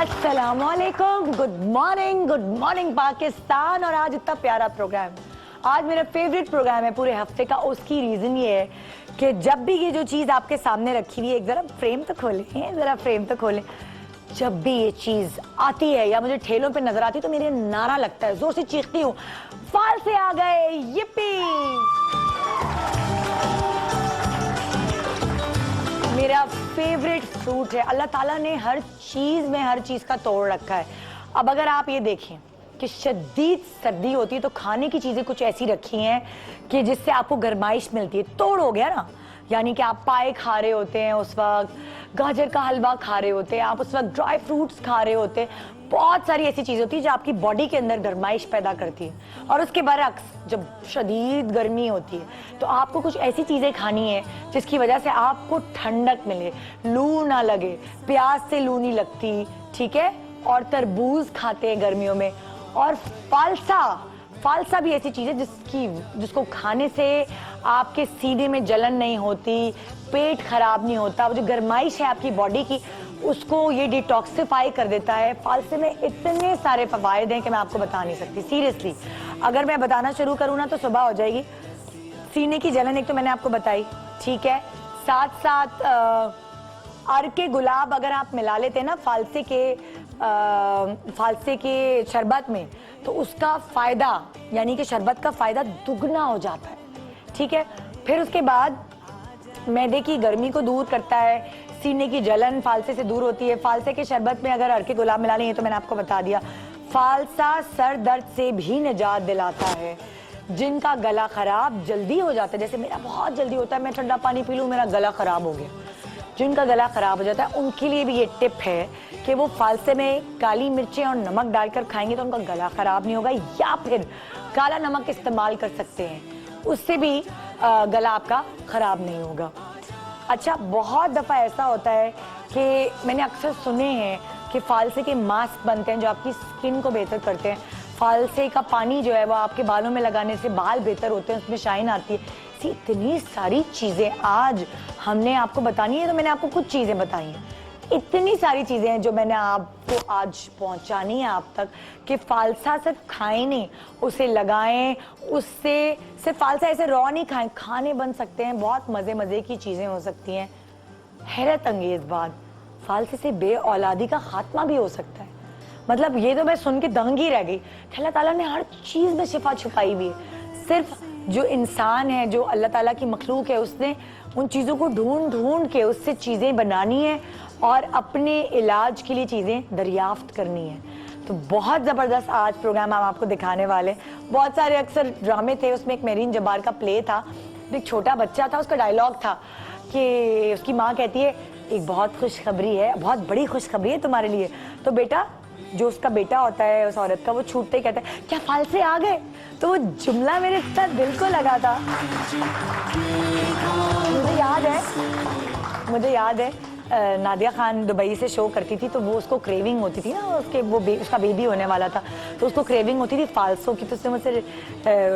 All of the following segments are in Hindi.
अस्सलामुअलैकुम, गुड मॉर्निंग पाकिस्तान। और आज इतना प्यारा प्रोग्राम, आज मेरा फेवरेट प्रोग्राम है पूरे हफ्ते का। उसकी रीजन ये है कि जब भी ये जो चीज आपके सामने रखी हुई है, एक जरा फ्रेम तो खोलें, जरा फ्रेम तो खोलें। जब भी ये चीज आती है या मुझे ठेलों पे नजर आती है तो मेरे नारा लगता है, जोर से चीखती हूँ, फाल से आ गए, yippee। मेरा फेवरेट फ्रूट है। अल्लाह ताला ने हर चीज में हर चीज का तोड़ रखा है। अब अगर आप ये देखें कि शदीद सर्दी होती है तो खाने की चीजें कुछ ऐसी रखी हैं कि जिससे आपको गर्माइश मिलती है। तोड़ हो गया ना, यानी कि आप पाए खा रहे होते हैं उस वक्त, गाजर का हलवा खा रहे होते हैं, आप उस वक्त ड्राई फ्रूट्स खा रहे होते हैं। बहुत सारी ऐसी चीजें होती है जो आपकी बॉडी के अंदर गर्माइश पैदा करती है। और उसके बरअक्स जब शदीद गर्मी होती है तो आपको कुछ ऐसी चीजें खानी है जिसकी वजह से आपको ठंडक मिले, लू ना लगे, प्यास से लू नहीं लगती, ठीक है। और तरबूज खाते हैं गर्मियों में। और फालसा भी ऐसी चीज है जिसको खाने से आपके सीने में जलन नहीं होती, पेट खराब नहीं होता। वो जो गर्माइश है आपकी बॉडी की उसको ये डिटॉक्सिफाई कर देता है। फालसे में इतने सारे फवायद हैं कि मैं आपको बता नहीं सकती। सीरियसली अगर मैं बताना शुरू करूँ ना तो सुबह हो जाएगी। सीने की जलन एक तो मैंने आपको बताई, ठीक है। साथ साथ अर्के गुलाब अगर आप मिला लेते हैं ना फालसे के शरबत में तो उसका फायदा, यानी कि शरबत का फायदा दुगना हो जाता है, ठीक है। फिर उसके बाद मैदे की गर्मी को दूर करता है, सीने की जलन फालसे से दूर होती है। फालसे के शरबत में अगर अर्के गुलाब मिला लें तो मैंने आपको बता दिया, फालसा सर दर्द से भी निजात दिलाता है। जिनका गला खराब जल्दी हो जाता है, जैसे मेरा बहुत जल्दी होता है, मैं ठंडा पानी पी लूँ मेरा गला खराब हो गया, जिनका गला खराब हो जाता है उनके लिए भी ये टिप है कि वो फालसे में काली मिर्चें और नमक डालकर खाएंगे तो उनका गला खराब नहीं होगा। या फिर काला नमक इस्तेमाल कर सकते हैं, उससे भी गला आपका खराब नहीं होगा। अच्छा, बहुत दफ़ा ऐसा होता है कि मैंने अक्सर सुने हैं कि फालसे के मास्क बनते हैं जो आपकी स्किन को बेहतर करते हैं। फालसे का पानी जो है वो आपके बालों में लगाने से बाल बेहतर होते हैं, उसमें शाइन आती है। इतनी सारी चीज़ें आज हमने आपको बतानी है, तो मैंने आपको कुछ चीज़ें बताई हैं। इतनी सारी चीज़ें हैं जो मैंने आपको आज पहुंचानी है आप तक कि फालसा सिर्फ खाएं नहीं, उसे लगाएं। उससे सिर्फ फालसा ऐसे रॉ नहीं खाएं, खाने बन सकते हैं, बहुत मज़े की चीज़ें हो सकती हैं। हैरत अंगेज़ बात, फालसे से बे औलादी का खात्मा भी हो सकता है। मतलब ये तो मैं सुन के दंग ही रह गई। अल्लाह ताला ने हर चीज़ में शिफा छुपाई हुई है। सिर्फ जो इंसान है, जो अल्लाह ताला की मखलूक है, उसने उन चीज़ों को ढूंढ के उससे चीज़ें बनानी है और अपने इलाज के लिए चीज़ें दरियाफ्त करनी है। तो बहुत ज़बरदस्त आज प्रोग्राम हम आपको दिखाने वाले। बहुत सारे अक्सर ड्रामे थे, उसमें एक मेरीन जब्बार का प्ले था, एक छोटा बच्चा था, उसका डायलॉग था कि उसकी माँ कहती है एक बहुत खुशखबरी है, बहुत बड़ी खुशखबरी है तुम्हारे लिए। तो बेटा, जो उसका बेटा होता है उस औरत का, वो छूटते ही कहता है क्या फालसे आ गए। तो वो जुमला मेरे इतना दिल को लगा था। मुझे याद है नादिया खान दुबई से शो करती थी, तो वो उसको क्रेविंग होती थी ना, उसका बेबी होने वाला था, तो उसको क्रेविंग होती थी फालसों की। तो उसने मुझसे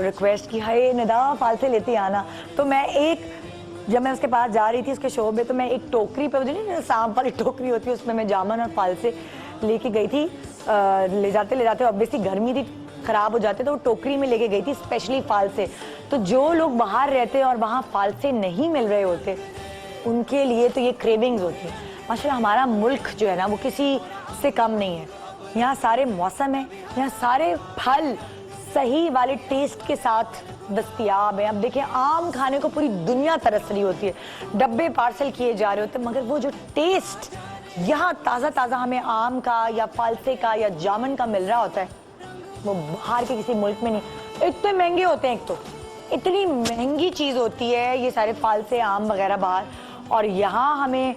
रिक्वेस्ट की, हाय निदा फालसे लेती आना। तो जब मैं उसके पास जा रही थी उसके शो में, तो मैं एक टोकरी पे, मुझे सांप वाली टोकरी होती है, उसमें मैं जामुन और फालसे लेके गई थी। ले जाते ऑब्वियसली गर्मी थी, खराब हो जाते, तो वो टोकरी में लेके गई थी स्पेशली फालसे। तो जो लोग बाहर रहते हैं और वहाँ फालसे नहीं मिल रहे होते, उनके लिए तो ये क्रेविंग्स होती है। माशाल्लाह हमारा मुल्क जो है ना वो किसी से कम नहीं है। यहाँ सारे मौसम है, यहाँ सारे फल सही वाले टेस्ट के साथ दस्तयाब है। अब देखिए, आम खाने को पूरी दुनिया तरस रही होती है, डब्बे पार्सल किए जा रहे होते हैं, मगर वो जो टेस्ट यहाँ ताज़ा हमें आम का या फालसे का या जामुन का मिल रहा होता है, वो बाहर के किसी मुल्क में नहीं। इतने महंगे होते हैं, एक तो इतनी महंगी चीज़ होती है ये सारे फालसे आम वगैरह बाहर, और यहाँ हमें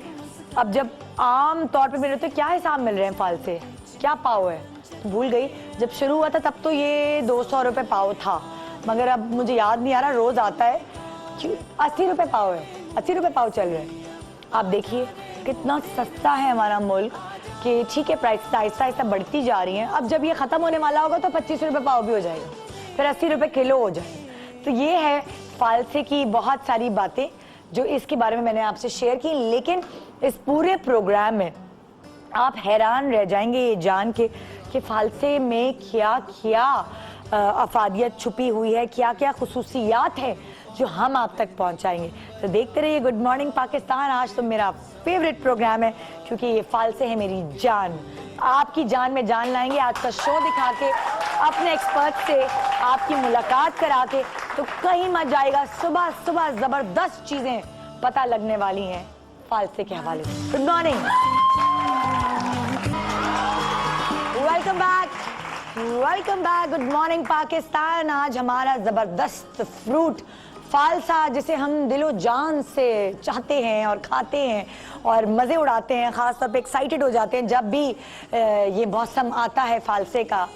अब जब आम तौर पे मिल रहे, तो क्या हिसाब मिल रहे हैं फालसे, क्या पाव है, भूल गई। जब शुरू हुआ था तब तो ये 200 रुपये पाव था, मगर अब मुझे याद नहीं आ रहा, रोज़ आता है 80 रुपये पाव है, 80 रुपये पाव चल रहे हैं। आप देखिए कितना सस्ता है हमारा मुल्क कि ठीक है, प्राइस आहिस्ता बढ़ती जा रही हैं। अब जब ये ख़त्म होने वाला होगा तो 25 रुपये पाव भी हो जाएगा, फिर 80 रुपये किलो हो जाएगा। तो ये है फालसे की बहुत सारी बातें जो इसके बारे में मैंने आपसे शेयर की। लेकिन इस पूरे प्रोग्राम में आप हैरान रह जाएंगे ये जान के कि फालसे में क्या क्या अफादियत छुपी हुई है, क्या क्या खुसूसियात है जो हम आप तक पहुंचाएंगे। तो देखते रहिए गुड मॉर्निंग पाकिस्तान। आज तो मेरा फेवरेट प्रोग्राम है क्योंकि ये फालसे है मेरी जान, आपकी जान में जान लाएंगे। आज का शो दिखा के, अपने एक्सपर्ट से आपकी मुलाकात करा के, तो कहीं मत जाएगा। सुबह सुबह जबरदस्त चीजें पता लगने वाली हैं फालसे के हवाले से। Good morning, welcome back, good morning Pakistan. आज हमारा जबरदस्त फ्रूट फालसा, जिसे हम दिलो जान से चाहते हैं और खाते हैं और मज़े उड़ाते हैं, ख़ासतौर पे एक्साइटेड हो जाते हैं जब भी ये मौसम आता है फालसे का।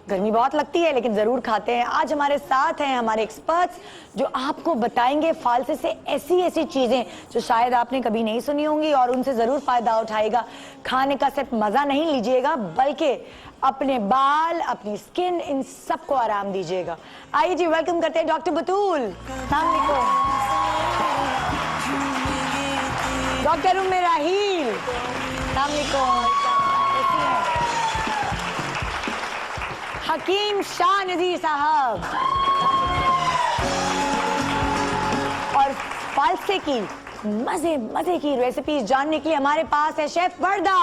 गर्मी बहुत लगती है लेकिन ज़रूर खाते हैं। आज हमारे साथ हैं हमारे एक्सपर्ट्स जो आपको बताएंगे फालसे से ऐसी ऐसी चीज़ें जो शायद आपने कभी नहीं सुनी होंगी और उनसे ज़रूर फ़ायदा उठाएगा। खाने का सिर्फ मज़ा नहीं लीजिएगा बल्कि अपने बाल, अपनी स्किन, इन सबको आराम दीजिएगा। आइए जी, वेलकम करते हैं डॉक्टर बतूल। अस्सलाम वालेकुम। डॉक्टर उम्मे राहील। अस्सलाम वालेकुम। हकीम शाह नज़ीर साहब। और फालसे की मजे मजे की रेसिपीज जानने के लिए हमारे पास है शेफ वर्दा।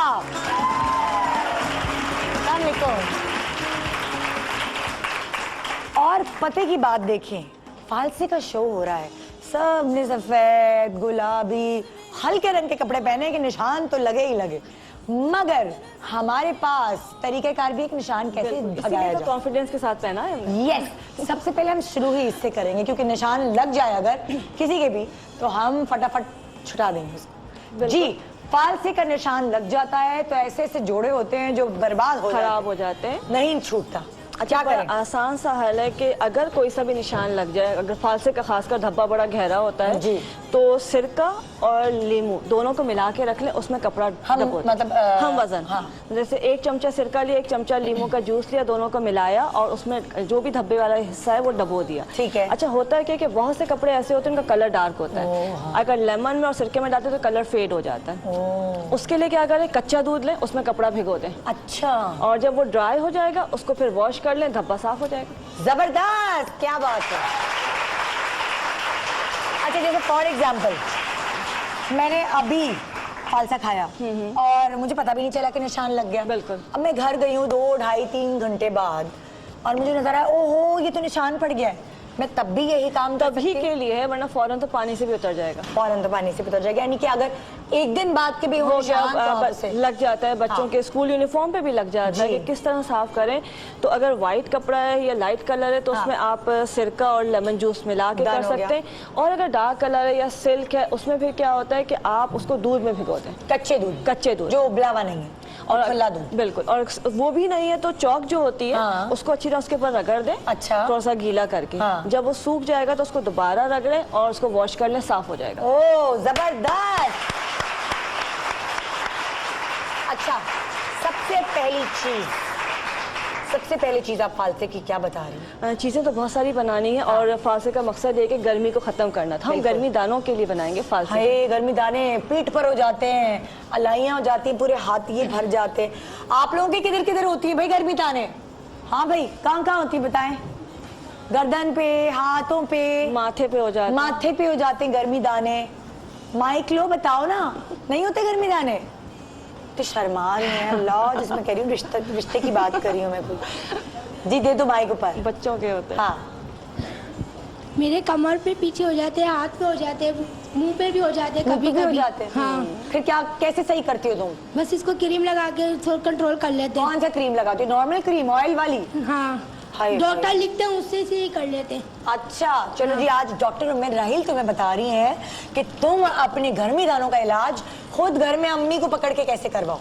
और पते की बात देखें, फालसे का शो हो रहा है, सब ने सफेद गुलाबी हल्के रंग के कपड़े पहने कि निशान तो लगे ही लगे, मगर हमारे पास तरीकेकार भी एक निशान कैसे भगाया जाए, कॉन्फिडेंस के साथ पहना है। यस, सबसे पहले हम शुरू ही इससे करेंगे क्योंकि निशान लग जाए अगर किसी के भी तो हम फटाफट छुटा देंगे उसको। जी, फालसे का निशान लग जाता है तो ऐसे ऐसे जोड़े होते हैं जो बर्बाद हो खराब हो जाते हैं, नहीं छूटता। अच्छा, आसान सा हल है कि अगर कोई सा भी निशान लग जाए, अगर फालसे का खासकर धब्बा बड़ा गहरा होता है जी, तो सिरका और लीमू दोनों को मिला के रख ले, उसमें कपड़ा मतलब हम वजन, हाँ। जैसे 1 चमचा सिरका लिया, 1 चमचा लीमू का जूस लिया, दोनों को मिलाया और उसमें जो भी धब्बे वाला हिस्सा है वो डबो दिया। ठीक है। अच्छा, होता है कि बहुत से कपड़े ऐसे होते हैं उनका कलर डार्क होता है, अगर लेमन में और सिरके में डालते तो कलर फेड हो जाता है। उसके लिए क्या करें, कच्चा दूध लें, उसमें कपड़ा भिगो दें। अच्छा, और जब वो ड्राई हो जाएगा उसको फिर वॉश कर लें, धब्बा साफ हो जाएगा। जबरदस्त, क्या बात है। अच्छा, जैसे फॉर एग्जाम्पल मैंने अभी फालसा खाया और मुझे पता भी नहीं चला कि निशान लग गया। बिल्कुल। अब मैं घर गई हूँ 2, ढाई, 3 घंटे बाद और मुझे नजर आया, ओहो ये तो निशान पड़ गया है। मैं तब भी यही काम तभी के लिए है, वरना फौरन तो पानी से भी उतर जाएगा। फौरन तो पानी से भी उतर जाएगा, यानी कि अगर एक दिन बाद के भी हो लग जाता है, बच्चों के स्कूल यूनिफॉर्म पे भी लग जाता है कि किस तरह साफ करें। तो अगर व्हाइट कपड़ा है या लाइट कलर है तो उसमें आप सिरका और लेमन जूस मिला के कर सकते हैं। और अगर डार्क कलर है या सिल्क है उसमें फिर क्या होता है कि आप उसको दूध में भिगो दें, कच्चे दूध जो उबला हुआ नहीं है और खुला दूध। बिल्कुल, और वो भी नहीं है तो चौक जो होती है उसको अच्छी तरह उसके ऊपर रगड़ दें। अच्छा, थोड़ा सा गीला करके जब वो सूख जाएगा तो उसको दोबारा रगड़ें और उसको वॉश कर लें, साफ हो जाएगा। ओह जबरदस्त। अच्छा, सबसे पहली चीज आप फालसे की क्या बता रही हैं? चीजें तो बहुत सारी बनानी है और फालसे का मकसद है कि गर्मी को खत्म करना था। हम गर्मी दानों के लिए बनाएंगे फालसे। गर्मी दाने पीठ पर हो जाते हैं, अलाइयां हो जाती हैं, पूरे हाथ ये भर जाते हैं। आप लोगों के किधर किधर होती है भाई गर्मी दाने? हाँ भाई, कहाँ कहाँ होती है बताएं? गर्दन पे, हाथों पे, माथे पे हो जाते हैं गर्मी दाने। माइक लो, बताओ ना, नहीं होते गर्मी दाने? तो शर्मा रही हैं अल्लाह, जिसमें कह रही हूँ रिश्ते की बात कर रही हूँ मैं कुछ। जी दे दो माइक ऊपर। बच्चों के होते हैं। हाँ, मेरे कमर पे पीछे हो जाते हैं, हाथ पे हो जाते हैं, मुंह पे भी हो जाते हैं, कभी हो जाते हैं। हाँ। फिर क्या, कैसे सही करती हो तुम? बस इसको क्रीम लगा के थोड़ा कंट्रोल कर लेते हैं। कौन सा क्रीम लगाती हो? नॉर्मल क्रीम, ऑयल वाली? हाँ, डॉक्टर लिखते हैं उससे से ही कर लेते हैं। अच्छा, चलो जी, आज डॉक्टर उम्मे राहील तुम्हें बता रही हैं कि तुम अपने गर्मी दानों का इलाज खुद घर में अम्मी को पकड़ के कैसे करवाओ।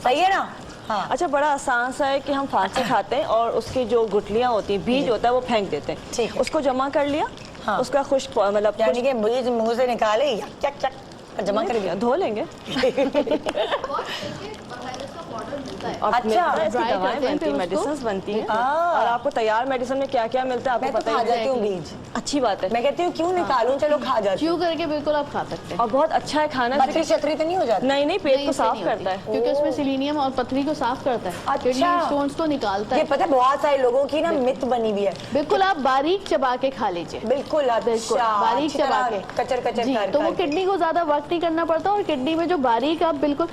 सही है ना? हाँ। अच्छा, बड़ा आसान सा है कि हम फालसे खाते हैं और उसकी जो गुठलियां होती हैं, बीज होता है, वो फेंक देते हैं। ठीक है। उसको जमा कर लिया, उसका खुश्क मतलब यानी कि बीज मुंह से निकाले, चक चक जमा कर लिया, धो लेंगे। होता है। और अच्छा, इसकी dry दवाएं करते हैं, बनती हैं, फिर उसको- मेडिसिन बनती हैं। हाँ। और आपको तैयार मेडिसिन में क्या क्या मिलता है मैं आपको तो पता खा ही जाती हूँ नहीं। बीज, अच्छी बात है मैं कहती हूँ क्यों निकालूं, चलो खा जाती च्यू हूँ। करके बिल्कुल आप खा सकते हैं। और बहुत अच्छा है खाना। पथरी शतरी तो नहीं हो जाती? नहीं नहीं, पेट नहीं, को इससे साफ नहीं होती, करता है। क्योंकि उसमें सिलीनियम और पथरी को साफ करता है, अच्छा। किडनी स्टोन्स को निकालता ये है। पता है बहुत सारे लोगों की ना मिथ बनी हुई है। बिल्कुल आप बारीक चबा के खा लीजिए, बिल्कुल बिल्कुल अच्छा, बारीक अच्छी चबा तरह के कचर कचर जी, कर तो वो करके। किडनी को ज्यादा वर्क नहीं करना पड़ता। और किडनी में जो बारीक आप बिल्कुल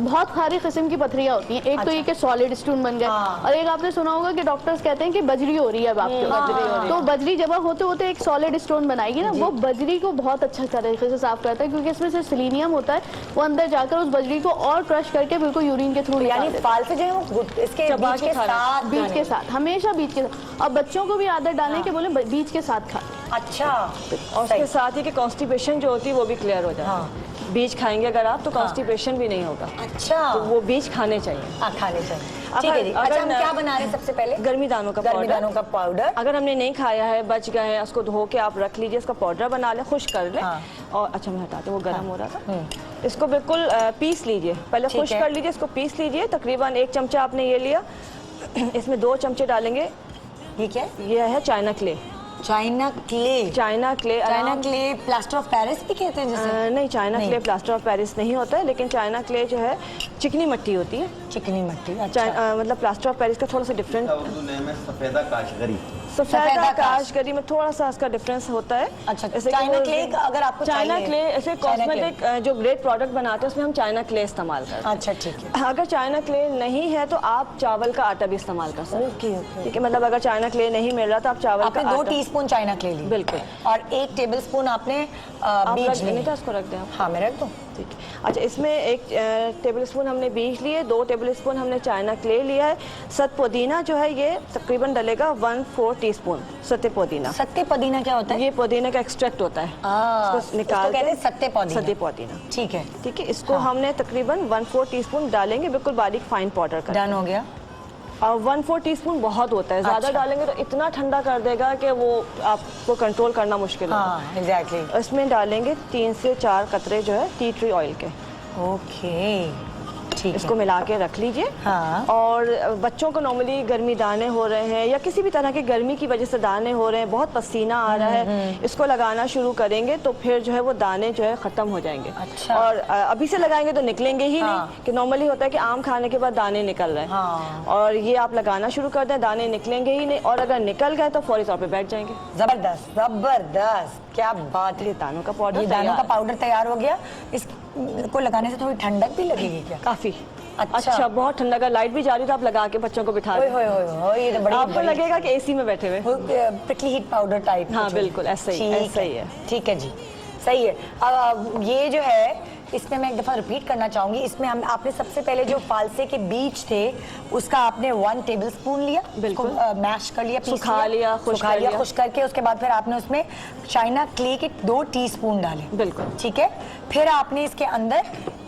बहुत सारी किस्म की पथरियां होती हैं। एक तो ये कि सॉलिड स्टोन बन गए, हाँ। और एक आपने सुना होगा कि डॉक्टर्स कहते हैं कि बजरी हो रही है अब आपके ऊपर। तो बजरी जब होते होते एक सॉलिड स्टोन बनाएगी ना, वो बजरी को बहुत अच्छा तरीके से साफ करता है, क्योंकि इसमें से सिलीनियम होता है, वो अंदर जाकर उस बजरी को और क्रश करके बिल्कुल यूरिन के थ्रू यानी फाल से जो है वो इसके चबा बीच के के खाना। साथ बीज खाने। के साथ, हमेशा बीज के साथ। और बच्चों को भी आदत डालें कि बोले बीज के साथ खा। अच्छा, और उसके साथ ही कि कॉन्स्टिपेशन जो होती है वो भी क्लियर हो जाए। हाँ। बीज खाएंगे अगर आप तो कॉन्स्टिपेशन भी नहीं होगा। अच्छा, तो वो बीज खाने चाहिए। खाने चाहिए। अब ठीक है जी। अगर अच्छा, हम न- क्या बना रहे हैं सबसे पहले? गर्मी दानों का गर्मी पाउडर। दानों का पाउडर। अगर हमने नहीं खाया है, बच गए हैं, उसको धो के आप रख लीजिए, इसका पाउडर बना लें, खुश कर लें। हाँ। और अच्छा मैं हटाती हूँ, वो गर्म हो रहा था। इसको बिल्कुल पीस लीजिए, पहले ठीक खुश है। कर लीजिए, इसको पीस लीजिए। तकरीबन 1 चमचा आपने ये लिया, इसमें 2 चमचे डालेंगे। ये क्या है? ये है China clay. China clay. China clay China clay plaster of Paris भी कहते हैं जैसे? नहीं, चाइना नहीं। क्ले प्लास्टर ऑफ पेरिस नहीं होता है, लेकिन चाइना क्ले जो है चिकनी मिट्टी होती है। चिकनी मिट्टी। अच्छा, मतलब प्लास्टर ऑफ पेरिस का थोड़ा सा डिफरेंट। उर्दू नेम है सफेदा काशगरी। सफेदा सफेदा काशगरी में थोड़ा सा इसका डिफरेंस होता है। अच्छा, जैसे कि चाइना वो- क्ले अगर आपको चाइना चाहिए। क्ले ऐसे चाइना कॉस्मेटिक जो ग्रेट प्रोडक्ट बनाते हैं उसमें हम चाइना क्ले इस्तेमाल करते अच्छा, ठीक है। हैं। अगर चाइना क्ले नहीं है तो आप चावल का आटा भी इस्तेमाल कर सकते हैं। Okay, okay. ठीक है, मतलब अगर चाइना क्ले नहीं मिल रहा तो आप चावल का आपने 2 आटा टीस्पून चाइना क्ले ली। बिल्कुल। और 1 टेबलस्पून आपने आप बीज रख लिए। नहीं था, उसको रख दें आप। हाँ, मैं रख दूँ। ठीक है। अच्छा, इसमें 1 टेबलस्पून हमने बीज लिए, 2 टेबलस्पून हमने चाइना क्ले लिया है। सत पुदीना जो है ये तकरीबन डलेगा 1/4 टीस्पून सत्ते पुदीना। सत्ते पुदीना क्या होता है? ये पुदीने का एक्सट्रैक्ट होता है। इसको इसको निकाल कहते हैं सत्ते पुदीना। सत्ते पुदीना। ठीक है, ठीक है, इसको हमने तकरीबन 1/4 टीस्पून डालेंगे, बिल्कुल बारीक फाइन पाउडर कर। डन हो गया। और 1/4 टीस्पून बहुत होता है, ज्यादा अच्छा। डालेंगे तो इतना ठंडा कर देगा कि वो आपको कंट्रोल करना मुश्किल होगा। हाँ, एग्जैक्टली। इसमें डालेंगे 3 से 4 कतरे जो है टी ट्री ऑयल के। ओके, ठीक इसको है। मिला के रख लीजिए। हाँ। और बच्चों को नॉर्मली गर्मी दाने हो रहे हैं या किसी भी तरह की गर्मी की वजह से दाने हो रहे हैं, बहुत पसीना आ रहा है, इसको लगाना शुरू करेंगे तो फिर जो है वो दाने जो है खत्म हो जाएंगे। अच्छा। और अभी से लगाएंगे तो निकलेंगे ही हाँ। नहीं, कि नॉर्मली होता है कि आम खाने के बाद दाने निकल रहे हैं। हाँ। और ये आप लगाना शुरू कर दें, दाने निकलेंगे ही नहीं, और अगर निकल गए तो फौरी तौर पे बैठ जाएंगे। जबरदस्त, जबरदस्त, क्या बात है। ये दानों का पाउडर ये दानों का तैयार। पाउडर तैयार हो गया। इसको लगाने से थोड़ी ठंडक भी लगेगी क्या? काफी अच्छा। अच्छा, बहुत ठंडा। अगर लाइट भी जा रही तो आप लगा के बच्चों को बिठा ओए दें, होए होए होए, ये तो बड़ी आपको बड़ी- लगेगा कि एसी में बैठे हुए। वो प्रिकली हीट पाउडर टाइप। हाँ, कुछ हो। बिल्कुल, ऐसा ही- ठीक ऐसा ही है। ठीक है जी, सही है। अब ये जो है इसमें मैं एक दफ़ा रिपीट करना चाहूँगी। इसमें हम आपने सबसे पहले जो फालसे के बीज थे उसका आपने 1 टेबलस्पून लिया, बिल्कुल। मैश कर लिया, पीस सुखा लिया, खुश सुखा कर लिया, लिया। खुश करके उसके बाद फिर आपने उसमें चाइना क्ले के 2 टीस्पून डाले। बिल्कुल। ठीक है। फिर आपने इसके अंदर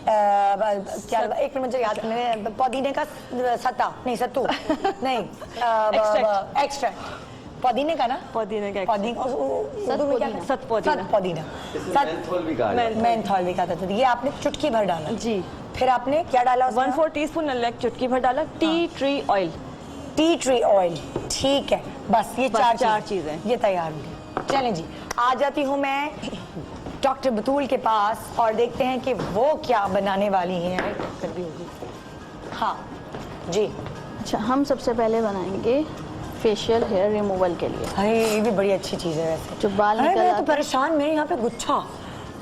क्या, एक मिनट मुझे याद करने, पुदीने का सत्ता नहीं, सत्तू नहीं, एक्स्ट्रैक्ट पुदीने का ना, पुदीने का पुदीना उर्दू में क्या कहते हैं? सत पुदीना। सत पुदीना, मेंथोल भी कहा जाता है। मेंथोल भी कहते थे। ये आपने चुटकी भर डाला। जी। फिर आपने क्या डाला उसमें? 1/4 टीस्पून नमक चुटकी भर डाला। Tea tree oil. Tea tree oil. ठीक है, बस ये बस 4 चार चीजें। ये तैयार हो गई। चलें जी, आ जाती हूँ मैं डॉक्टर बतूल के पास और देखते हैं कि वो क्या बनाने वाली हैं। कर दी होगी। हाँ जी। अच्छा, हम सबसे पहले बनाएंगे फेशियल हेयर रिमूवल के लिए। अरे ये भी बड़ी अच्छी चीज़ है वैसे। जो बाल अरे निकल मैं तो आते हैं। परेशान, मेरे यहाँ पे गुच्छा,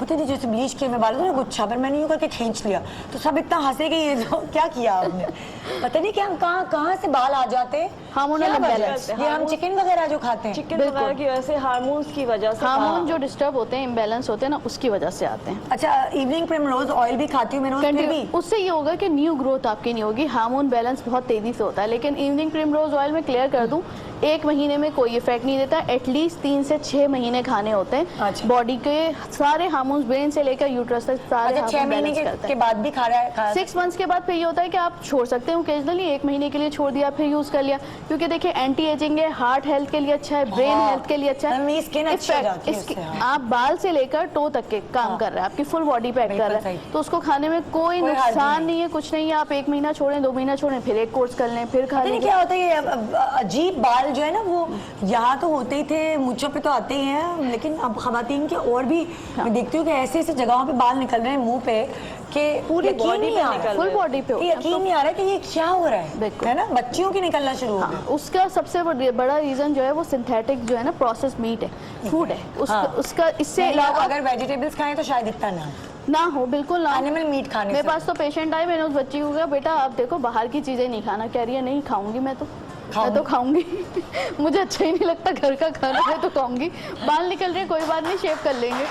पता नहीं जैसे ब्लीच किए मैं बालों में गुच्छा, पर मैंने यूँ करके खींच लिया तो सब इतना हंसे कि ये तो क्या किया आपने। पता नहीं कि हम कहाँ से बाल आ जाते हैं। हार्मोनल क्या वजह? imbalance। ये हम चिकन वगैरह जो खाते हैं। चिकन बिल्कुल। वगैरह की वजह से, हार्मोन्स की वजह से। हार्मोन जो डिस्टर्ब होते हैं, इम्बैलेंस होते हैं ना, उसकी वजह से आते हैं। अच्छा, इवनिंग प्रिमरोज ऑयल भी खाती हूँ मैं रोज, फिर भी कंटिन्यू, उससे ये होगा कि न्यू ग्रोथ आपकी नहीं होगी, हार्मोन बैलेंस बहुत तेजी से होता है। लेकिन इवनिंग प्रिमरोज ऑयल में क्लियर कर दूं 1 महीने में कोई इफेक्ट नहीं देता, एटलीस्ट 3 से 6 महीने खाने होते हैं। अच्छा। बॉडी के सारे हार्मोन्स, ब्रेन से लेकर यूट्रस तक सारे अच्छा 6 हार्मोन महीने बैलेंस करते के हैं। बाद भी खा रहा है 6 मंथ्स के बाद फिर ये होता है कि आप छोड़ सकते हो ओकेजनली, 1 महीने के लिए छोड़ दिया फिर यूज कर लिया, क्योंकि देखिए एंटी एजिंग है, हार्ट हेल्थ के लिए अच्छा है, ब्रेन हाँ। हेल्थ के लिए अच्छा है। मेरी स्किन अच्छी हो जाती है इसके उससे, हाँ। आप बाल से लेकर टो तक के काम कर रहा है, आपकी फुल बॉडी पे एक्ट कर रहा है, सही। तो उसको खाने में कोई कोई हर्ज नुकसान नहीं। नहीं है, कुछ नहीं है। आप 1 महीना छोड़ें, 2 महीना छोड़ें, फिर एक कोर्स कर लें, फिर खा पता नहीं लें। क्या होता है ये अजीब बाल जो है ना वो यहाँ तो होते ही थे, मुझों पे तो आते ही हैं, लेकिन अब खवातीन के और भी मैं देखती हूँ कि ऐसे ऐसे जगहों पे बाल निकल रहे हैं मुंह पे कि पूरी यकीन body नहीं पे आ रहा निकल है। फुल बॉडी पे कि होता है। यकीन नहीं आ रहा है कि ये क्या हो रहा है, बिल्कुल। है ना, बच्चियों की निकलना शुरू हो हाँ, गया। उसका सबसे बड़ा रीजन जो है वो सिंथेटिक जो है ना प्रोसेस मीट है, फूड है उसका, हाँ। उसका इससे नहीं, अलावा अगर वेजिटेबल्स खाएं तो शायद इतना ना ना हो, बिल्कुल ना हो। एनिमल मीट खाने मेरे से। पास तो पेशेंट आए, मैंने उस बच्ची को कहा बेटा आप देखो बाहर की चीजें नहीं खाना, कह रही है नहीं खाऊंगी मैं तो खाऊंगी मुझे अच्छा ही नहीं लगता, घर का खाना है तो खाऊंगी। बाल निकल रहे हैं, कोई बात नहीं, शेव कर लेंगे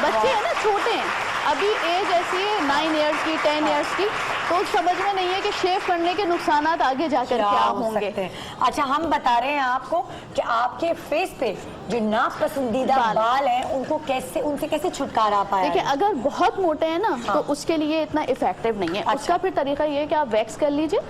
बच्चे हैं ना, छोटे हैं, अभी एज ऐसी है 9 इयर्स की, 10 इयर्स की, तो समझ में नहीं है कि शेव करने के नुकसानात आगे जाकर क्या हो होंगे। सकते हैं। अच्छा हम बता रहे हैं आपको कि आपके फेस पे जो नापसंदीदा बाल हैं उनको कैसे, उनसे कैसे छुटकारा पाया देखिए है? अगर बहुत मोटे हैं ना तो उसके लिए इतना इफेक्टिव नहीं है। अच्छा। उसका फिर तरीका ये है कि आप वैक्स कर लीजिए।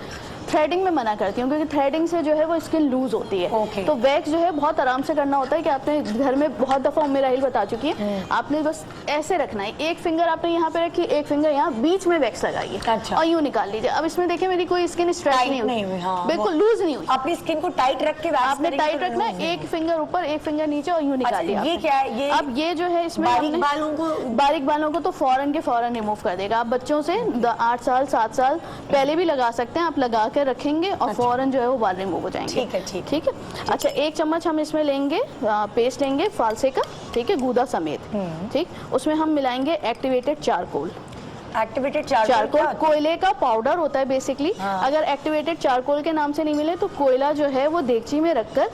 थ्रेडिंग में मना करती हूँ क्योंकि थ्रेडिंग से जो है वो स्किन लूज होती है। ओके। तो वैक्स जो है बहुत आराम से करना होता है कि आपने घर में बहुत दफा उम्मी राहिल बता चुकी है, आपने बस ऐसे रखना है, एक फिंगर आपने यहाँ पे रखी, एक फिंगर यहाँ, बीच में वैक्स लगाइए अच्छा। और यूं निकाल लीजिए। अब इसमें देखिए मेरी कोई स्किन स्ट्रेच टाइट नहीं नहीं हुई, हुई, हाँ, बिल्कुल वो- लूज नहीं हुई। अपनी स्किन को टाइट रख के आपने टाइट रखना है, एक फिंगर ऊपर एक फिंगर नीचे और यूं निकाल लिया ये आपने। क्या है? ये अब ये जो है इसमें बारीक हमने- बालों को बारीक बालों को तो फौरन के फौरन रिमूव कर देगा। आप बच्चों से 8 साल 7 साल पहले भी लगा सकते हैं, आप लगा कर रखेंगे और फौरन जो है वो बाल रिमूव हो जाएंगे। ठीक है, ठीक है। ठीक है। अच्छा 1 चम्मच हम इसमें लेंगे पेस्ट लेंगे फालसे का, ठीक है, गूदा समेत, ठीक। उसमें हम मिलाएंगे एक्टिवेटेड चारकोल। एक्टिवेटेड चारकोल कोयले का पाउडर होता है बेसिकली। हाँ। अगर एक्टिवेटेड चारकोल के नाम से नहीं मिले तो कोयला जो है वो देगची में रखकर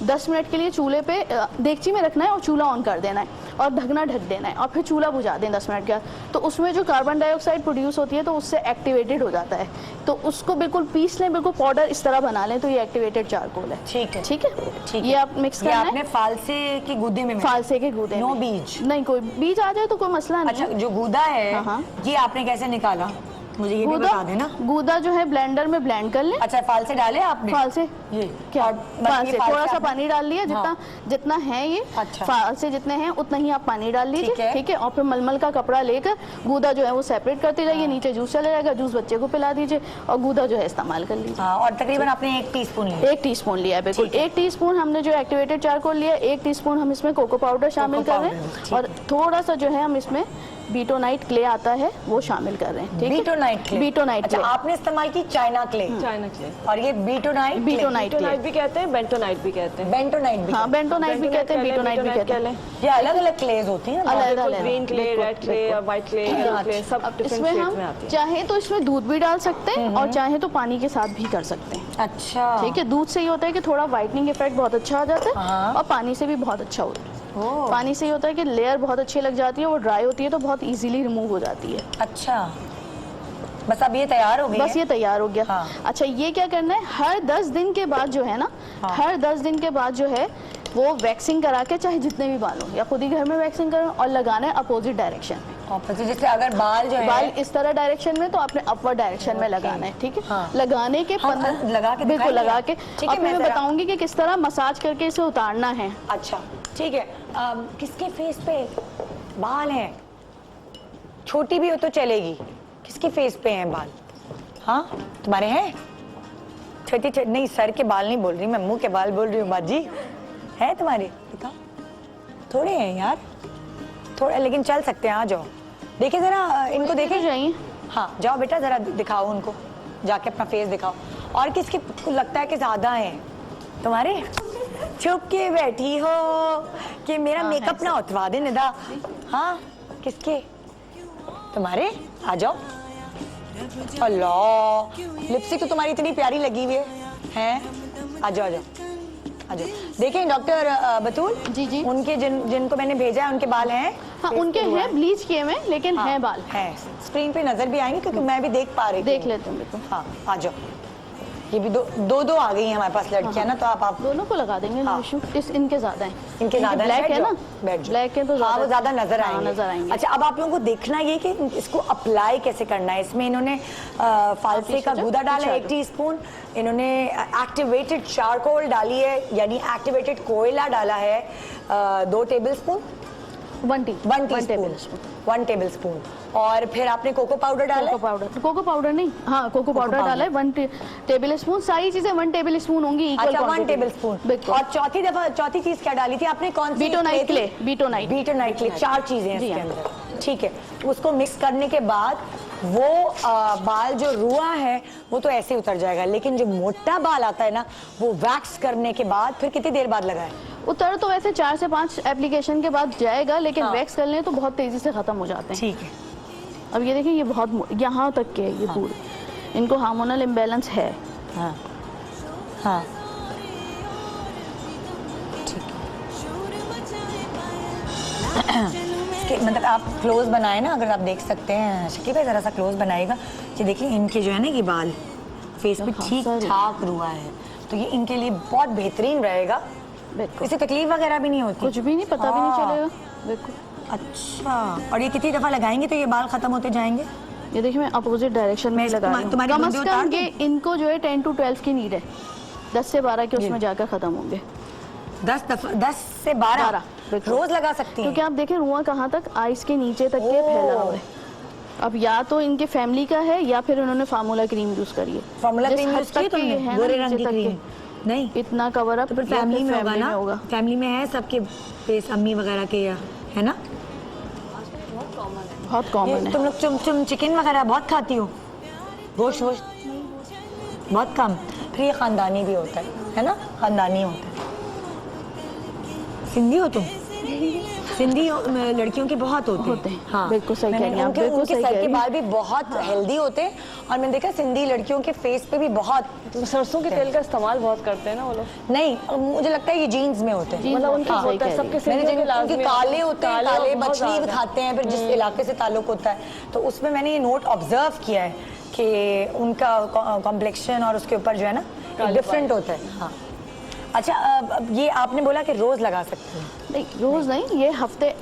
10 मिनट के लिए चूल्हे पे देगची में रखना है और चूल्हा ऑन कर देना है और ढकना ढक देना है और फिर चूल्हा बुझा दें 10 मिनट के बाद। तो उसमें जो कार्बन डाइऑक्साइड प्रोड्यूस होती है तो उससे एक्टिवेटेड हो जाता है, तो उसको बिल्कुल पीस लें, बिल्कुल पाउडर इस तरह बना लें, तो ये एक्टिवेटेड चारकोल है। ठीक है, ठीक है, ठीक ये है। आप मिक्स ये करना आपने है फालसे के गूदे में फालसे के गूदे नो में। बीज? नहीं, कोई बीज आ जाए तो कोई मसला नहीं अच्छा है। जो गूदा है हाँ, हाँ। ये आपने कैसे निकाला, मुझे ये भी गूदा बता देना। गूदा जो है ब्लेंडर में ब्लेंड कर लें। अच्छा फालसे डाले आपने? फालसे ये क्या, और बस फालसे ये फालसे थोड़ा सा आपने- पानी डाल लिया, जितना हाँ। जितना है ये अच्छा। फालसे जितने हैं उतना ही आप पानी डाल ठीक लीजिए, है। ठीक है। और फिर मलमल का कपड़ा लेकर गूदा जो है वो सेपरेट करते जाइए, नीचे जूस चला जाएगा, जूस बच्चे को पिला दीजिए और गूदा जो है इस्तेमाल कर लीजिए। हाँ, और तकरीबन आपने 1 टीस्पून लिया। 1 टीस्पून लिया है, बिल्कुल ठीक है। 1 टीस्पून हमने जो एक्टिवेटेड चारकोल लिया, 1 टीस्पून हम इसमें कोको पाउडर शामिल कर रहे पाउडर, ठीक हैं और थोड़ा सा जो है हम इसमें बीटोनाइट क्ले आता है वो शामिल कर रहे हैं, ठीक है। बीटोनाइट क्ले? बीटोनाइट अच्छा क्ले। आपने इस्तेमाल की चाइना क्ले चाइना क्ले, और ये बीटोनाइट क्ले? बीटोनाइट बेंटोनाइट भी कहते हैं, बेंटोनाइट भी कहते हैं। बेंटोनाइट भी हाँ, बेंटोनाइट भी कहते हैं, बीटोनाइट भी कहते हैं। ये अलग अलग क्लेज होती हैं ना? अलग अलग ग्रीन क्ले, बिल्कुल, red clay, white clay, yellow clay, सब अब डिफरेंट इसमें शेड्स हम में आती है। चाहे तो इसमें दूध भी डाल सकते हैं और चाहे तो पानी के साथ भी कर सकते हैं, अच्छा ठीक है। दूध से ये होता है कि थोड़ा वाइटनिंग इफेक्ट बहुत अच्छा आ जाता है हाँ। और पानी से भी बहुत अच्छा होता है। ओह, पानी से ये होता है कि लेयर बहुत अच्छी लग जाती है, वो ड्राई होती है तो बहुत इजीली रिमूव हो जाती है। अच्छा बस अब ये तैयार हो गई बस है? ये तैयार हो गया। हाँ। अच्छा ये क्या करना है, हर 10 दिन के बाद जो है ना, हर 10 दिन के बाद जो है वो वैक्सिंग करा के, चाहे जितने भी बाल हो या खुद ही घर में वैक्सिंग करें, और लगाना है अपोजिट डायरेक्शन में। ऑपोजिट, जैसे अगर बाल जो है बाल इस तरह डायरेक्शन में तो आपने अपवर्ड डायरेक्शन में लगाना है, ठीक है। हाँ। लगाने के हाँ, 15 लगा के बिल्कुल दिखाइए। लगा के, ठीक है, और फिर मैं मैं जरा- बताऊंगी कि किस तरह मसाज करके इसे उतारना है। अच्छा ठीक है। किसके फेस पे बाल हैं? छोटी भी हो तो चलेगी, किसके फेस पे हैं बाल? हाँ तुम्हारे हैं? छोटी नहीं, सर के बाल नहीं बोल रही मैं, मुंह के बाल बोल रही हूँ। बाजी है तुम्हारे? दिखाओ, थोड़े हैं यार, थोड़े, लेकिन चल सकते हैं। आ जाओ, देखे जरा इनको, देखे जाइए। हाँ जाओ बेटा, जरा दिखाओ उनको, जाके अपना फेस दिखाओ। और किसके को लगता है कि ज्यादा हैं तुम्हारे? छुप के बैठी हो कि मेरा मेकअप ना उतरवा दे निदा। हाँ किसके? तुम्हारे? आ जाओ। अल्लाह, लिपस्टिक तो तुम्हारी इतनी प्यारी लगी हुई है, हैं? आ जाओ आ जाओ आ जाओ। देखें डॉक्टर बतूल जी, जी। उनके जिनको मैंने भेजा है उनके बाल हैं? हाँ, उनके हैं ब्लीच किए हुए, लेकिन हैं बाल। हैं, स्क्रीन पे नजर भी आएंगे क्योंकि मैं भी देख पा रही देख हूँ। लेते हैं बिल्कुल। हाँ आ जाओ। ये भी दो आ गई हैं हमारे पास लड़कियां ना, तो आप दोनों को लगा देंगे, नो इशू। इनके ज्यादा हैं, इनके ज्यादा ब्लैक है ना, बैठ ब्लैक है तो हाँ वो ज्यादा नजर हाँ, आएंगे। नजर आएंगे। अच्छा, अब आप लोगों को देखना ये कि इसको अप्लाई कैसे करना है। इसमें इन्होंने फालसे का गूदा डाला है 1 टीस्पून, इन्होंने एक्टिवेटेड चारकोल डाली है यानी एक्टिवेटेड कोयला डाला है 2 टेबलस्पून, 1 टेबल स्पून, और फिर आपने कोको पाउडर डाला है। कोको पाउडर नहीं, हाँ कोको पाउडर डाला है 1 टेबल स्पून। सारी चीजें 1 टेबल स्पून होंगी, इक्वल। अच्छा, 1 टेबल स्पून। और चौथी चीज क्या डाली थी आपने, कौन सी? बीटोनाइट क्ले। बीटोनाइट क्ले, 4 चीजें हैं इसके अंदर, ठीक है। उसको मिक्स करने के बाद वो बाल जो रुआ है वो तो ऐसे उतर जाएगा, लेकिन जो मोटा बाल आता है ना, वो वैक्स करने के बाद फिर कितनी देर बाद लगाए? उतर तो वैसे 4 से 5 एप्लीकेशन के बाद जाएगा, लेकिन वैक्स कर लें तो बहुत तेजी से खत्म हो जाते हैं। ठीक है। अब ये देखिए, ये बहुत यहाँ तक के है ये पूरे, इनको हार्मोनल इम्बैलेंस है। हाँ हाँ ठीक है। मतलब आप क्लोज बनाए ना, अगर आप देख सकते हैं शकील भाई, जरा सा क्लोज बनाएगा। ये देखिए इनके जो है ना, ये बाल फेस पे ठीक ठाक रुआ है, तो ये इनके लिए बहुत बेहतरीन रहेगा। इससे तकलीफ वगैरह भी नहीं होती, कुछ भी नहीं, पता भी नहीं चलेगा। देखो, अच्छा, और ये कितनी दफा लगाएंगे तो ये बाल खत्म होते जाएंगे? ये देखिए मैं अपोजिट डायरेक्शन में लगा रही हूं। कम से कम ये इनको जो है 10 to 12 की नीड है, 10 से 12 के उसमें जाकर खत्म होंगे। 10 से 12 रोज लगा सकती हैं, क्योंकि आप देखें रुआ कहाँ तक, आइस के नीचे तक के फैला हुआ है। अब या तो इनके फैमिली का है या फिर उन्होंने फार्मूला क्रीम यूज करी है। फार्मूला क्रीम यूज की तुमने? गोरे रंग की क्रीम नहीं, इतना कवर अप। तो फिर फैमिली में होगा ना, फैमिली में है सबके फेस, अम्मी वगैरह के, या है ना? बहुत कॉमन है। तुम लोग तुम चिकन वगैरह बहुत खाती हो, गोश्त वोश्त बहुत कम? फिर ये खानदानी भी होता है ना, खानदानी होता है। सिंधी हो तुम? सिंधी लड़कियों के बहुत होते हैं। हाँ, बिल्कुल सही कह रही हैं आप। उनके सर के बाल भी बहुत हेल्दी होते हैं, और मैंने देखा सिंधी लड़कियों के फेस पे भी बहुत सरसों के तेल का इस्तेमाल बहुत करते हैं ना वो लोग। नहीं, मुझे लगता है ये जीन्स में होते हैं, मतलब उनके होता है, सबके उनके काले होते हैं, काले मछली भी खाते हैं, फिर जिस इलाके से ताल्लुक होता है, तो उसमें मैंने ये नोट ऑब्जर्व किया है कि उनका कॉम्प्लेक्शन और उसके ऊपर जो है ना डिफरेंट होता है। हाँ, अच्छा, ये आपने बोला कि रोज लगा सकते हैं? नहीं, रोज नहीं, ये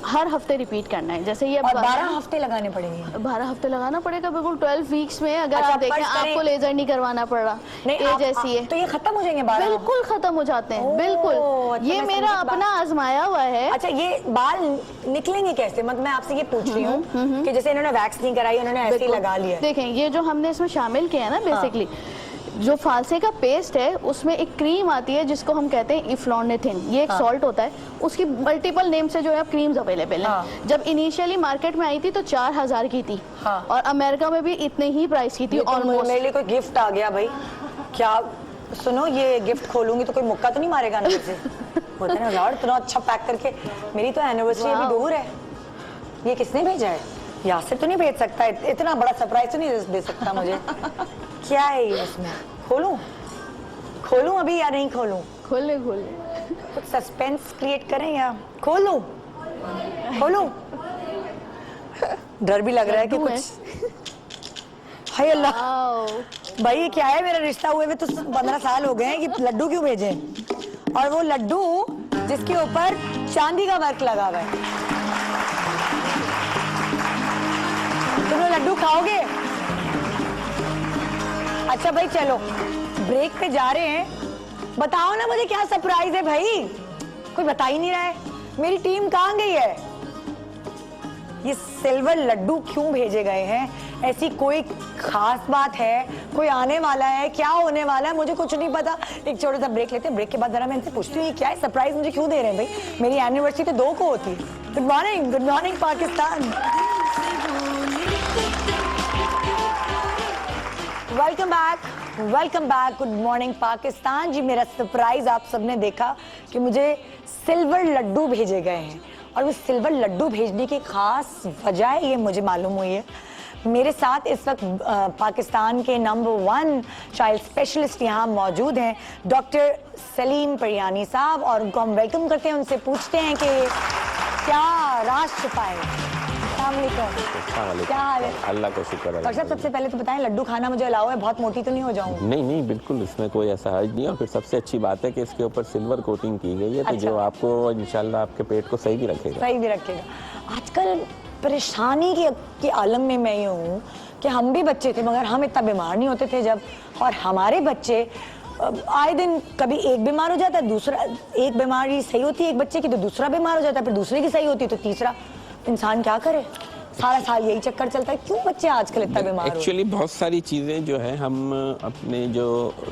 हर हफ्ते रिपीट करना है। जैसे ये 12 हफ्ते लगाने पड़ेंगे? 12 हफ्ते लगाना पड़ेगा, बिल्कुल 12 वीक्स में। अगर अच्छा, आप देखें, आपको लेजर नहीं करवाना पड़ रहा, एज ऐसी है, तो ये खत्म हो जाएंगे 12? बिल्कुल खत्म हो जाते हैं, बिल्कुल। अच्छा, ये मेरा अपना आजमाया हुआ है। अच्छा, ये बाल निकलेंगे कैसे? मतलब मैं आपसे ये पूछ रही हूँ कि जैसे इन्होंने वैक्स नहीं कराई, उन्होंने ऐसे ही लगा लिया। देखें, ये जो हमने इसमें शामिल किया है ना, बेसिकली जो फालसे का पेस्ट है, उसमें एक क्रीम आती है जिसको हम कहते हैं इफ्लोनेथिन। ये एक सॉल्ट होता है, उसकी मल्टीपल नेम से जो है क्रीम्स अवेलेबल है। जब इनिशियली मार्केट में आई थी तो 4000 की थी, और अमेरिका में भी इतने ही प्राइस की थी ऑलमोस्ट। मेरे लिए कोई गिफ्ट आ गया भाई, क्या? सुनो, ये गिफ्ट खोलूंगी तो कोई मुक्का तो नहीं मारेगा ना मुझसे? होता है ना यार, इतना अच्छा पैक करके। मेरी तो एनिवर्सरी अभी दूर है। ये किसने भेजा है? यासिर तो नहीं भेज सकता, इतना बड़ा सरप्राइज तो नहीं दे सकता मुझे। क्या है ये इसमें? खोलूं अभी या नहीं खोलूं? खोले कुछ सस्पेंस क्रिएट करें या खोलूं? डर भी लग रहा है कि कुछ। हाय अल्लाह भाई, ये क्या है? मेरा रिश्ता हुए में तो 15 साल हो गए हैं, कि लड्डू क्यों भेजे? और वो लड्डू जिसके ऊपर चांदी का वर्क लगा हुआ है। तुम लोग लड्डू खाओगे? अच्छा भाई, चलो ब्रेक पे जा रहे हैं, बताओ ना मुझे क्या सरप्राइज है भाई? कोई बता ही नहीं रहा है। मेरी टीम कहाँ गई है? ये सिल्वर लड्डू क्यों भेजे गए हैं? ऐसी कोई खास बात है? कोई आने वाला है? क्या होने वाला है? मुझे कुछ नहीं पता। एक छोटा सा ब्रेक लेते हैं, ब्रेक के बाद जरा मैं इनसे पूछती हूँ ये क्या है, सरप्राइज मुझे क्यों दे रहे हैं भाई? मेरी एनिवर्सरी तो 2 को होती है। Good morning Pakistan. Welcome back, good morning Pakistan. जी, मेरा सरप्राइज आप सबने देखा कि मुझे सिल्वर लड्डू भेजे गए हैं, और वो सिल्वर लड्डू भेजने की खास वजह ये मुझे मालूम हुई है। मेरे साथ इस वक्त पाकिस्तान के नंबर 1 चाइल्ड स्पेशलिस्ट यहाँ मौजूद हैं, डॉक्टर सलीम परियानी साहब, और उनको हम वेलकम करते हैं। उनसे पूछते हैं कि क्या राज छुपा है, अस्सलाम वालेकुम। क्या हाल है? अल्लाह का शुक्र है। डॉक्टर साहब सबसे पहले तो बताएं लड्डू खाना मुझे अलाउ है, बहुत मोटी तो नहीं हो जाऊंगी? नहीं नहीं बिल्कुल इसमें कोई ऐसा हर्ज नहीं है। और फिर सबसे अच्छी बात है कि इसके ऊपर सिल्वर कोटिंग की गई है, तो अच्छा। जो आपको इंशाल्लाह आपके पेट को सही भी रखेगा। सही भी रखेगा। आजकल परेशानी के आलम में मैं ये हूँ कि हम भी बच्चे थे मगर हम इतना बीमार नहीं होते थे जब, और हमारे बच्चे आए दिन कभी एक बीमार हो जाता है, दूसरा एक बीमारी सही होती है एक बच्चे की तो दूसरा बीमार हो जाता है, फिर दूसरे की सही होती है तो तीसरा। इंसान क्या करे, सारा साल यही चक्कर चलता है। क्यों बच्चे आजकल इतना बीमार हो? एक्चुअली बहुत सारी चीज़ें जो है हम अपने जो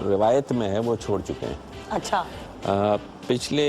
रिवायत में है वो छोड़ चुके हैं। अच्छा। पिछले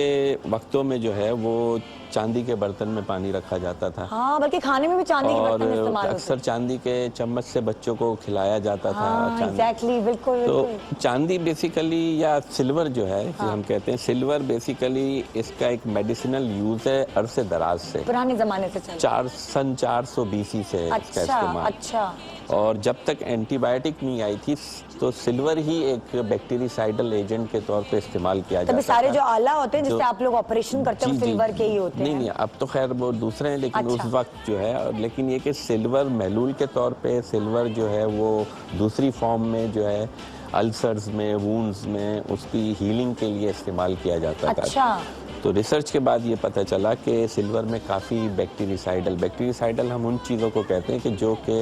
वक्तों में जो है वो चांदी के बर्तन में पानी रखा जाता था, हाँ, बल्कि खाने में भी चांदी के बर्तन इस्तेमाल और होते अक्सर चांदी के चम्मच से बच्चों को खिलाया जाता था। हाँ, चांदी। एग्जैक्टली, बिल्कुल तो बिल्कुल। चांदी बेसिकली या सिल्वर जो है जिसे हम कहते हैं, सिल्वर बेसिकली इसका एक मेडिसिनल यूज है अरसे दराज से, पुराने जमाने से चल। सन 400 BC से इसका अच्छा इस्तेमाल। अच्छा। और जब तक एंटीबायोटिक नहीं आई थी तो सिल्वर ही एक बैक्टीरियासाइडल एजेंट के तौर पे इस्तेमाल किया जाता तभी था। सारे जो आला होते हैं जिससे जो- आप लोग ऑपरेशन करते हैं वो जी, जी, सिल्वर के ही होते नहीं हैं। नहीं अब तो खैर वो दूसरे हैं, लेकिन अच्छा। उस वक्त जो है, और लेकिन ये कि सिल्वर महलूल के तौर पे सिल्वर जो है वो दूसरी फॉर्म में जो है अल्सर्स में, वुंड्स में उसकी हीलिंग के लिए इस्तेमाल किया जाता था। अच्छा। तो रिसर्च के बाद ये पता चला कि सिल्वर में काफ़ी बैक्टीरियासाइडल हम उन चीज़ों को कहते हैं कि जो कि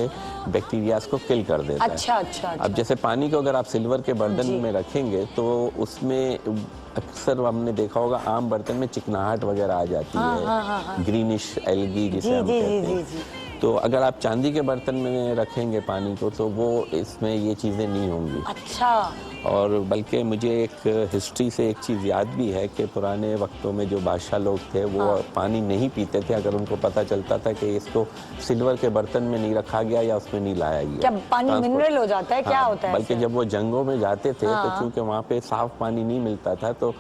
बैक्टीरियाज को किल कर देता है। अच्छा अच्छा अब जैसे पानी को अगर आप सिल्वर के बर्तन जी। में रखेंगे तो उसमें अक्सर हमने देखा होगा आम बर्तन में चिकनाहट वगैरह आ जाती है, ग्रीनिश एल्गी जिसे जी, हम जी, कहते जी, हैं। जी। तो अगर आप चांदी के बर्तन में रखेंगे पानी को तो वो इसमें ये चीज़ें नहीं होंगी। अच्छा। और बल्कि मुझे एक हिस्ट्री से एक चीज़ याद भी है कि पुराने वक्तों में जो बादशाह लोग थे वो पानी नहीं पीते थे अगर उनको पता चलता था कि इसको सिल्वर के बर्तन में नहीं रखा गया या उसमें नहीं लाया गया। क्या पानी Transport- मिनरल हो जाता है? क्या हाँ, होता है बल्कि ऐसे? जब वो जंगों में जाते थे तो चूंकि वहाँ पे साफ पानी नहीं मिलता था तो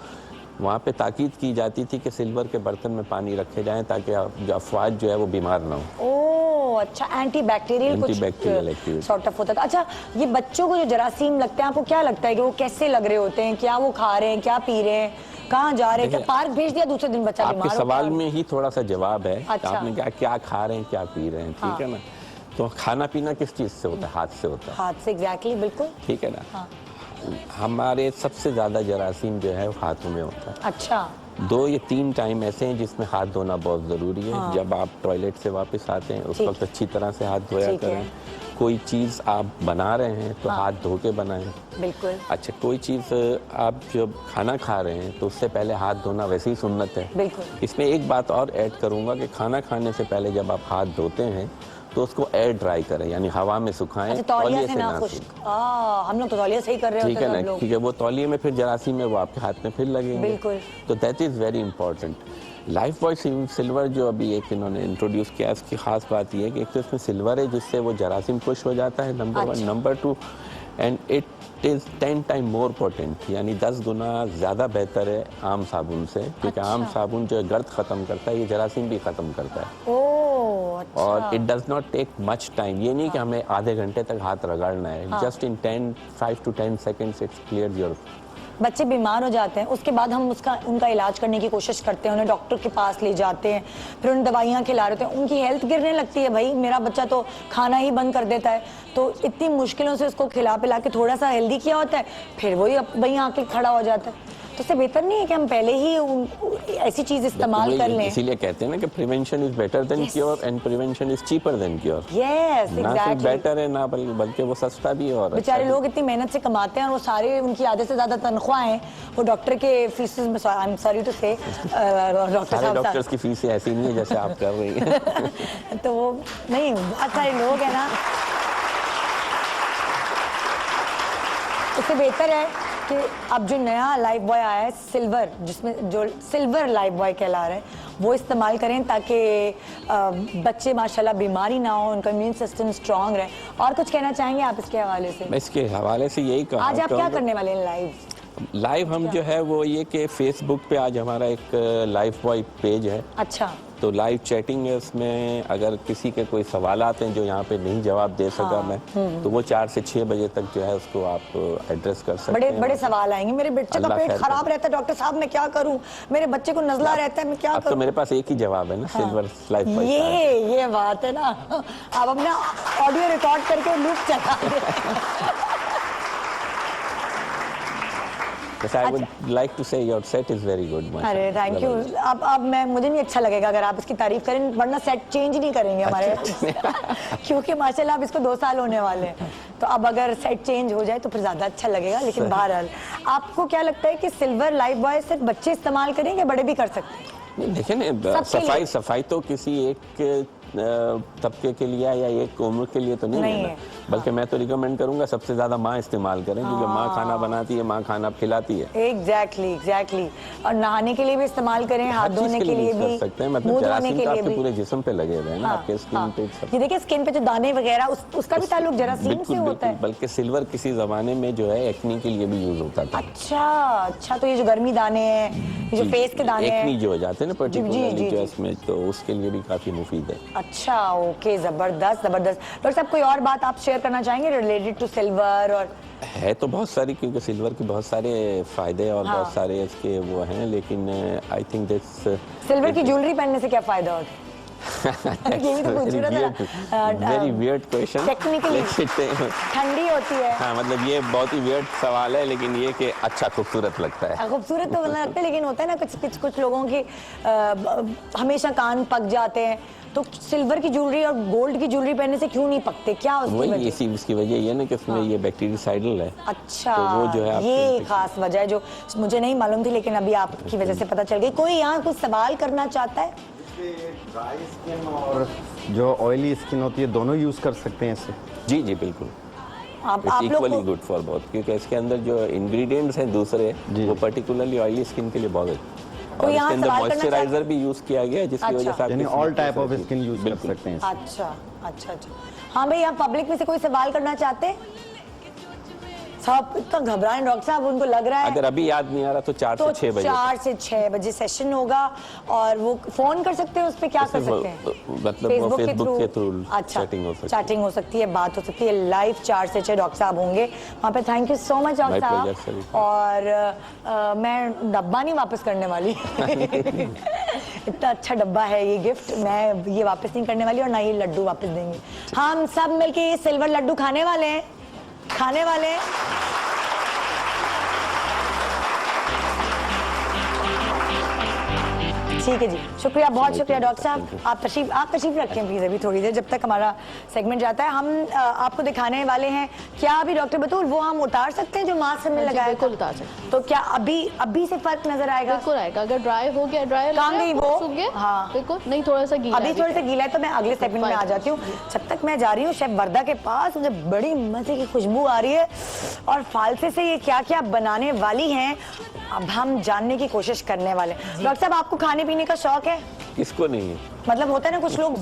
वहाँ पे ताकीद की जाती थी कि सिल्वर के बर्तन में पानी रखे जाएं ताकि जो अफवाज जो है वो बीमार ना हो। ओह अच्छा, एंटी बैक्टीरियल कुछ Antibacterial activity। सॉर्ट ऑफ होता था। अच्छा, ये बच्चों को जो जरासीम लगते हैं आपको क्या लगता है कि वो कैसे लग रहे होते हैं? क्या वो खा रहे हैं, क्या पी रहे हैं, कहाँ जा रहे हैं? क्या पार्क भेज दिया दूसरे दिन बच्चा बीमार आपके हो सवाल गया? में ही थोड़ा सा जवाब है। अच्छा। आपने क्या क्या खा रहे हैं, क्या पी रहे हैं, ठीक है ना। तो खाना पीना किस चीज़ से होता है? हाथ से होता है, हाथ से, एग्जैक्टली, बिल्कुल। ठीक है ना। हमारे सबसे ज़्यादा जरासीम जो है वो हाथों में होता है। अच्छा। 2 या 3 टाइम ऐसे हैं जिसमें हाथ धोना बहुत ज़रूरी है। जब आप टॉयलेट से वापस आते हैं उस ठीक। वक्त अच्छी तरह से हाथ धोया ठीक है। करें। कोई चीज़ आप बना रहे हैं तो हाथ धो के बनाएं। बिल्कुल। अच्छा, कोई चीज़ आप जब खाना खा रहे हैं तो उससे पहले हाथ धोना वैसे ही सुन्नत है। बिल्कुल। इसमें एक बात और ऐड करूंगा कि खाना खाने से पहले जब आप हाथ धोते हैं तो उसको एयर ड्राई करें, यानी हवा में सुखाएं। अच्छा, तौलिया से ना ना खुश। हम लोग तो तौलिया से ही कर रहे ठीक होते है हैं सब ना, लोग। क्योंकि वो तौलिए में फिर जरासीम में वो आपके हाथ में फिर लगेंगे। बिल्कुल। तो that is very important. Life boy silver जो अभी एक इन्होंने इंट्रोड्यूस किया, इसकी खास बात यह है कि एक तो इसमें सिल्वर है जिससे वो जरासीम खुश हो जाता है, नंबर 1। अच्छा। Number 2, and it is 10 time more potent, यानी 10 गुना ज़्यादा बेहतर है आम साबुन से, क्योंकि आम साबुन जो है गर्द ख़त्म करता है, ये जरासीम भी ख़त्म करता है। ओह अच्छा। और it does not take much time. ये नहीं कि हमें आधे घंटे तक हाथ रगड़ना है। Just in 5 to 10 seconds it's clear your. बच्चे बीमार हो जाते हैं, उसके बाद हम उनका इलाज करने की कोशिश करते हैं, उन्हें डॉक्टर के पास ले जाते हैं, फिर उन्हें दवाइयाँ खिला रहे होते हैं, उनकी हेल्थ गिरने लगती है। भाई मेरा बच्चा तो खाना ही बंद कर देता है, तो इतनी मुश्किलों से उसको खिला पिला के थोड़ा सा हेल्दी किया होता है, फिर वही आके खड़ा हो जाता है। तो इससे बेहतर नहीं है कि हम पहले ही ऐसी चीज इस्तेमाल कर लें? इसीलिए कहते हैं ना कि prevention is better than cure and prevention is cheaper than cure. Yes, ना सिर्फ एग्जैक्टली। बेटर है ना बल्कि वो सस्ता भी है। और बेचारे लोग इतनी मेहनत से कमाते हैं और वो सारे उनकी आधे से ज्यादा तनख्वाह हैं वो डॉक्टर के फीस में। आई एम सॉरी टू से डॉक्टर सारे साहब डॉक्टर्स की फीस ऐसी नहीं है जैसे आप कर रही हैं। तो वो नहीं, बहुत सारे लोग हैं ना। इससे बेहतर है कि अब जो नया लाइफ बॉय आया है सिल्वर, जिसमें जो सिल्वर लाइफ बॉय कहला रहे हैं, वो इस्तेमाल करें ताकि बच्चे माशाल्लाह बीमारी ना हो, उनका इम्यून सिस्टम स्ट्रांग रहे। और कुछ कहना चाहेंगे आप इसके हवाले से? मैं इसके हवाले से यही कहूँ। आज आप क्या करने वाले हैं लाइव हम जो है वो ये कि फेसबुक पे आज हमारा एक लाइफ बॉय पेज है। अच्छा। तो लाइव चैटिंग है उसमें, अगर किसी के कोई सवाल आते हैं जो यहाँ पे नहीं जवाब दे सका मैं, तो वो 4 से 6 बजे तक जो है उसको आप एड्रेस कर सकते बड़े हैं। बड़े सवाल आएंगे, मेरे बच्चे का अल्लाह पेट खैर खराब रहता है डॉक्टर साहब, मैं क्या करूं, मेरे बच्चे को नजला रहता है, मैं क्या अब तो करूं। मेरे पास एक ही जवाब है ना, सिल्वर लाइफ ये बात है ना, आप अपना ऑडियो रिकॉर्ड करके लूप चला दे। Yes, I would like to say your set is very good. अरे थैंक यू। अब मैं, मुझे नहीं अच्छा लगेगा अगर आप इसकी तारीफ करें, वरना सेट चेंज नहीं करेंगे हमारे क्योंकि माशाल्लाह अब इसको 2 साल होने वाले हैं, तो अब अगर सेट चेंज हो जाए तो फिर ज़्यादा अच्छा लगेगा। लेकिन बहरहाल आपको क्या लगता है कि सिल्वर लाइफ बॉय सिर्फ बच्चे इस्तेमाल करेंगे, बड़े भी कर सकते हैं? देखिए ना, सफाई तो किसी एक तबके के लिए या एक उम्र के लिए तो नहीं है ना, बल्कि मैं तो रिकमेंड करूंगा सबसे ज्यादा माँ इस्तेमाल करें, क्योंकि माँ खाना बनाती है, माँ खाना खिलाती है। एग्जैक्टली। और नहाने के लिए भी इस्तेमाल करें, हाथ धोने के लिए भी कर सकते हैं, मतलब जरासीम तो आपके पूरे जिस्म पे लगे हुए हैं ना, आपके स्किन पे सब। ये देखिए स्किन पे जो दाने वगैरह उसका भी ताल्लुक जरासीम से होता है। बल्कि सिल्वर किसी जमाने में जो है एक्नी के लिए भी यूज होता था। अच्छा, तो ये जो गर्मी दाने हैं, ये जो फेस के दाने हैं, एक्नी जो हो जाते हैं ना पर्टिकुलरली जो इसमें, तो उसके लिए भी काफी मुफीद है। अच्छा, ओके, जबरदस्त। डॉक्टर साहब कोई और बात आप शेयर करना चाहेंगे रिलेटेड टू सिल्वर? और है तो बहुत सारी, क्योंकि सिल्वर के बहुत सारे फायदे और बहुत सारे इसके वो हैं, लेकिन आई थिंक दिस सिल्वर की ज्वेलरी पहनने से क्या फायदा होता है? ये भी तो पूछ रहा था। Very weird question. टेक्निकली ठंडी होती है। हाँ, मतलब ये बहुत ही वियर्ड सवाल है, लेकिन ये कि अच्छा खूबसूरत लगता है। खूबसूरत तो लगता है, लेकिन होता है ना कुछ लोगों की हमेशा कान पक जाते हैं, तो सिल्वर की ज्वेलरी और गोल्ड की ज्वेलरी पहनने से क्यों नहीं पकते? क्या वही इसकी वजह ये ना कि उसमें ये बैक्टीरियासाइडल है। अच्छा, तो वो जो है ये खास वजह है जो मुझे नहीं मालूम थी, लेकिन अभी आपकी वजह से पता चल गई। कोई यहाँ कुछ सवाल करना चाहता है? ड्राई स्किन और जो ऑयली स्किन होती है दोनों यूज कर सकते हैं इससे? जी बिल्कुल, आप लोग इक्वली गुड फॉर बोथ, क्योंकि इसके अंदर जो इंग्रेडिएंट्स हैं दूसरे, वो पर्टिकुलरली ऑयली स्किन के लिए बहुत है। और इसके अंदर मॉइस्चराइजर भी यूज किया गया है, जिसकी वजह से यानी all type of skin use कर सकते हैं। अच्छा। हाँ भाई, आप पब्लिक में से कोई सवाल करना चाहते हैं? सब इतना घबराएं डॉक्टर साहब, उनको लग रहा है अगर अभी याद नहीं आ रहा तो 4 से 6 बजे 4 से 6 बजे सेशन होगा, और वो फोन कर सकते हैं, उस पे क्या कर सकते हैं? मतलब वो फेसबुक के थ्रू चैटिंग हो सकती है, बात हो सकती है लाइव। 4 से 6 डॉक्टर साहब होंगे वहाँ पे। Thank you so much doctor साहब। और मैं डब्बा नहीं वापस करने वाली इतना अच्छा डब्बा है ये गिफ्ट, मैं ये वापस नहीं करने वाली, और ना ये लड्डू वापस देंगे। हम सब मिलके ये सिल्वर लड्डू खाने वाले हैं। ठीक है जी, शुक्रिया, बहुत शुक्रिया डॉक्टर साहब। आप तशरीफ रखें प्लीज अभी थोड़ी देर, जब तक हमारा सेगमेंट जाता है। हम आपको दिखाने वाले हैं क्या अभी डॉक्टर बतूल वो हम उतार सकते हैं जो मास्क हमने लगाया? बिल्कुल उतार सकते। तो क्या अभी से फर्क नजर आएगा? बिल्कुल आएगा। अगर ड्राई हो गया, ड्राई कहाँ गई वो? सूख गया, हाँ बिल्कुल नहीं, थोड़ा सा गीला अभी थोड़ा सा गीला है, तो मैं अगले सेगमेंट में आ जाती हूँ। जब तक मैं जा रही हूँ शेफ वर्दा के पास, मुझे बड़ी मजे की खुशबू आ रही है, और फालसे से ये क्या क्या बनाने वाली हैं अब हम जानने की कोशिश करने वाले हैं। डॉक्टर साहब, आपको खाने पीने का शौक है? किसको नहीं है? मतलब होता है ना, कुछ लोग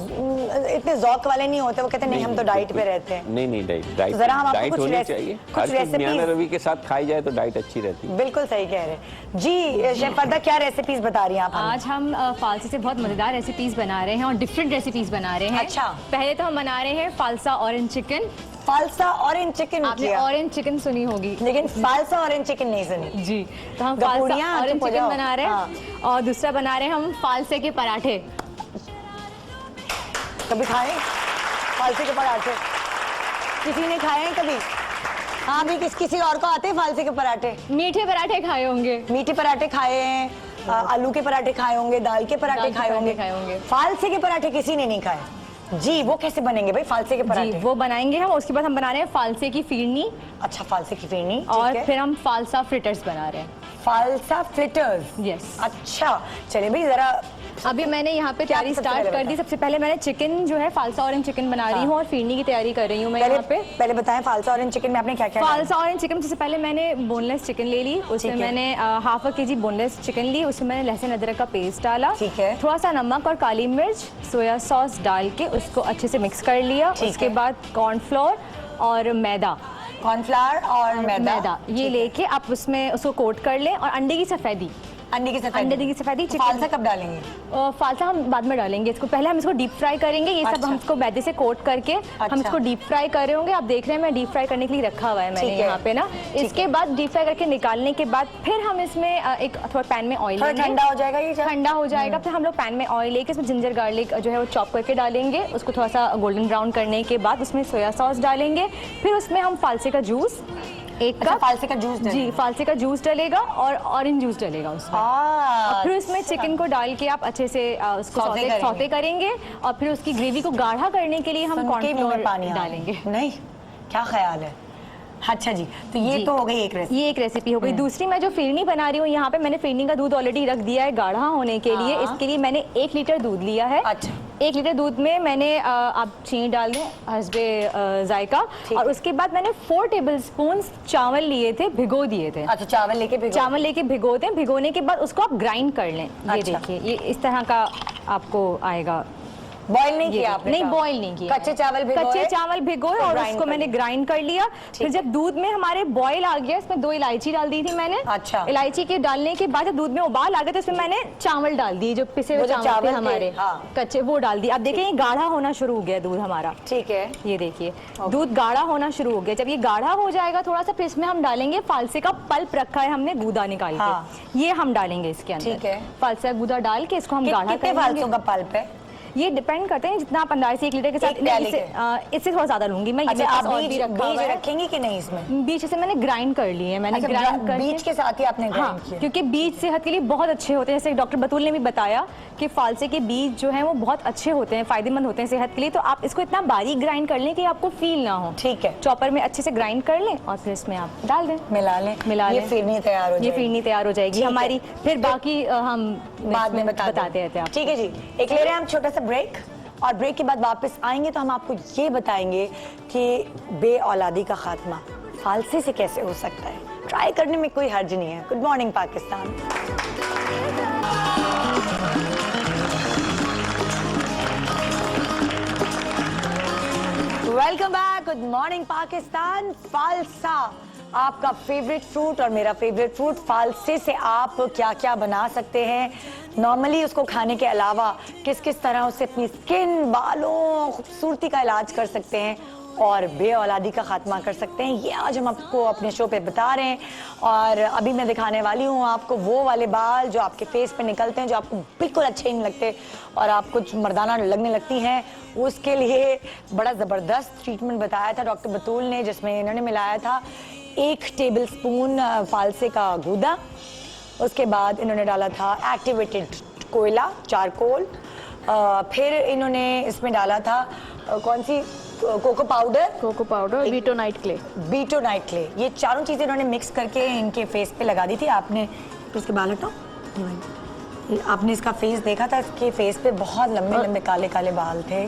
इतने जौक वाले नहीं होते, वो कहते हैं नहीं हम तो डाइट पे रहते हैं। नहीं, डाइट जरा हम आपको डाइट कुछ होनी चाहिए। कुछ रेसिपीज रवि के साथ खाई जाए तो डाइट अच्छी रहती है। बिल्कुल सही कह रहे हैं जी। शेफ वर्दा, क्या रेसिपीज बता रही हैं आप? आज हम फालसे से बहुत मजेदार रेसिपीज बना रहे हैं और डिफरेंट रेसिपीज बना रहे हैं। अच्छा। पहले तो हम बना रहे हैं फालसा ऑरेंज चिकन। फालसा ऑरेंज चिकन? आपने ऑरेंज चिकन सुनी होगी, लेकिन फालसा ऑरेंज चिकन नहीं सुनी जी। तो हम फालसा ऑरेंज चिकन बना रहे हैं, और दूसरा बना रहे हैं हम फालसे के पराठे। कभी खाए फालसे के पराठे? किसी ने खाए हैं कभी? हाँ भी, किसी और को आते हैं फालसे के पराठे? मीठे पराठे खाए होंगे। मीठे पराठे खाए हैं, आलू के पराठे खाए होंगे, दाल के पराठे खाए होंगे। फालसे के पराठे किसी ने नहीं खाए जी। वो कैसे बनेंगे भाई फालसे के पराठे? जी, वो बनाएंगे हम। उसके बाद हम बना रहे हैं फालसे की फिरनी। अच्छा, फालसे की फिरनी। और फिर हम फालसा फ्रिटर्स बना रहे हैं। फालसा फ्रिटर्स? यस। अच्छा, चलिए भाई, जरा अभी मैंने यहाँ पे तैयारी स्टार्ट कर दी। सबसे पहले मैंने चिकन जो है फालसा ऑरेंज चिकन बना रही हूँ, और फिरनी की तैयारी कर रही हूँ मैं यहाँ पे। पहले बताएं फालसा ऑरेंज चिकन में आपने क्या क्या? फालसा ऑरेंज चिकन सबसे पहले मैंने बोनलेस चिकन ले ली, उसमें मैंने half a KG boneless chicken ली, उसमें मैंने लहसुन अदरक का पेस्ट डाला, ठीक है, थोड़ा सा नमक और काली मिर्च, सोया सॉस डाल के उसको अच्छे से मिक्स कर लिया। उसके बाद कॉर्नफ्लोर और मैदा, कॉर्नफ्लावर और मैदा ये लेके आप उसमें उसको कोट कर लें, और अंडे की सफेदी अंडे की सफेदी, अंडे की सफेदी, तो चिकन। फालसा कब डालेंगे? फालसा हम बाद में डालेंगे इसको, पहले हम इसको डीप फ्राई करेंगे। ये सब अच्छा। हम इसको मैदे से कोट करके हम इसको डीप फ्राई कर रहे होंगे। आप देख रहे हैं मैं डीप फ्राई करने के लिए रखा हुआ है मैंने ठीक है। यहाँ पे ना। इसके बाद डीप फ्राई करके निकालने के बाद फिर हम इसमें एक थोड़ा पैन में ऑयल थोड़ा ठंडा हो जाएगा ये जब? ठंडा हो जाएगा फिर हम लोग पैन में ऑयल लेके इसमें जिंजर गार्लिक जो है वो चॉप करके डालेंगे। उसको थोड़ा सा गोल्डन ब्राउन करने के बाद उसमें सोया सॉस डालेंगे। फिर उसमें हम फालसे का जूस एक अच्छा, कप, फालसे का जूस जी डालेंगे। फालसे का जूस डलेगा और ऑरेंज जूस डलेगा उसमें। और फिर उसमें चिकन को डाल के आप अच्छे से उसको सौते सौते करेंगे और फिर उसकी ग्रेवी को गाढ़ा करने के लिए हम सुन के मुंह में कॉर्नफ्लोर पानी आ रहा है। डालेंगे। नहीं, क्या ख्याल है? अच्छा जी, तो ये जी। तो हो गई एक रेसिपी। ये एक रेसिपी हो गई। दूसरी मैं जो फिरनी बना रही हूँ, यहाँ पे मैंने फिरनी का दूध ऑलरेडी रख दिया है गाढ़ा होने के लिए। इसके लिए मैंने 1 लीटर दूध लिया है। अच्छा। 1 लीटर दूध में मैंने आप चीनी डाल दें हस्बे जायका, और उसके बाद मैंने 4 टेबलस्पून चावल लिए थे, भिगो दिए थे। अच्छा, चावल लेके भिगो। चावल लेके भिगोते हैं, भिगोने के बाद उसको आप ग्राइंड कर लें। ये अच्छा। देखिए ये इस तरह का आपको आएगा। बॉईल नहीं ये किया आपने? नहीं, बॉईल नहीं किया। कच्चे चावल भिगोए? कच्चे चावल भिगोए और grind उसको कर मैंने लिया। ग्राइंड कर लिया। फिर जब दूध में हमारे बॉईल आ गया, इसमें 2 इलायची डाल दी थी मैंने। अच्छा। इलायची के डालने के बाद जब दूध में उबाल आ गया तो इसमें मैंने चावल डाल दिए, जो पिसे वो हुए जो चावल चावल थे थे, हमारे हाँ। कच्चे, वो डाल दिए। अब देखिए ये गाढ़ा होना शुरू हो गया दूध हमारा। ठीक है। ये देखिए दूध गाढ़ा होना शुरू हो गया। जब ये गाढ़ा हो जाएगा थोड़ा सा, फिर इसमें हम डालेंगे फालसे का पल्प रखा है हमने गूदा निकाल हाँ। के, ये हम डालेंगे इसके अंदर। ठीक है। फालसा गूदा डाल के इसको हम गाढ़ा कितने करेंगे। फालसों का पल्प है? ये डिपेंड करते हैं जितना आप अंदाजे से 1 लीटर के साथ। एक प्याले इससे थोड़ा ज्यादा लूंगी मैं। अच्छा, मेरे आप पास और भी रखा बीज हुआ है। रखेंगी कि नहीं इसमें? बीज से मैंने ग्राइंड कर लिए हैं। मैंने अच्छा, ग्राइंड कर बीज के साथ ही आपने हाँ, ग्राइंड किया? क्योंकि बीज सेहत के लिए बहुत अच्छे होते हैं। जैसे डॉक्टर बतूल ने भी बताया कि फालसे के बीज जो हैं वो बहुत अच्छे होते हैं, फायदेमंद होते हैं सेहत के लिए। तो आप इसको इतना बारीक ग्राइंड कर लें कि आपको फील ना हो। ठीक है। चॉपर में अच्छे से ग्राइंड कर लें और फिर इसमें आप डाल दें, मिला लें। मिला ये लें। फिरनी तैयार हो ये जाएगी। फिरनी तैयार हो जाएगी ठीक है। हमारी। फिर बाकी हम बाद में बताते रहते हैं आप। ठीक है जी, एक ले रहे हैं हम छोटा सा ब्रेक, और ब्रेक के बाद वापस आएंगे तो हम आपको ये बताएंगे कि बे औलादी का खात्मा फालसे से कैसे हो सकता है। ट्राई करने में कोई हर्ज नहीं है। Good morning Pakistan. Welcome back. Good morning Pakistan. फालसा आपका फेवरेट फ्रूट और मेरा फेवरेट फ्रूट। फालसे से आप क्या क्या बना सकते हैं, नॉर्मली उसको खाने के अलावा किस किस तरह उससे अपनी स्किन, बालों, खूबसूरती का इलाज कर सकते हैं और बे औलादी का खात्मा कर सकते हैं, ये आज हम आपको अपने शो पे बता रहे हैं। और अभी मैं दिखाने वाली हूँ आपको वो वाले बाल जो आपके फेस पे निकलते हैं, जो आपको बिल्कुल अच्छे नहीं लगते और आप कुछ मर्दाना लगने लगती हैं। उसके लिए बड़ा ज़बरदस्त ट्रीटमेंट बताया था डॉक्टर बतूल ने, जिसमें इन्होंने मिलाया था 1 टेबलस्पून फालसे का गूदा, उसके बाद इन्होंने डाला था एक्टिवेटेड कोयला, चारकोल, फिर इन्होंने इसमें डाला था कौन सी, कोको पाउडर, बीटोनाइट क्ले। बीटोनाइट क्ले। ये चारों चीज़ें इन्होंने मिक्स करके इनके फेस पे लगा दी थी। आपने इसके बाल हटाओ, आपने इसका फेस देखा था, इसके फेस पे बहुत लंबे लंबे काले काले बाल थे।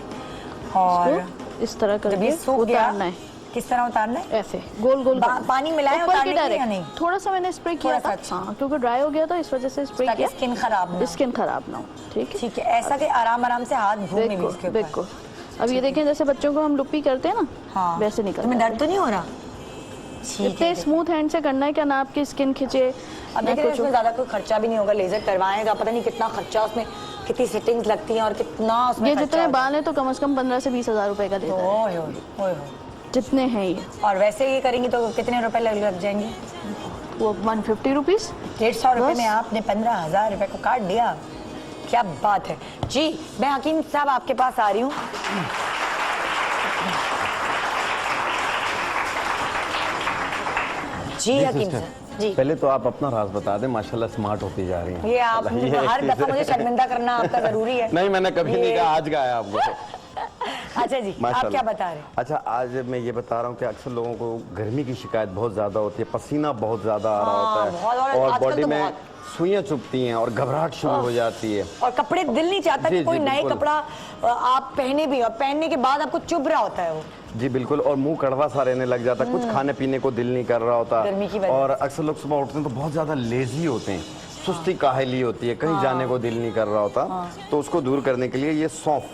और इस तरह जब ये करके सूख गया, उतारना है, किस तरह उतारना है? ऐसे गोल गोल करना। पानी मिलाया ऊपर उतारने के के लिए या direct। नहीं? थोड़ा सा मैंने स्प्रे किया थोड़ा था, सा, अच्छा। हाँ, क्योंकि ड्राई हो गया था, इस वजह से स्प्रे ताकि किया, स्किन खराब ना हो। स्किन खराब ना हो। ठीक है, ठीक है, ऐसा कि आराम आराम से हाथ घूमे भी इसके ऊपर। बिल्कुल। अब ये देखें, जैसे बच्चों को हम लुप्पी करते हैं ना, हाँ, वैसे निकल तुम्हें दर्द तो नहीं हो रहा? इतने स्मूथ हैंड से करना है क्या ना आपकी स्किन खिंचे अब ना देखिए कुछ। इसमें ज्यादा कोई खर्चा भी नहीं होगा, लेजर करवाएगा, पता नहीं कितना खर्चा उसमें, कितनी सेटिंग्स लगती हैं और कितना उसमें ये खर्चा जितने होता है। बाल हैं तो कम से कम 15 से 20 हज़ार रुपए का देता है, ओए होए, ओए होए। जितने हैं ये। और वैसे ये करेंगी तो कितने रुपए लग जाएंगे? वो 150 रुपीज़। 150 रुपए बस। में आपने 15,000 रुपए को काट दिया। क्या बात है जी। मैं हकीम साहब आपके पास आ रही हूँ। जी हकीम साहब जी, पहले तो आप अपना राज बता दें, माशाल्लाह स्मार्ट होती जा रही हैं। ये आप हर दफा मुझे शर्मिंदा करना आपका जरूरी है। नहीं, मैंने कभी नहीं कहा, आज गाया आपको। अच्छा जी, आप माशाल्लाह। क्या बता रहे हैं? अच्छा, आज मैं ये बता रहा हूँ कि अक्सर लोगों को गर्मी की शिकायत बहुत ज्यादा होती है, पसीना बहुत ज्यादा आ रहा बहुत, होता है और और आजकल बॉडी तो में बहुत। सुइयां चुभती हैं और घबराहट शुरू हो जाती है। और कपड़े दिल नहीं चाहता जी, कि कोई जी, नए बिल्कुल। कपड़ा आप पहने भी, और पहनने के बाद आपको चुभ रहा होता है वो। जी बिल्कुल, और मुंह कड़वा सा रहने लग जाता है, कुछ खाने पीने को दिल नहीं कर रहा होता। गर्मी की वजह और अक्सर लोग सुबह उठते हैं तो बहुत ज्यादा लेजी होते हैं, सुस्ती काहली होती है, कहीं जाने को दिल नहीं कर रहा होता। तो उसको दूर करने के लिए ये सौंफ,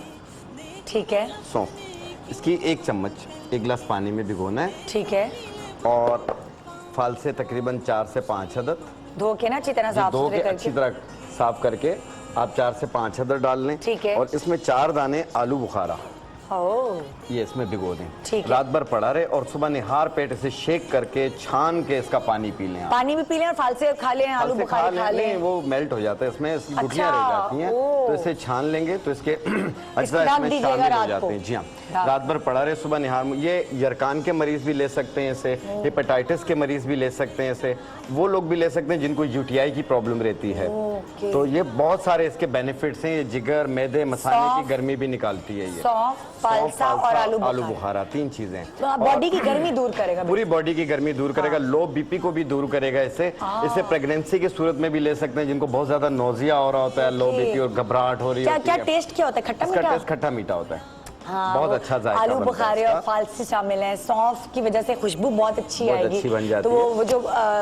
ठीक है, सौंफ इसकी 1 चम्मच 1 गिलास पानी में भिगोना है। ठीक है, और फालसे तकरीबन 4 से 5 अदद, धो के ना अच्छी तरह साफ धो सुथरे के अच्छी करके। तरह साफ करके आप 4 से 5 अदर डाल लें। ठीक है। और इसमें 4 दाने आलू बुखारा ओह, ये इसमें भिगो दें। ठीक है। रात भर पड़ा रहे और सुबह निहार पेट इसे शेक करके छान के इसका पानी पी लें आप। पानी भी पी लें और फालसे खा लें, आलू फल से बुखारे खा नहीं, लें। वो मेल्ट हो जाता है, इसमें इसकी अच्छा, गुठलियां रह जाती हैं। ओह। तो इसे छान लेंगे तो इसके इसको अज्जा रख इसमें दीजिएगा शामिल हो रात जाते को। हैं। जी हाँ, रात। रात भर पड़ा रहे, सुबह निहार ये यरकान के मरीज भी ले सकते हैं इसे, हेपेटाइटिस के मरीज भी ले सकते हैं इसे, वो लोग भी ले सकते हैं जिनको यूटीआई की प्रॉब्लम रहती है। ओके। तो ये बहुत सारे इसके बेनिफिट्स हैं। ये जिगर, मैदे, मसाले सौंफ, की गर्मी भी निकालती है। ये सौंफ, फालसा और आलू बुखारा। बुखारा 3 चीजें। तो बॉडी की गर्मी दूर करेगा। पूरी बॉडी की गर्मी दूर करेगा। लो बीपी को भी दूर करेगा इसे। इसे प्रेगनेंसी की सूरत में भी ले सकते हैं जिनको बहुत ज्यादा नोजिया हो रहा होता है, लो बीपी और घबराहट हो रही क्या होती क्या है। टेस्ट क्या होता है? खट्टा इसका मीठा? टेस्ट खट्टा मीठा होता है। हाँ, बहुत वो अच्छा जायका आलू बनता है बुखारे इसका। और फालसे शामिल हैं। सौंफ की वजह से खुशबू बहुत अच्छी बहुत आएगी। अच्छी बन जाती तो है। वो जो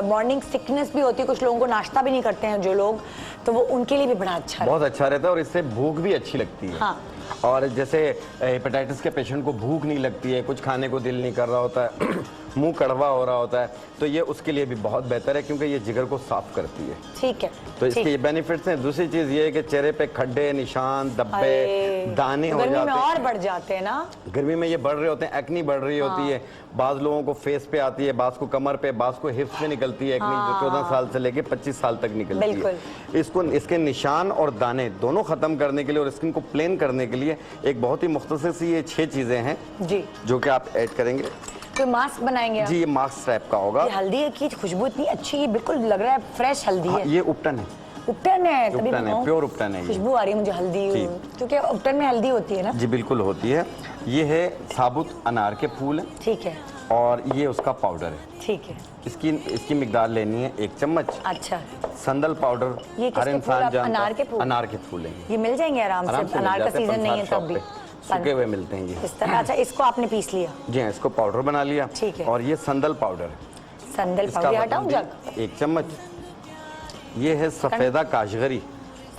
मॉर्निंग सिकनेस भी होती है, कुछ लोगों को नाश्ता भी नहीं करते हैं जो लोग, तो वो उनके लिए भी बड़ा अच्छा बहुत अच्छा रहता है और इससे भूख भी अच्छी लगती है। हाँ। और जैसे हेपेटाइटिस के पेशेंट को भूख नहीं लगती है, कुछ खाने को दिल नहीं कर रहा होता है, मुंह कड़वा हो रहा होता है, तो ये उसके लिए भी बहुत बेहतर है क्योंकि ये जिगर को साफ करती है। ठीक है। तो इसके ठीक। ये बेनिफिट्स हैं। दूसरी चीज ये है कि चेहरे पे खड्डे, निशान, धब्बे, अरे, दाने हो गर्मी जाते में हैं। और बढ़ जाते हैं ना। गर्मी में ये बढ़ रहे होते हैं, एक्नी बढ़ रही होती है। बाज लोगों को फेस पे आती है, बाज को कमर पे, बाज को हिप्स पे निकलती है एक्नी, जो 14 साल से लेके 25 साल तक निकलती है। बिल्कुल। इसको इसके निशान और दाने दोनों खत्म करने के लिए और स्किन को प्लेन करने के लिए एक बहुत ही मुख्तसर सी ये 6 चीजें हैं जी। जो कि आप ऐड करेंगे। कोई मास्क बनाएंगे आप? जी, ये मास्क टाइप का होगा। ये हल्दी की खुशबू इतनी अच्छी है, बिल्कुल लग रहा है फ्रेश हल्दी हाँ, है। ये उपटन है। उपटन है, तभी उपटन है, बताऊं। प्योर उपटन है ये। खुशबू आ रही है मुझे हल्दी, जी। क्योंकि उपटन में हल्दी होती है ना। जी बिल्कुल होती है। ये है साबुत अनार के फूल है ठीक है। और ये उसका पाउडर है। ठीक है। इसकी मिकदार लेनी है 1 चम्मच। अच्छा, संदल पाउडर ये किसके हर फूल इंसान आप? जानता है। अनार के फूल? अनार के फूल हैं। ये मिल जाएंगे आराम आराम से? से मिल अनार का जाते हैं, सीजन नहीं है पंसार तब भी। शॉप पे सूखे हुए मिलते हैं ये। इस तरह। अच्छा, इसको आपने पीस लिया? जी हाँ, इसको पाउडर बना लिया। ठीक है। और ये संदल पाउडर है। संदल इसका पाउडर हटाऊं वजन जग? भी 1 चम्मच। ये है सफेदा काशगरी।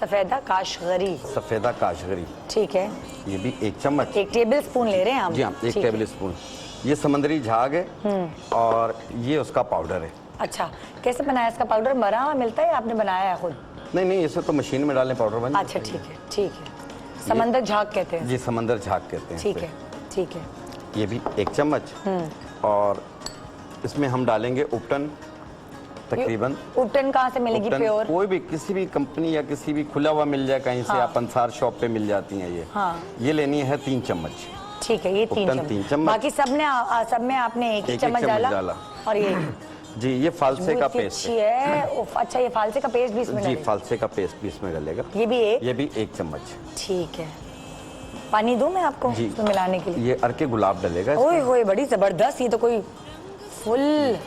सफेदा काशगरी। सफेदा काशगरी ठीक है। ये भी 1 चम्मच। 1 टेबल स्पून ले रहे हैं हम? जी हाँ, 1 ठीक है। Table spoon. ये समंदरी झाग है और ये उसका पाउडर है। अच्छा, कैसे बनाया इसका पाउडर? बना हुआ मिलता है या आपने बनाया है खुद? नहीं, इसे तो मशीन में डालें पाउडर बन अच्छा, ठीक है। ठीक है। समंदर झाग कहते हैं? जी, समंदर झाग कहते हैं ठीक इसे। है। ठीक है। ये भी 1 चम्मच। और इसमें हम डालेंगे उपटन तकरीबन। उपटन कहाँ से मिलेगी? उपटन प्योर? कोई भी किसी भी कंपनी या किसी भी खुला हुआ मिल जाए कहीं से, या पंसार शॉप पे मिल जाती हैं ये। हाँ। ये लेनी है 3 चम्मच। ठीक है, ये 3 उपटन 3 चम्मच। चम्मच। बाकी सब में आपने 1 एक चम्मच चम्मच डाला। और ये जी, ये फालसे का इतनी पेस्ट अच्छी है। है। उफ, अच्छा, ये फालसे का पेस्ट भी इसमें जी, डालें? फालसे का पेस्ट भी इसमें डलेगा। ये भी एक? ये भी 1 चम्मच। ठीक है। पानी दूं मैं आपको जी, इसमें मिलाने के लिए? ये अर्के गुलाब डलेगा इसमें। ओए होए, बड़ी जबरदस्त। ये तो कोई फुल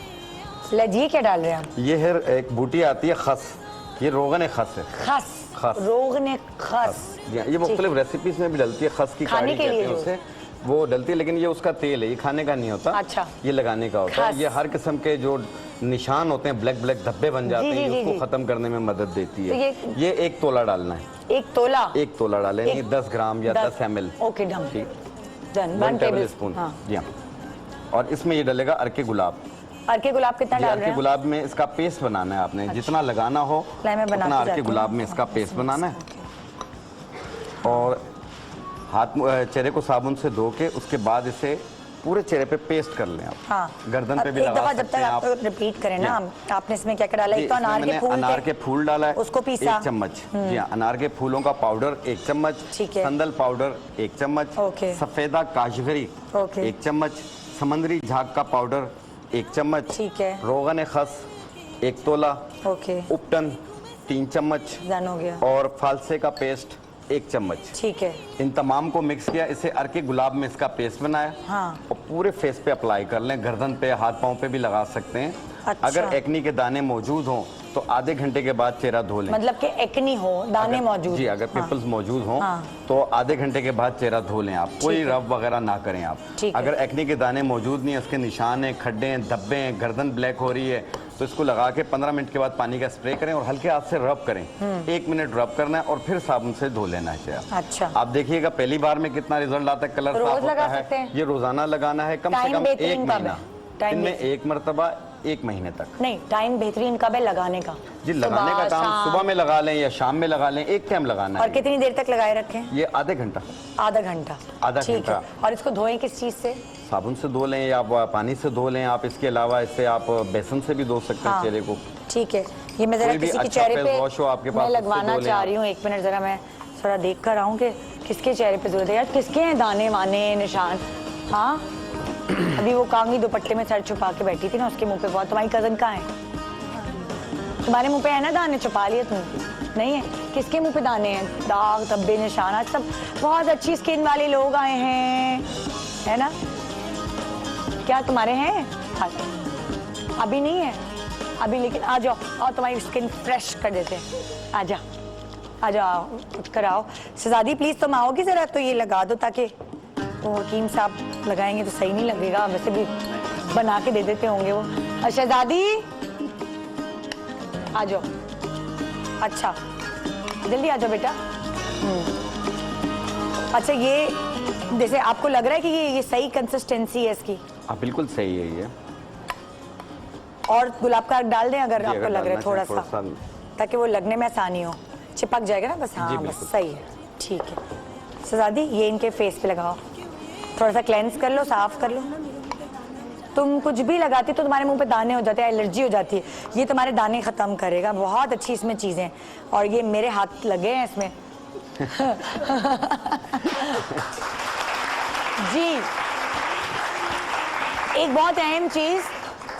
फ्लेज। ये क्या डाल रहे हैं आप? ये है एक बूटी आती है खस, ये रोगन खस है। खस। खस। रोगन खस। जी हाँ, ये मुख्तलिफ रेसिपीज में भी डलती है। खस की खाने काड़ी के लिए कहते हैं जो? उसे, वो डलती है, लेकिन ये उसका तेल है, ये खाने का नहीं होता। अच्छा। ये लगाने का होता खस। है। ये हर किस्म के जो निशान होते हैं, ब्लैक ब्लैक धब्बे बन जाते जी, हैं, जी, ये जी। उसको खत्म करने में मदद देती तो है। ये 1 तोला डालना है। 1 तोला? 1 तोला डालें, नहीं 10 ग्राम या 10 ml। Okay, done. ठीक, डन। 1 table spoon. हाँ। जी हाँ। और इसमें ये डलेगा अर्के गुलाब। अर्के गुलाब कितना जी, डाल अर्के रहे हैं? गुलाब में इसका पेस्ट बनाना है आपने। जितना लगाना हो लाई मैं बनाती उतना अर्के जाती हूँ। गुलाब में इसका पेस्ट बनाना है। और चेहरे को साबुन से धो के उसके बाद इसे पूरे चेहरे पे पेस्ट कर लें आप। हाँ। गर्दन पे अब भी एक लगा दफा जब सकते तक हैं आप आप। रिपीट करें ना, जी। आपने इसमें क्या क्या डाला? जी, एक तो इसमें अनार के मैंने फूल अनार थे, के फूल डाला है, उसको पीसा। 1 चम्मच। जी हाँ, अनार के फूलों का पाउडर 1 चम्मच। ठीक है। संदल पाउडर 1 चम्मच। ओके। सफेदा काशगरी ओके। 1 चम्मच। समंदरी झाग का पाउडर 1 चम्मच। ठीक है। रोगन खस 1 तोला। ओके, उपटन 3 चम्मच। डन हो गया। और फालसे का पेस्ट 1 चम्मच। ठीक है। इन तमाम को मिक्स किया, इसे अर्के गुलाब में इसका पेस्ट बनाया। हाँ। और पूरे फेस पे अप्लाई कर लें, गर्दन पे, हाथ पाँव पे भी लगा सकते हैं। अच्छा। अगर एक्नी के दाने मौजूद हों तो आधे घंटे के बाद चेहरा धो लें। मतलब कि एक्नी हो, दाने मौजूद? जी, अगर पिंपल्स मौजूद हों हाँ। तो आधे घंटे के बाद चेहरा धो लें आप। कोई रब वगैरह ना करें आप। ठीक है। अगर एक्नी के दाने मौजूद नहीं है, उसके निशान हैं, खड्डे हैं, धब्बे हैं, गर्दन ब्लैक हो रही है, तो इसको लगा के 15 मिनट के बाद पानी का स्प्रे करें और हल्के हाथ से रब करें। 1 मिनट रब करना है और फिर साबुन से धो लेना है चेहरा। अच्छा। आप देखिएगा पहली बार में कितना रिजल्ट आता है, कलर रोज साफ होता लगा है। सकते हैं? ये रोजाना लगाना है, कम से टाइम कम बेहतरीन 1 कब है? महीना। टाइम इनमें बेहतरीन। 1 मरतबा 1 महीने तक। नहीं, टाइम बेहतरीन कब है लगाने का? जी, लगाने का काम शाम। सुबह में लगा लें या शाम में लगा लें, एक टाइम लगाना और है। कितनी देर तक लगाए रखें? ये आधे घंटा, आधा घंटा। आधा ठीक घंटा। है। और इसको धोएं किस चीज से? साबुन से धो लें या पानी से धो लें आप। इसके अलावा इससे आप बेसन से भी धो सकते हैं हाँ। चेहरे को। ठीक है। ये मैं जरा कोई भी किसी के अच्छा चेहरे फेस पे वॉश हो आपके मैं पास, उससे लगवाना धो लें चाह आप। रही हूँ। 1 मिनट जरा मैं थोड़ा देख कर आऊँ कि किसके चेहरे पे जरूरत है यार, किसके हैं दाने वाने निशान। हाँ, अभी वो कांगी दुपट्टे में सर छुपा के बैठी थी ना, उसके मुंह पे बहुत। तुम्हारी कजन कहाँ है? तुम्हारे मुंह पे है ना दाने? छुपा लिए तुमने? नहीं है? किसके मुंह पे दाने हैं? दाग धब्बे निशान। आज सब बहुत अच्छी स्किन वाले लोग आए हैं, है ना? क्या तुम्हारे हैं? हाँ। अभी नहीं है अभी, लेकिन आ जाओ और तुम्हारी स्किन फ्रेश कर देते हैं। आ जा, आ जाओ, उठ कर आओ। शहजादी प्लीज तुम आओगी जरा, तो ये लगा दो ताकि वो हकीम साहब लगाएंगे तो सही नहीं लगेगा। वैसे भी बना के दे देते होंगे वो। शहजादी आ जाओ। अच्छा जल्दी आ जाओ बेटा। अच्छा, ये जैसे आपको लग रहा है कि ये सही कंसिस्टेंसी है इसकी? हाँ, बिल्कुल सही है ये। और गुलाब का अर्क डाल दें अगर जी, आपको अगर लग रहा है डालना थोड़ा चाहें, सा, ताकि वो लगने में आसानी हो। चिपक जाएगा ना बस। हाँ बस बिल्कुल। सही है, ठीक है। शहजादी ये इनके फेस पे लगाओ, थोड़ा सा क्लेंस कर लो, साफ कर लो। तुम कुछ भी लगाती तो तुम्हारे मुंह पे दाने हो जाते हैं, एलर्जी हो जाती है। ये तुम्हारे दाने खत्म करेगा। बहुत अच्छी इसमें चीजें, और ये मेरे हाथ लगे हैं इसमें। जी, एक बहुत अहम चीज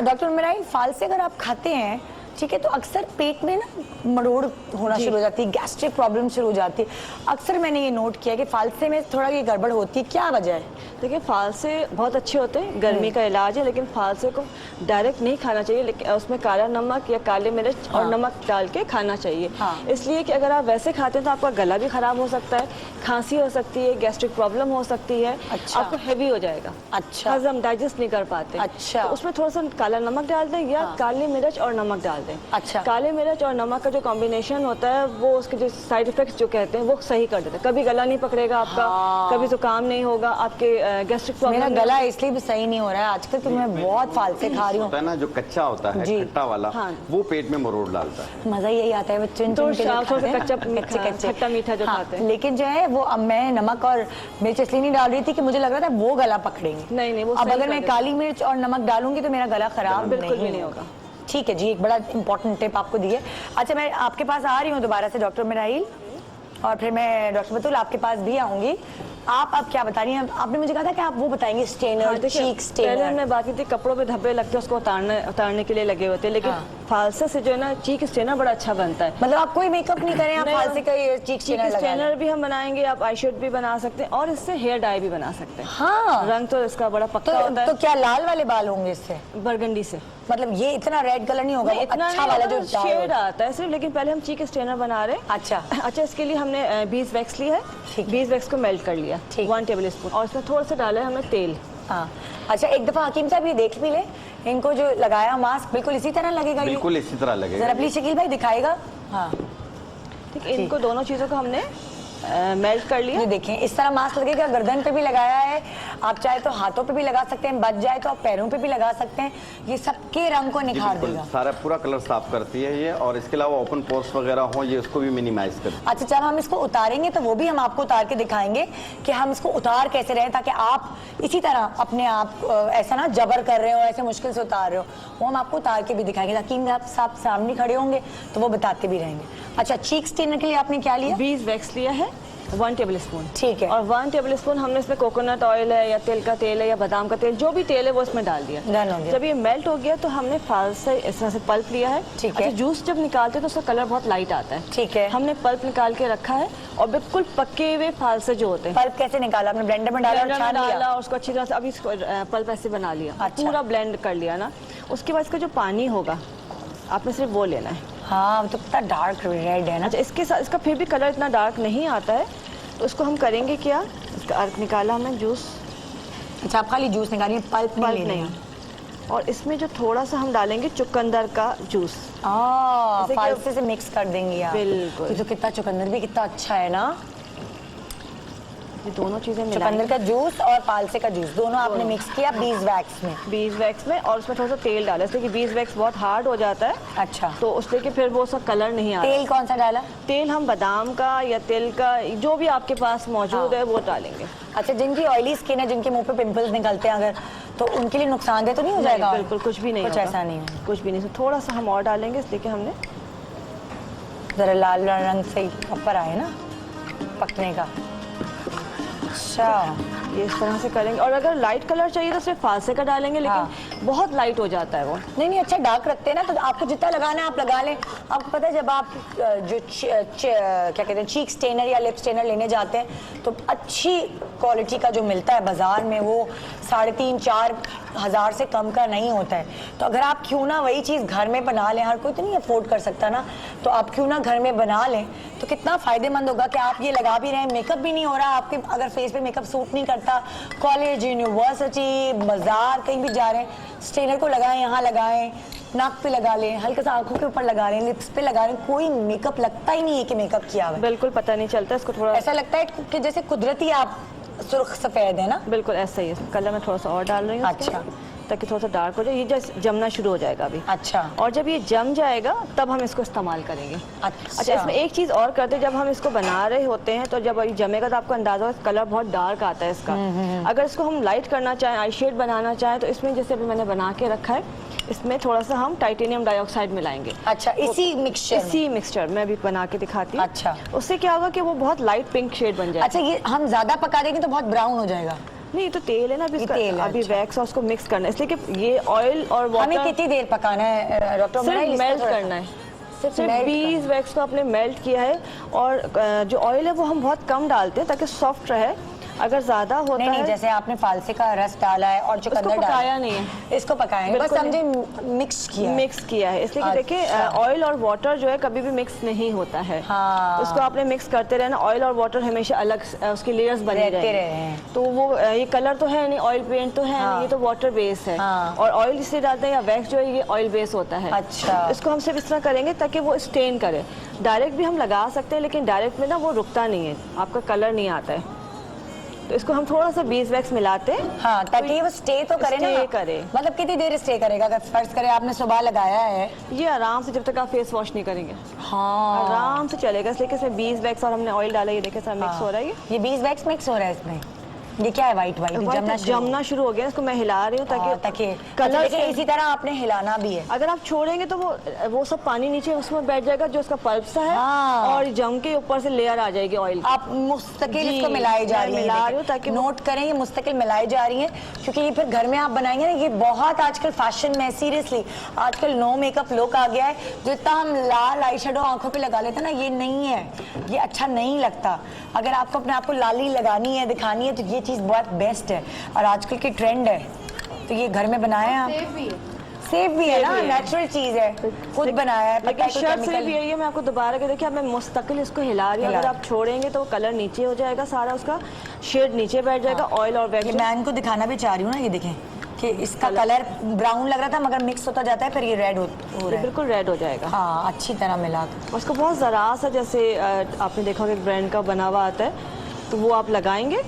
डॉक्टर उमराई, फालसे अगर आप खाते हैं, ठीक है, तो अक्सर पेट में ना मरोड़ होना शुरू हो जाती है, गैस्ट्रिक प्रॉब्लम शुरू हो जाती है। अक्सर मैंने ये नोट किया कि फालसे में थोड़ा ये गड़बड़ होती है। क्या वजह है? देखिए, फालसे बहुत अच्छे होते हैं, गर्मी का इलाज है, लेकिन फालसे को डायरेक्ट नहीं खाना चाहिए, लेकिन उसमें काला नमक या काले मिर्च और नमक डाल के खाना चाहिए। हाँ। इसलिए कि अगर आप वैसे खाते हैं तो आपका गला भी खराब हो सकता है, खांसी हो सकती है, गैस्ट्रिक प्रॉब्लम हो सकती है। अच्छा। आपको हैवी हो जाएगा। अच्छा। हजम डाइजेस्ट नहीं कर पाते। अच्छा। तो उसमें थोड़ा सा काला नमक डाल दें या काली मिर्च और नमक डाल दें। अच्छा। काले मिर्च और नमक का जो कॉम्बिनेशन होता है वो उसके जो साइड इफेक्ट्स जो कहते हैं वो सही कर देते हैं। कभी गला नहीं पकड़ेगा आपका, कभी जुकाम नहीं होगा, आपके गैस्ट्रिक प्रॉब्लम। मेरा गला इसलिए भी सही नहीं हो रहा है आजकल, तो मैं बहुत फालसे खा रही हूँ। होता है ना जो कच्चा होता है, जी। खट्टा वाला, हाँ। वो पेट में मरोड़ डालता है। मजा यही आता है, वो चुन तो चुन के शाम खाते हैं ना, कच्चा कच्चे खट्टा मीठा जो खाते हैं। लेकिन जो है वो, अब मैं नमक और मिर्च इसलिए नहीं डाल रही थी कि मुझे लग रहा था वो गला पकड़ेंगे। नहीं, वो अब सही अगर कर मैं देते हैं। काली मिर्च और नमक डालूंगी तो मेरा गला खराब बिल्कुल भी नहीं होगा। ठीक है जी, एक बड़ा इंपॉर्टेंट टिप आपको दी है। अच्छा, मैं आपके पास आ रही हूँ दोबारा से डॉक्टर मिराइल, और फिर मैं डॉक्टर बतूल आपके पास भी आऊंगी। आप अब क्या बता रही हैं? आपने मुझे कहा था कि आप वो बताएंगे स्टेनर, चीक पहले स्टेनर। हमने बात की थी कपड़ों पे धब्बे लगते हैं, उसको उतारने के लिए लगे होते हैं, लेकिन फालसे से जो है ना चीक स्टेनर बड़ा अच्छा बनता है। मतलब आप कोई मेकअप नहीं करें, आप नहीं, फालसे का ये चीक चीक स्टेनर लगा स्टेनर भी हम बनाएंगे, आप आई शेड भी बना सकते हैं और इससे हेयर डाई भी बना सकते हैं। हाँ, रंग तो इसका बड़ा पक्का होता तो है, क्या लाल वाले बाल होंगे इससे? बरगंडी से। मतलब ये इतना रेड कलर नहीं होगा, वो इतना अच्छा वाला जो शेड आता है सिर्फ, लेकिन पहले हम चीक स्टेनर बना रहे हैं। अच्छा। अच्छा, इसके लिए हमने बीज वैक्स ली है, ठीक। बीज वैक्स को मेल्ट कर लिया, ठीक। 1 टेबल स्पून, और इसमें थोड़ा सा डाला है हमने तेल। हाँ, अच्छा, एक दफा हकीम साहब ये देख भी ले, इनको जो लगाया मास्क बिल्कुल इसी तरह लगेगा ये? बिल्कुल इसी तरह जरा लगेगा। प्लीज शकील भाई दिखाएगा। हाँ, ठीक है, इनको दोनों चीज़ों को हमने मेल्ट कर लिया। ये देखें, इस तरह मास्क लगेगा। गर्दन पे भी लगाया है, आप चाहे तो हाथों पे भी लगा सकते हैं, बच जाए तो आप पैरों पे भी लगा सकते हैं। ये सबके रंग को जी, निखार बिल्कुल, देगा। सारा पूरा कलर साफ करती है ये, और इसके अलावा ओपन पोर्स वगैरह हो ये उसको भी मिनिमाइज करती है। अच्छा, जब हम इसको उतारेंगे तो वो भी हम आपको उतार के दिखाएंगे कि हम इसको उतार कैसे रहे, ताकि आप इसी तरह अपने आप ऐसा ना जबर कर रहे हो, ऐसे मुश्किल से उतार रहे हो, वो हम आपको उतार के भी दिखाएंगे। हकीम साहब सामने खड़े होंगे तो वो बताते भी रहेंगे। अच्छा, चीक स्टेनर के लिए आपने क्या लिया? बीज वैक्स लिया है 1 टेबल स्पून। ठीक है। और 1 टेबल स्पून हमने इसमें कोकोनट ऑयल है या तेल का तेल है या बादाम का तेल, जो भी तेल है वो इसमें डाल दिया। डन हो गया। जब ये मेल्ट हो गया तो हमने फालसे इस तरह से पल्प लिया है। ठीक है। अच्छा, जूस जब निकालते हैं तो उसका कलर बहुत लाइट आता है। ठीक है। हमने पल्प निकाल के रखा है, और बिल्कुल पके हुए फालसे जो होते हैं, पल्प कैसे निकाला आपने? ब्लेंडर में डाला और ब्लेंडर में छान लिया? डाला और उसको अच्छी तरह से अभी इसको पल्प ऐसे बना लिया। अच्छा। पूरा ब्लेंड कर लिया ना, उसके बाद इसका जो पानी होगा आपने सिर्फ वो लेना है। हाँ, तो कितना डार्क रेड है ना। अच्छा, इसके साथ इसका फिर भी कलर इतना डार्क नहीं आता है, तो उसको हम करेंगे क्या, इसका अर्क निकाला हमने, जूस, अच्छा, आप खाली जूस निकालिए, पल्प पल्प नहीं नहीं, लेना। और इसमें जो थोड़ा सा हम डालेंगे चुकंदर का जूस। जैसे कि- फालसे से मिक्स कर देंगे आप। बिल्कुल। ये तो कितना चुकंदर भी कितना अच्छा है ना। ये दोनों चीज़ें मिला चुकंदर का जूस और पालसे का जूस दोनों आपने मिक्स किया बीज वैक्स में। बीज वैक्स में, और उसमें थोड़ा सा तेल डाला, इसलिए कि बीज वैक्स बहुत हार्ड हो जाता है। अच्छा, तो उससे कि फिर वो उसका कलर नहीं आता। तेल कौन सा डाला? तेल हम बादाम का या तिल का, जो भी आपके पास मौजूद है वो डालेंगे। अच्छा, जिनकी ऑयली स्किन है, जिनके मुंह पे पिंपल्स निकलते हैं अगर, तो उनके लिए नुकसानदेह तो नहीं हो जाएगा? नहीं, बिल्कुल कुछ भी नहीं कुछ होगा। ऐसा नहीं है। कुछ भी नहीं। थोड़ा सा हम और डालेंगे, इसलिए कि हमने जरा लाल रंग से ही ऊपर आए ना पकने का। अच्छा, ये इस तरह से करेंगे। और अगर लाइट कलर चाहिए तो सिर्फ फालसे का डालेंगे, लेकिन बहुत लाइट हो जाता है वो। नहीं, अच्छा डार्क रखते हैं ना, तो आपको जितना लगाना है आप लगा लें। आपको पता है जब आप जो क्या कहते हैं चीक स्टेनर या लिप स्टेनर लेने जाते हैं तो अच्छी क्वालिटी का जो मिलता है बाजार में वो 3,500-4 हज़ार से कम का नहीं होता है। तो अगर आप क्यों ना वही चीज़ घर में बना लें, हर कोई तो नहीं अफोर्ड कर सकता ना, तो आप क्यों ना घर में बना लें, तो कितना फ़ायदेमंद होगा कि आप ये लगा भी रहे हैं, मेकअप भी नहीं हो रहा आपके, अगर फेस पे मेकअप सूट नहीं करता, कॉलेज, यूनिवर्सिटी, बाजार कहीं भी जा रहे हैं, स्टेनर को लगाएं, यहाँ लगाएं, नाक पे लगा लें, हल्का सा आंखों के ऊपर लगा लें, लिप्स पे लगा लें, कोई मेकअप लगता ही नहीं है कि मेकअप किया हुआ है। बिल्कुल पता नहीं चलता। इसको थोड़ा ऐसा लगता है कि जैसे कुदरती आप सुर्ख सफेद है ना। बिल्कुल ऐसा ही है। कलर मैं थोड़ा सा और डाल रही हूँ अच्छा, ताकि थोड़ा सा डार्क हो जाए। ये जस्ट जमना शुरू हो जाएगा अभी। अच्छा, और जब ये जम जाएगा तब हम इसको इस्तेमाल करेंगे। अच्छा, इसमें एक चीज़ और करते हैं, जब हम इसको बना रहे होते हैं तो जब ये जमेगा तो आपको अंदाजा होगा कलर बहुत डार्क आता है इसका। अगर इसको हम लाइट करना चाहें, आई शेड बनाना चाहें, तो इसमें जैसे अभी मैंने बना के रखा है, इसमें थोड़ा सा हम टाइटेनियम डाइऑक्साइड मिलाएंगे। अच्छा, इसी मिक्सचर में अभी बना के दिखाती हूँ। अच्छा, उससे क्या होगा कि वो बहुत लाइट पिंक शेड बन जाएगा। अच्छा, ये हम ज्यादा पका देंगे तो बहुत ब्राउन हो जाएगा। नहीं, तो तेल है ना अभी, तेल है, अभी अच्छा। वैक्स और उसको मिक्स करना है, इसलिए कि ये ऑयल और वाटर हमें कितनी देर पकाना है डॉक्टर? सिर्फ मेल्ट करना है। सिर्फ 20 वैक्स को आपने मेल्ट किया है। और जो ऑयल है वो हम बहुत कम डालते हैं ताकि सॉफ्ट रहे। अगर ज्यादा होता नहीं, है, जैसे आपने फालसे का रस डाला है और चुकंदर डाला, पकाया नहीं है, इसको पकाएंगे बस, हमने मिक्स किया है। इसलिए कि देखिए ऑयल और वाटर जो है कभी भी मिक्स नहीं होता है। हाँ, उसको आपने मिक्स करते रहना। ऑयल और वाटर हमेशा अलग उसकी लेयर्स बने रहते रहे हैं। तो वो ये कलर तो है नहीं, ऑयल पेंट तो है नहीं, ये तो वाटर बेस है। और ऑयल इसलिए डालते हैं या वैक्स जो है ये ऑयल बेस होता है। अच्छा, इसको हम सिर्फ इस तरह करेंगे ताकि वो स्टेन करे। डायरेक्ट भी हम लगा सकते हैं, लेकिन डायरेक्ट में ना वो रुकता नहीं है, आपका कलर नहीं आता है। तो इसको हम थोड़ा सा बीज वैक्स मिलाते हैं। हाँ, ताकि वो स्टे तो करे ना। स्टे करे। मतलब कितनी देर स्टे करेगा? अगर फर्ज करें आपने सुबह लगाया है, ये आराम से जब तक आप फेस वॉश नहीं करेंगे हाँ, आराम से चलेगा। इसलिए कि इसमें बीज वैक्स और हमने ऑयल डाला, ये देखिए सर मिक्स हो रहा है। ये बीज वैक्स मिक्स हो रहा है इसमें। ये क्या है? वाइट जमना शुरू हो गया। इसको मैं हिला रही हूँ ताकि कलर इसी तरह आपने हिलाना भी है। अगर आप छोड़ेंगे तो वो सब पानी नीचे उसमें बैठ जाएगा जो उसका पल्प सा है। हाँ। और जम के ऊपर से लेयर आ जाएगी ऑयल। आप मुस्तकिल इसको मिलाई जा रही है, ताकि नोट करें ये मुस्तकिल मिलाई जा रही है, क्योंकि ये फिर घर में आप बनाएंगे ना, ये बहुत आजकल फैशन में, सीरियसली आजकल नो मेकअप लुक आ गया है। जो इतना हम लाल आई शेडो आंखों पे लगा लेते हैं ना, ये नहीं है, ये अच्छा नहीं लगता। अगर आपको अपने आप को लाली लगानी है, दिखानी है, तो ये चीज़ बहुत बेस्ट है और आजकल की ट्रेंड है। तो ये घर में बनाया है, सेफ भी है ना, नेचुरल चीज है, खुद बनाया है। लेकिन शर्त सिर्फ यही है, मैं आपको दोबारा के देखिए, अब मैं मुस्तकिल इसको हिला रही हूँ। अगर आप छोड़ेंगे तो वो कलर नीचे हो जाएगा, सारा उसका शेड नीचे बैठ जाएगा। ऑयल और वैक्स मैं इनको दिखाना भी चाह रही हूँ ना, ये देखें कि इसका कलर ब्राउन लग रहा था मगर मिक्स होता जाता है, फिर ये रेड हो रहा है, बिल्कुल रेड हो जाएगा। हाँ, अच्छी तरह मिला के उसको बहुत ज़रा सा, जैसे आपने देखा होगा एक ब्रांड का बना हुआ आता है, तो वो आप लगाएंगे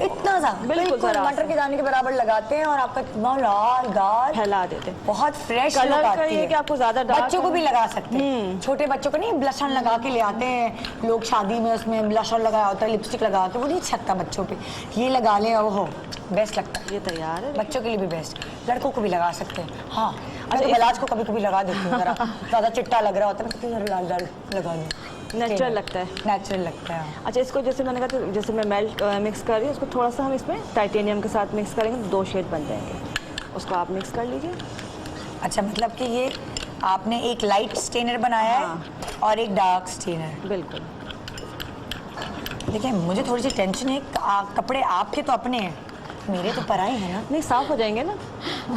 इतना सा, बिल्कुल मटर के दाने के बराबर लगाते हैं और आपका इतना लाल गाल फैला देते हैं। बहुत फ्रेश कलर लुक का आती ये है। कि आपको ज्यादा डार्क बच्चों को भी लगा सकते हैं, छोटे बच्चों को नहीं, ब्लशन लगा के ले आते हैं लोग शादी में, उसमें ब्लशर लगाया होता है, लिपस्टिक लगा के, वो नहीं अच्छा लगता बच्चों पे, ये लगा लें, ओहो बेस्ट लगता है। ये तैयार है, बच्चों के लिए भी बेस्ट, लड़कों को भी लगा सकते हैं। हाँ, मैं तो गलाज को कभी कभी लगा देती हूँ, जरा ज़्यादा चिट्टा लग रहा होता है, मैं लाल लाल लगा दूँ, नेचुरल लगता है, नेचुरल लगता है। अच्छा, इसको जैसे मैंने कहा था, जैसे मैं मिक्स कर रही हूँ, उसको थोड़ा सा हम इसमें टाइटेनियम के साथ मिक्स करेंगे तो 2 शेड बन जाएंगे। उसको आप मिक्स कर लीजिए। अच्छा, मतलब कि ये आपने एक लाइट स्टेनर बनाया है और एक डार्क स्टेनर। बिल्कुल। देखिए, मुझे थोड़ी सी टेंशन है, कपड़े आपके तो अपने हैं, मेरे तो पराए हैं ना। नहीं, साफ हो जाएंगे ना।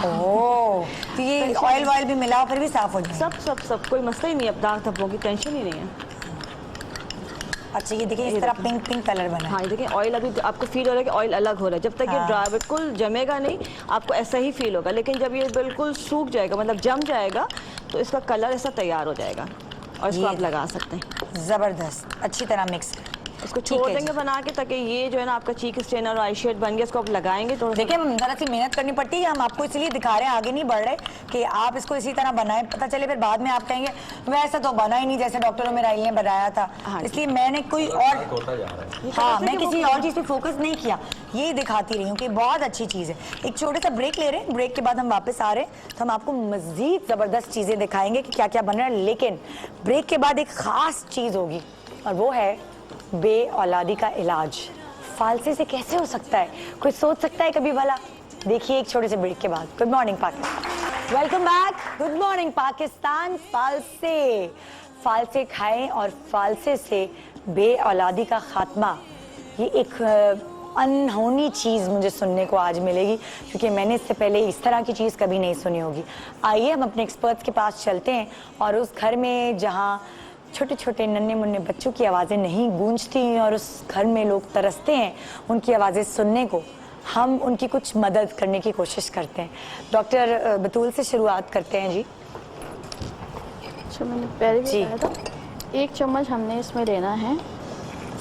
ओह, तो ये ऑयल वॉयल भी मिला फिर भी साफ हो जाएगा। सब कोई मसला ही नहीं है, दाग धब्बों की टेंशन ही नहीं है। अच्छा, ये देखिए इस तरह पिंक पिंक कलर बना है। हाँ, ये देखिए ऑयल अभी आपको फील हो रहा है कि ऑयल अलग हो रहा है। जब तक ये ड्राई बिल्कुल जमेगा नहीं, आपको ऐसा ही फील होगा, लेकिन जब ये बिल्कुल सूख जाएगा, मतलब जम जाएगा, तो इसका कलर ऐसा तैयार हो जाएगा और इसको आप लगा सकते हैं। ज़बरदस्त, अच्छी तरह मिक्स। इसको ठीक छोड़ है देंगे जी। बना के, ताकि ये जो है ना आपका चीक स्टेनर और आई शेड बन गया, इसको आप लगाएंगे तो देखिए जरा सी मेहनत करनी पड़ती है, हम आपको इसलिए दिखा रहे हैं, आगे नहीं बढ़ रहे कि आप इसको इसी तरह बनाएं, पता चले फिर बाद में आप कहेंगे वैसा तो बना ही नहीं जैसे डॉक्टर उमेराइल ने बनाया था। इसलिए मैंने कोई और हाँ मैं किसी और चीज़ पे फोकस नहीं किया, यही दिखाती रही हूँ कि बहुत अच्छी चीज़ है। एक छोटे सा ब्रेक ले रहे हैं, ब्रेक के बाद हम वापस आ रहे हैं तो हम आपको मजीद ज़बरदस्त चीज़ें दिखाएंगे कि क्या क्या बन रहा है। लेकिन ब्रेक के बाद एक ख़ास चीज़ होगी और वो है बे औलादी का इलाज। फालसे से कैसे हो सकता है, कोई सोच सकता है कभी भला? देखिए एक छोटे से ब्रेक के बाद। Good morning Pakistan, welcome back. Good morning Pakistan. फालसे खाएं और फालसे से बे औलादी का खात्मा, ये एक अनहोनी चीज़ मुझे सुनने को आज मिलेगी, क्योंकि मैंने इससे पहले इस तरह की चीज़ कभी नहीं सुनी होगी। आइए हम अपने एक्सपर्ट्स के पास चलते हैं और उस घर में जहाँ छोटे छोटे नन्हे मुन्ने बच्चों की आवाज़ें नहीं गूंजती और उस घर में लोग तरसते हैं उनकी आवाज़ें सुनने को, हम उनकी कुछ मदद करने की कोशिश करते हैं। डॉक्टर बतूल से शुरुआत करते हैं जी। अच्छा, मैंने पहले भी जी। बताया था, 1 चम्मच हमने इसमें लेना है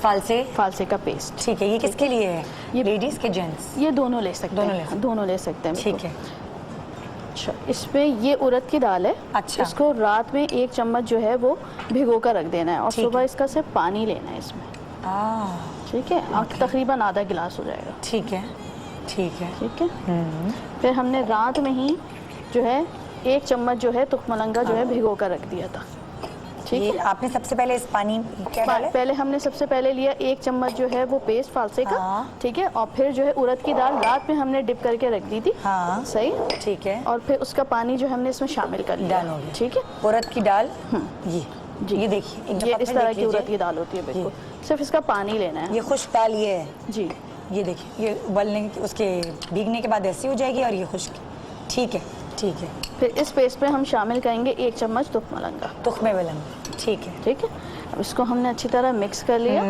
फालसे का पेस्ट। ठीक है, ये किसके लिए है? ये लेडीज़ के जेंट्स? ये दोनों ले सकते दोनों ले हैं, सकते दोनों ले सकते हैं। ठीक है। अच्छा, इसमें ये उड़द की दाल है। अच्छा। इसको रात में 1 चम्मच जो है वो भिगो कर रख देना है और ठीक सुबह है। इसका सिर्फ पानी लेना है इसमें। ठीक है, और तकरीबन आधा गिलास हो जाएगा। ठीक है ठीक है। ठीक है, फिर हमने रात में ही जो है 1 चम्मच जो है तुखमलंगा जो है भिगो कर रख दिया था। ठीक ये है, आपने सबसे पहले इस पानी क्या डाला? पहले हमने सबसे पहले लिया 1 चम्मच जो है वो पेस्ट फालसे का। हाँ। ठीक है, और फिर जो है उड़द की दाल रात में हमने डिप करके रख दी थी। हाँ। सही। ठीक है। और फिर उसका पानी जो हमने इसमें शामिल कर लिया। डन हो गया। ठीक है उड़द की दाल, ये जी, ये देखिए एक ये दफा इस फिर तरह देख की उड़द लीजिए। की दाल होती है बिल्कुल। सिर्फ इसका पानी लेना है। ये खुश्क दाल ये है जी, ये देखिए, ये उबलने उसके भीगने के बाद ऐसी हो जाएगी और ये खुश्क। ठीक है ठीक है। फिर इस पेस्ट पे हम शामिल करेंगे 1 चम्मच तुखमलंगा। तुख्मे वलंग। ठीक है। ठीक है, अब इसको हमने अच्छी तरह मिक्स कर लिया।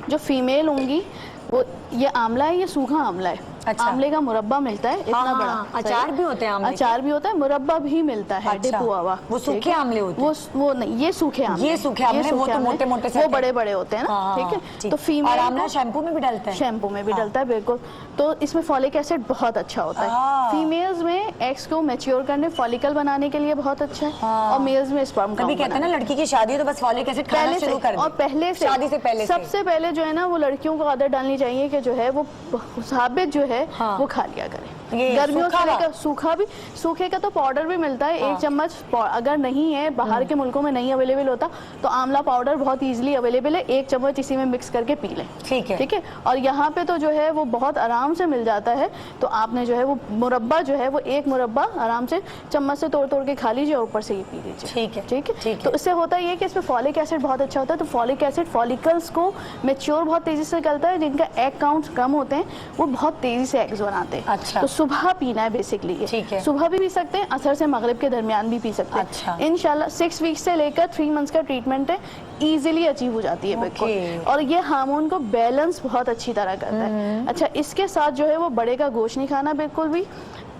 जो फीमेल होंगी वो, ये आंवला है, ये सूखा आंवला है। अच्छा। आंवले का मुरब्बा मिलता है इतना हाँ, बड़ा। अचार सही? भी होते हैं आंवले के? अचार भी होता है, मुरब्बा भी मिलता है अच्छा, डिप हुआ हुआ। वो सूखे ठीक है? आंवले होते हैं? वो नहीं, ये सूखे आंवले। ये सूखे आंवले, वो तो मोटे-मोटे से वो होते हैं। बड़े बड़े होते हैं ना। हाँ, ठीक है, ठीक। तो फीमेल और आंवला को शैम्पू में भी डलता है? शैम्पू में भी हाँ। डलता है बिल्कुल। तो इसमें फॉलिक एसिड बहुत अच्छा होता हाँ। है। फीमेल्स में एग्स को मैच्योर करने, फॉलिकल बनाने के लिए बहुत अच्छा है। हाँ। और मेल्स में स्पर्म कभी काउंट कहते हैं ना लड़की की शादी हो तो बस फॉलिक एसिड खाना पहले शुरू से, कर दे। और पहले से, शादी से पहले सबसे पहले जो है ना वो लड़कियों को आदत डालनी चाहिए कि जो है वो साबित जो है हाँ। वो खा लिया करें। ये गर्मियों सूखा से वाला? लेकर सूखा भी, सूखे का तो पाउडर भी मिलता है। 1 चम्मच अगर नहीं है, बाहर के मुल्कों में नहीं अवेलेबल होता तो आंवला पाउडर बहुत इजीली अवेलेबल है। 1 चम्मच इसी में मिक्स करके पी लें। ठीक है। ठीक है, और यहाँ पे तो जो है वो बहुत आराम से मिल जाता है। तो आपने जो है वो मुरब्बा जो है वो 1 मुरब्बा आराम से चम्मच से तोड़ तोड़ के खा लीजिए और ऊपर से ये पी लीजिए। ठीक है, ठीक है, ठीक है। तो इससे होता ये है कि इसमें फॉलिक एसिड बहुत अच्छा होता है। तो फॉलिक एसिड फॉलिकल्स को मैच्योर बहुत तेजी से करता है। जिनका एग काउंट कम होते हैं वो बहुत तेजी से एग्स बनाते हैं। अच्छा। तो सुबह पीना है बेसिकली। ठीक है। सुबह भी पी सकते हैं, असर से मगरिब के दरमियान भी पी सकते हैं। अच्छा। इंशाल्लाह 6 वीक से लेकर 3 मंथ्स का ट्रीटमेंट है, इजीली अचीव हो जाती है बिल्कुल। ओके। और ये हार्मोन को बैलेंस बहुत अच्छी तरह करता है। अच्छा, इसके साथ जो है वो बड़े का गोश्त नहीं खाना बिल्कुल भी,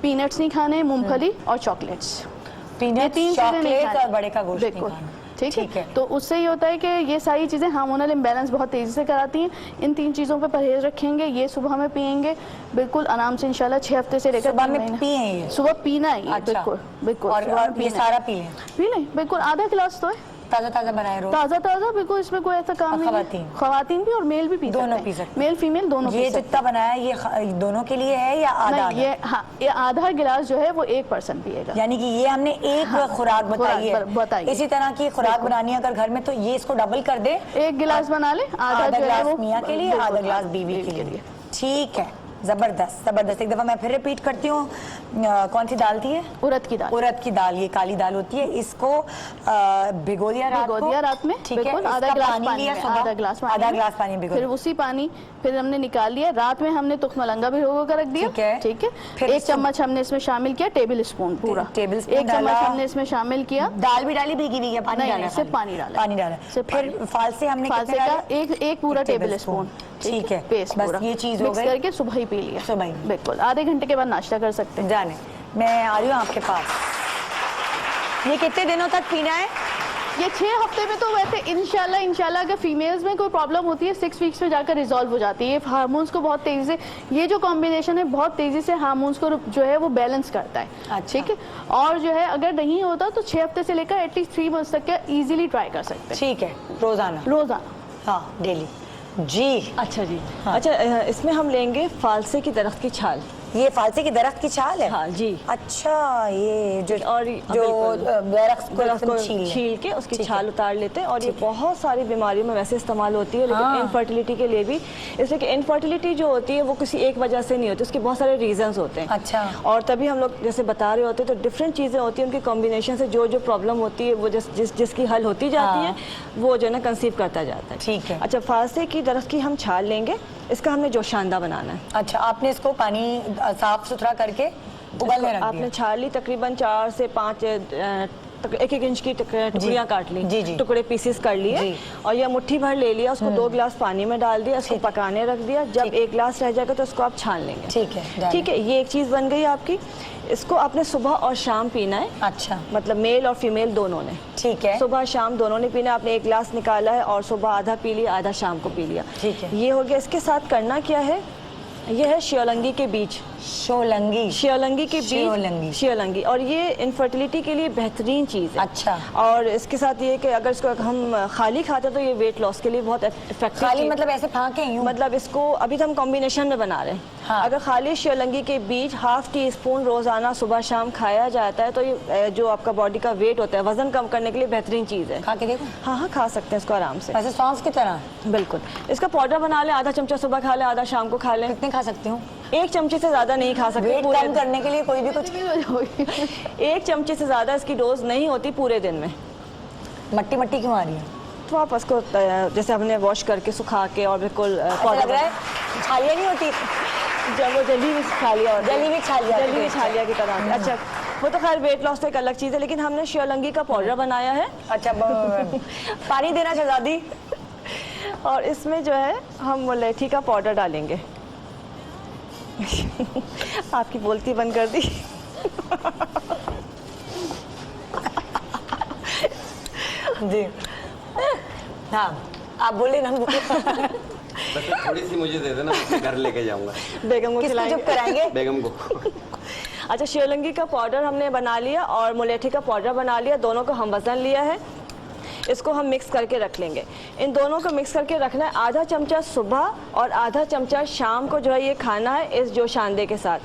पीनट्स नहीं खाने, मूंगफली और चॉकलेट्स, पीनट्स, ये 3 चीजें नहीं चॉकलेट खानी। और बड़े का गोश्त नहीं बिल्कुल। खाना। ठीक ठीक है, है। तो उससे ये होता है कि ये सारी चीज़ें हार्मोनल इम्बैलेंस बहुत तेज़ी से कराती हैं। इन 3 चीज़ों पे परहेज रखेंगे, ये सुबह में पियेंगे बिल्कुल आराम से इंशाल्लाह 6 हफ्ते से लेकर सुबह 3 में महीने। पिए ये? सुबह पीना ही है। अच्छा। बिल्कुल बिल्कुल। और सुबह में ये पीना है। सारा पी लें? पी लें बिल्कुल, आधा गिलास तो है ताज़ा ताज़ा बनाए रोज? ताज़ा ताज़ा बिल्कुल, इसमें कोई ऐसा काम और नहीं ख़वातीन? है। ख़वातीन भी और मेल भी पी सकते दोनों हैं। पी सकते हैं। मेल फीमेल दोनों ये पी सकते जितना बनाया है ये दोनों के लिए है या आधा हैं। आधा? नहीं, ये आधा गिलास जो है वो 1 पर्सन पिएगा। यानी कि ये हमने एक खुराक बताई है। बताई है। इसी तरह की खुराक बनानी है अगर घर में तो ये इसको डबल कर दे। 1 गिलास बना ले, आधा जो है गिलास वो मियाँ के लिए, बिल्कुल, आधा गिलास बीवी के लिए। ठीक है, जबरदस्त जबरदस्त। एक दफा मैं फिर रिपीट करती हूँ, कौन सी दाल थी ये? उड़द की दाल। उड़द की दाल, ये काली दाल होती है। इसको भिगो दिया रात में। ठीक है, बिल्कुल, इसका आधा गिलास पानी लिया में, सुबह, आधा गिलास पानी आधा में। गिलास पानी भिगो फिर उसी पानी फिर हमने निकाल लिया। रात में हमने तुखमलंगा भी भिगो कर रख दिया। ठीक है। ठीक है, फिर 1 चम्मच हमने इसमें शामिल किया, टेबल स्पून पूरा। टेबल स्पून 1 चम्मच डाला। हमने इसमें शामिल किया। दाल भी डाली भीगी हुई है? पानी नहीं, डाला? नहीं, सिर्फ पानी डाला। पानी डाला। सिर्फ फिर पानी। फालसे हमने फालसे कितने का डाले? एक पूरा टेबल स्पून। ठीक है, पेस्ट बस पूरा ये चीज़ हो मिक्स गई। करके सुबह ही पी लिया। सुबह ही। बिल्कुल, आधे घंटे के बाद नाश्ता कर सकते हैं। जाने मैं आ रही हूँ आपके पास। ये कितने दिनों तक पीना है? ये 6 हफ्ते में तो वैसे इंशाल्लाह अगर फीमेल्स में कोई प्रॉब्लम होती है 6 वीक्स में जाकर रिजॉल्व हो जाती है। ये हार्मोन्स को बहुत तेजी से, ये जो कॉम्बिनेशन है बहुत तेजी से हार्मोन्स को जो है वो बैलेंस करता है। अच्छा। ठीक है, और जो है अगर नहीं होता तो 6 हफ्ते से लेकर एटलीस्ट 3 मंथ्स तक का इजीली ट्राई कर सकते हैं ठीक है, रोजाना। रोजाना। हाँ, डेली। जी। अच्छा जी। अच्छा, इसमें हम लेंगे फालसे की दरख्त की छाल। ये फालसे की दरख्त की छाल है? हाँ जी। अच्छा, ये जो बिल्कुल। दरख्त दरख्त को को छील छील के उसकी ठीक है। छाल उतार लेते हैं और ये बहुत सारी बीमारियों में वैसे इस्तेमाल होती है, लेकिन इनफर्टिलिटी के लिए भी। इसलिए कि इनफर्टिलिटी जो होती है वो किसी एक वजह से नहीं होती, उसके बहुत सारे रीजंस होते हैं। अच्छा। और तभी हम लोग जैसे बता रहे होते हैं तो डिफरेंट चीज़ें होती हैं, उनकी कॉम्बिनेशन से जो प्रॉब्लम होती है वो जिसकी हल होती जाती है वो जो है ना कंसीव करता जाता है। ठीक है। अच्छा, फालसे की दरख्त की हम छाल लेंगे, इसका हमने जोशांदा बनाना है। अच्छा, आपने इसको पानी साफ सुथरा करके उबलने रख आपने दिया। छाल ली, तकरीबन 4 से 5 1-1 इंच की टुकड़ियाँ काट ली, जी, जी। टुकड़े पीसेस कर लिए जी। और यह मुट्ठी भर ले लिया, उसको 2 गिलास पानी में डाल दिया, इसको पकाने रख दिया। जब 1 गिलास रह जाएगा तो इसको आप छान लेंगे। ठीक है, ठीक है, ये एक चीज़ बन गई आपकी। इसको आपने सुबह और शाम पीना है। अच्छा, मतलब मेल और फीमेल दोनों ने। ठीक है। सुबह शाम दोनों ने पीना है। आपने 1 गिलास निकाला है और सुबह आधा पी लिया, आधा शाम को पी लिया। ठीक है। ये हो गया। इसके साथ करना क्या है, ये है शियोलंगी के बीज। शोलंगी। शियोलंगी के शियोलंगी। बीज, शियोलंगी, और ये इनफर्टिलिटी के लिए बेहतरीन चीज़ है। अच्छा। और इसके साथ ये कि अगर इसको हम खाली खाते तो ये वेट लॉस के लिए बहुत इफेक्टिव। खाली मतलब ऐसे फाके यूं? मतलब इसको अभी तो हम कॉम्बिनेशन में बना रहे हैं। हाँ। अगर खाली शियोलंगी के बीज ½ टीस्पून रोजाना सुबह शाम खाया जाता है तो ये जो आपका बॉडी का वेट होता है वजन कम करने के लिए बेहतरीन चीज़ है। खा के देखो। हाँ हाँ, खा सकते हैं इसको आराम से, ऐसे सौंफ की तरह। बिल्कुल। इसका पाउडर बना लें, आधा चमचा सुबह खा लें, आधा शाम को खा लें। कितने खा सकती हूँ? 1 चमचे से ज़्यादा नहीं खा सकते वेट पूरे कम करने के लिए कोई भी कुछ। 1 चमचे से ज़्यादा इसकी डोज नहीं होती पूरे दिन में। मट्टी मट्टी क्यों आ रही है? तो आप इसको जैसे हमने वॉश करके सुखा के और बिल्कुल ऐसा लग रहा है छालिया नहीं होती? जब वो जली हुई छालिया होती है, जली हुई छालिया। जली हुई छालिया की तरह से। अच्छा, वो तो खैर वेट लॉस तो एक अलग चीज़ है, लेकिन हमने शियोलंगी का पाउडर बनाया है। अच्छा, पानी देना शहजादी। और इसमें जो है हम मुलेठी का पाउडर डालेंगे। आपकी बोलती बंद कर दी। जी हाँ, आप बोले ना। बस थोड़ी सी मुझे दे देना, मैं घर लेके जाऊंगा। बेगम को किसको खिलाएंगे। चुप कराएंगे? बेगम को। अच्छा, शियोलंगी का पाउडर हमने बना लिया और मुलेठी का पाउडर बना लिया, दोनों को हम वज़न लिया है। इसको हम मिक्स करके रख लेंगे। इन दोनों को मिक्स करके रखना है। आधा चमचा सुबह और आधा चमचा शाम को जो है ये खाना है इस जोशांदे के साथ।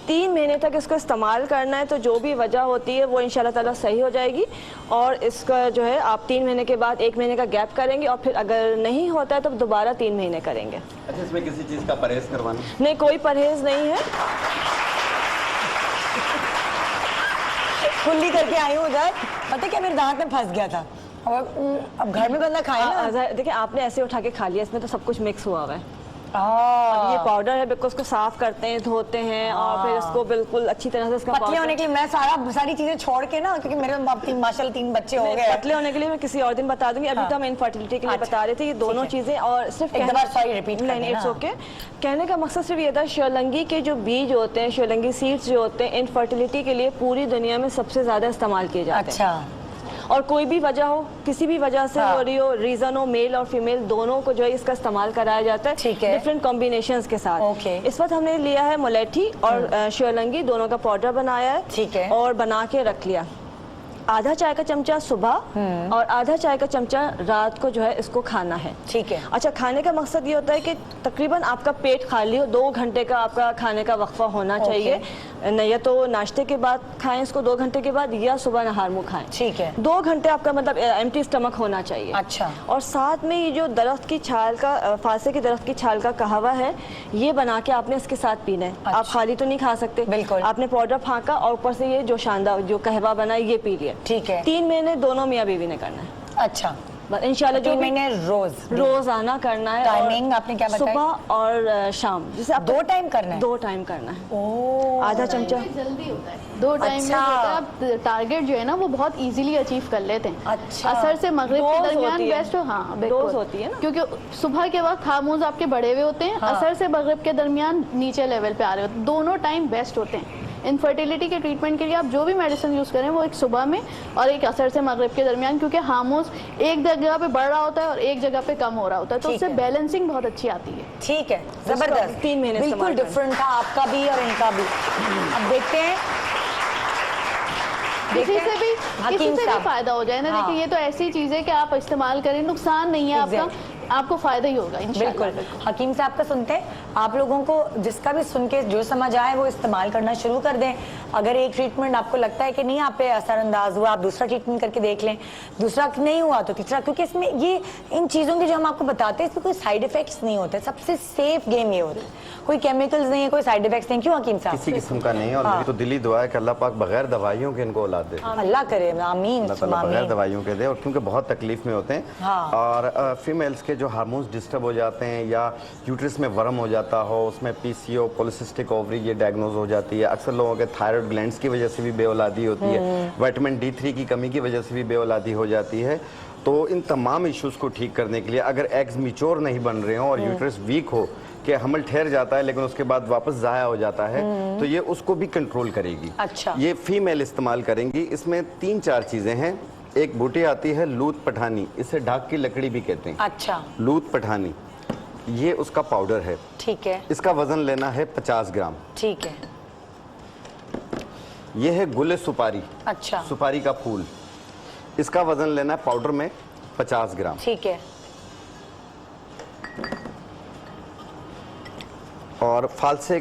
3 महीने तक इसको इस्तेमाल करना है, तो जो भी वजह होती है वो इंशाल्लाह ताला सही हो जाएगी। और इसका जो है आप 3 महीने के बाद 1 महीने का गैप करेंगे और फिर अगर नहीं होता है तो दोबारा 3 महीने करेंगे। अच्छा, इसमें किसी चीज़ का परहेज करवाना? नहीं, कोई परहेज नहीं है। खुली करके आई हूँ उधर, पता क्या मेरे दांत में फंस गया था। अब घर में बंदा खाए ना। देखिए, आपने ऐसे उठा के खा लिया, इसमें तो सब कुछ मिक्स हुआ हुआ है। हाँ। ये पाउडर है, बिल्कुल उसको साफ करते हैं, धोते हैं और फिर इसको बिल्कुल अच्छी तरह से इसका पतले होने के लिए मैं सारी चीजें छोड़ के ना, क्योंकि मेरे माशाल्लाह 3 बच्चे हो गए। पतले होने के लिए मैं किसी और दिन बता दूंगी। अभी तो हम इनफर्टिलिटी के लिए बता रहे थे ये दोनों चीजें। और सिर्फ एक बार सॉरी रिपीट नहीं, इट्स ओके। कहने का मकसद सिर्फ ये था, शियोलंगी के जो बीज होते हैं, शियोलंगी सीड्स जो होते हैं, इनफर्टिलिटी के लिए पूरी दुनिया में सबसे ज्यादा इस्तेमाल किए जाते हैं। अच्छा। और कोई भी वजह हो, किसी भी वजह से हो रही हो, रीजन हो, मेल और फीमेल दोनों को जो है इसका इस्तेमाल कराया जाता है। ठीक है। डिफरेंट कॉम्बिनेशंस के साथ। ओके। इस वक्त हमने लिया है मुलेठी और शियोलंगी, दोनों का पाउडर बनाया है। ठीक है। और बना के रख लिया। आधा चाय का चमचा सुबह और आधा चाय का चमचा रात को जो है इसको खाना है। ठीक है। अच्छा, खाने का मकसद ये होता है कि तकरीबन आपका पेट खाली हो, 2 घंटे का आपका खाने का वक्फा होना चाहिए। या तो नाश्ते के बाद खाएं इसको 2 घंटे के बाद, या सुबह नहार मुँह खाएं। ठीक है। 2 घंटे आपका मतलब एम्प्टी स्टमक होना चाहिए। अच्छा। और साथ में ये जो दरख्त की छाल का, फासे की दरख्त की छाल का कहवा है, ये बना के आपने इसके साथ पीना है। अच्छा। आप खाली तो नहीं खा सकते। बिल्कुल। आपने पाउडर फाँका और ऊपर से ये जो शानदार जो कहवा बना है ये पी लिया। ठीक है। 3 महीने दोनों मियाँ बीवी ने करना है। अच्छा, बस इंशाल्लाह। 3 महीने रोज आना करना है। टाइमिंग आपने क्या बताया? सुबह और शाम, जैसे आप 2 टाइम करना है? 2 टाइम करना है। ओह, आधा चमचा। जल्दी होता है 2 टाइम में अच्छा। होता है। आप टारगेट जो है ना वो बहुत इजीली अचीव कर लेते हैं। अच्छा। असर से मगरिब के डोज दरमियान होती है। बेस्ट हो। हाँ, बिल्कुल। डोज होती है ना। क्योंकि सुबह के वक्त हार्मोन्स आपके बढ़े हुए होते हैं। हाँ। असर से मगरिब के दरमियान नीचे लेवल पे आ रहे होते हैं। दोनों टाइम बेस्ट होते हैं। इनफर्टिलिटी के ट्रीटमेंट के लिए आप जो भी मेडिसिन यूज़ करें वो एक सुबह में और एक असर से मगरिब के दरमियान, क्योंकि हार्मोन्स एक जगह पे बढ़ रहा होता है और एक जगह पे कम हो रहा होता है, तो ठीक उससे है। बैलेंसिंग बहुत अच्छी आती है। ठीक है, जबरदस्त। 3 महीने बिल्कुल इस्तेमाल करें। डिफरेंट था आपका भी और इनका भी। अब देखते हैं किसी से भी हकीम साहब। फायदा हो जाए ना। हाँ। देखिए ये तो ऐसी चीज है कि आप इस्तेमाल करें, नुकसान नहीं है आपका, आपको फायदा ही होगा इंशाल्लाह। बिल्कुल। हकीम साहब का सुनते हैं, आप लोगों को जिसका भी सुन के जो समझ आए वो इस्तेमाल करना शुरू कर दें। अगर एक ट्रीटमेंट आपको लगता है कि नहीं आप पे असरअंदाज हुआ, आप दूसरा ट्रीटमेंट करके देख लें, दूसरा नहीं हुआ तो तीसरा, क्योंकि इसमें ये इन चीज़ों के जो हम आपको बताते हैं इसमें कोई साइड इफेक्ट्स नहीं होते। सबसे सेफ गेम ये होता है, कोई केमिकल्स नहीं है, कोई साइड इफेक्ट्स नहीं। क्यों हकीम साहब? किसी किस्म का नहीं है। और मेरी तो दिली दुआ है कि अल्लाह पाक बगैर दवाइयों के इनको औलाद दे, अल्लाह करे, आमीन अल्लाह ताला बगैर दवाइयों के दे। और क्योंकि बहुत तकलीफ में होते हैं हाँ। और फीमेल्स के जो हार्मोन्स डिस्टर्ब हो जाते हैं या यूट्रस में वर्म हो जाता हो, उसमें पीसीओ पॉलिसिस्टिक ओवरी ये डायग्नोज हो जाती है। अक्सर लोगों के थायराइड ग्लैंड्स की वजह से भी बेऔलादी होती है, विटामिन D3 की कमी की वजह से भी बेऔलादी हो जाती है। तो इन तमाम इश्यूज को ठीक करने के लिए अगर एग्स मिच्योर नहीं बन रहे हो और यूट्रस वीक हो कि हमल ठहर जाता है लेकिन उसके बाद वापस ज़ाया हो जाता है, तो ये उसको भी कंट्रोल करेगी। अच्छा। ये फीमेल इस्तेमाल करेंगी। इसमें 3-4 चीज़ें हैं। एक बूटी आती है लूत पठानी, इसे ढाक की लकड़ी भी कहते हैं। अच्छा, लूत पठानी ये उसका पाउडर है। ठीक है, इसका वजन लेना है 50 ग्राम। ठीक है। ये है गुले सुपारी, अच्छा, सुपारी का फूल, इसका वजन लेना है पाउडर में 50 ग्राम। ठीक है। और फालसे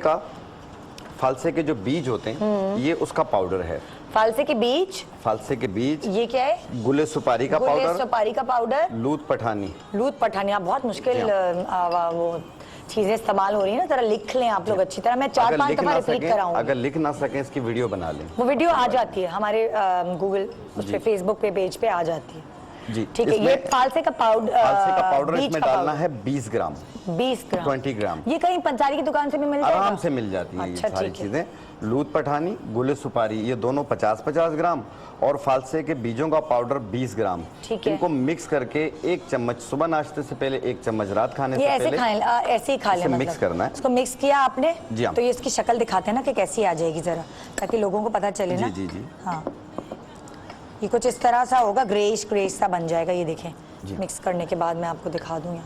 के जो बीज होते हैं ये उसका पाउडर है। फालसे के बीज, फालसे के बीज, ये क्या है? गुले सुपारी का गुले पाउडर, सुपारी का पाउडर, लूत पठानी। लूत पठानी। आप बहुत मुश्किल वो चीजें इस्तेमाल हो रही है ना, जरा लिख लें आप लोग अच्छी तरह। मैं 4-5 दफा रिपीट कराऊंगी। अगर लिख ना सकें इसकी वीडियो बना लें। वो वीडियो आ जाती है हमारे गूगल उस पे, फेसबुक पे पेज पे आ जाती है। जी, ठीक है। ये फालसे का पाउडर इसमें डालना है 20 ग्राम, 20 ग्राम, 20 ग्राम। ये कहीं पंचारी की दुकान से भी मिल जाएगा? आराम से मिल जाती है अच्छा, ये सारी ठीक है। चीजें। लूत पठानी, गुले सुपारी ये दोनों 50-50 ग्राम और फालसे के बीजों का पाउडर 20 ग्राम। ठीक है। इनको मिक्स करके 1 चम्मच सुबह नाश्ते से पहले, 1 चम्मच रात खाने ये से ऐसे पहले ऐसे ही खा लें, इसे मतलब मिक्स करना है। इसको मिक्स किया आपने जी हाँ। तो ये इसकी शक्ल दिखाते हैं ना कि कैसी आ जाएगी जरा, ताकि लोगों को पता चले ना। जी, जी, जी। हाँ, ये कुछ इस तरह सा होगा, ग्रेइश ग्रेइश सा बन जाएगा। ये देखें, मिक्स करने के बाद मैं आपको दिखा दूं। यहाँ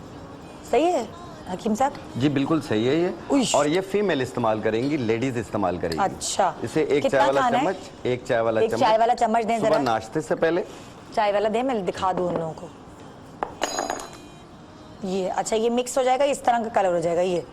सही है हकीम साहब? जी बिल्कुल सही है ये। उइश। और ये फीमेल इस्तेमाल करेंगी, लेडीज इस्तेमाल करेंगी। अच्छा। इसे एक कितना चाय वाला खाना है? चम्मच, एक चाय वाला एक चम्मच, चाय वाला चम्मच दें सुबह जरा। नाश्ते से पहले। चाय वाला दे, मैं दिखा दूं उन लोगों को। ये अच्छा, ये मिक्स हो जाएगा, इस तरह का कलर हो जाएगा। ये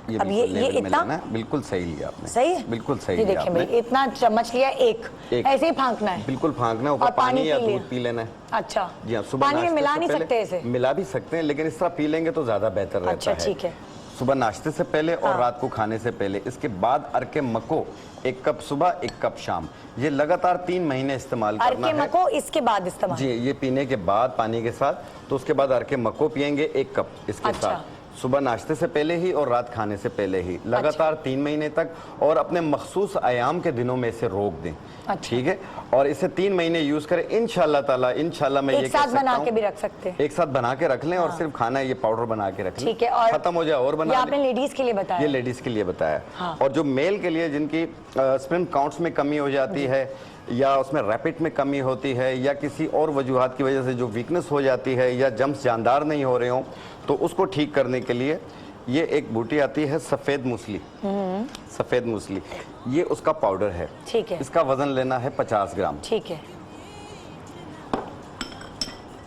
अब बिल्कुल ये लेवल में इतना लेना है। बिल्कुल सही लिया आपने। सही है? बिल्कुल सही ये लिया देखें भाई, आपने। इतना चम्मच लिया, एक एक। ऐसे ही फांकना है। बिल्कुल फांकना है, और ऊपर पानी पानी या पी लिया। दूध पी लेना है। अच्छा, जी हाँ। सुबह पानी में नाश्ते मिला से नहीं पहले सकते इसे? मिला भी सकते हैं लेकिन इस तरह पी लेंगे तो ज्यादा बेहतर रहता अच्छा, है। ठीक है। सुबह नाश्ते से पहले और हाँ। रात को खाने से पहले। इसके बाद अर्के मको 1 कप सुबह, 1 कप शाम। ये लगातार 3 महीने इस्तेमाल करना अर्के है। मको इसके बाद इस्तेमाल? जी, ये पीने के बाद पानी के साथ, तो उसके बाद अर्के मको पियेंगे 1 कप इसके अच्छा। साथ, सुबह नाश्ते से पहले ही और रात खाने से पहले ही, लगातार 3 महीने तक। और अपने मखसूस आयाम के दिनों में इसे रोक दें। अच्छा। ठीक है। और इसे 3 महीने यूज करें इंशाल्लाह ताला। इंशाल्लाह मैं ये एक कह साथ सकता बना हूं, के भी रख सकते हैं। एक साथ बना के रख लें और सिर्फ खाना है ये पाउडर बना के रख लें। ठीक है। और खत्म हो जाए और ये बना आपने लें। लेडीज के लिए बताया? ये लेडीज के लिए बताया। हाँ। और जो मेल के लिए जिनकी स्पर्म काउंट्स में कमी हो जाती है या उसमें रैपिड में कमी होती है या किसी और वजूहात की वजह से जो वीकनेस हो जाती है या जम्स जानदार नहीं हो रहे हो, तो उसको ठीक करने के लिए ये एक बूटी आती है सफ़ेद मूसली। सफ़ेद मूसली ये उसका पाउडर है। ठीक है। इसका वजन लेना है 50 ग्राम। ठीक है।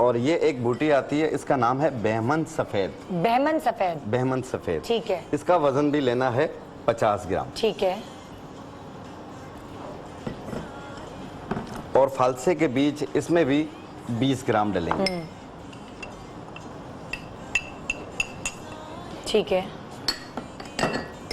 और ये एक बूटी आती है, इसका नाम है बहमन सफ़ेद। बहमन सफेद? बहमन सफ़ेद, ठीक है। इसका वजन भी लेना है 50 ग्राम। ठीक है। और फालसे के बीज इसमें भी 20 ग्राम डलेंगे। ठीक है।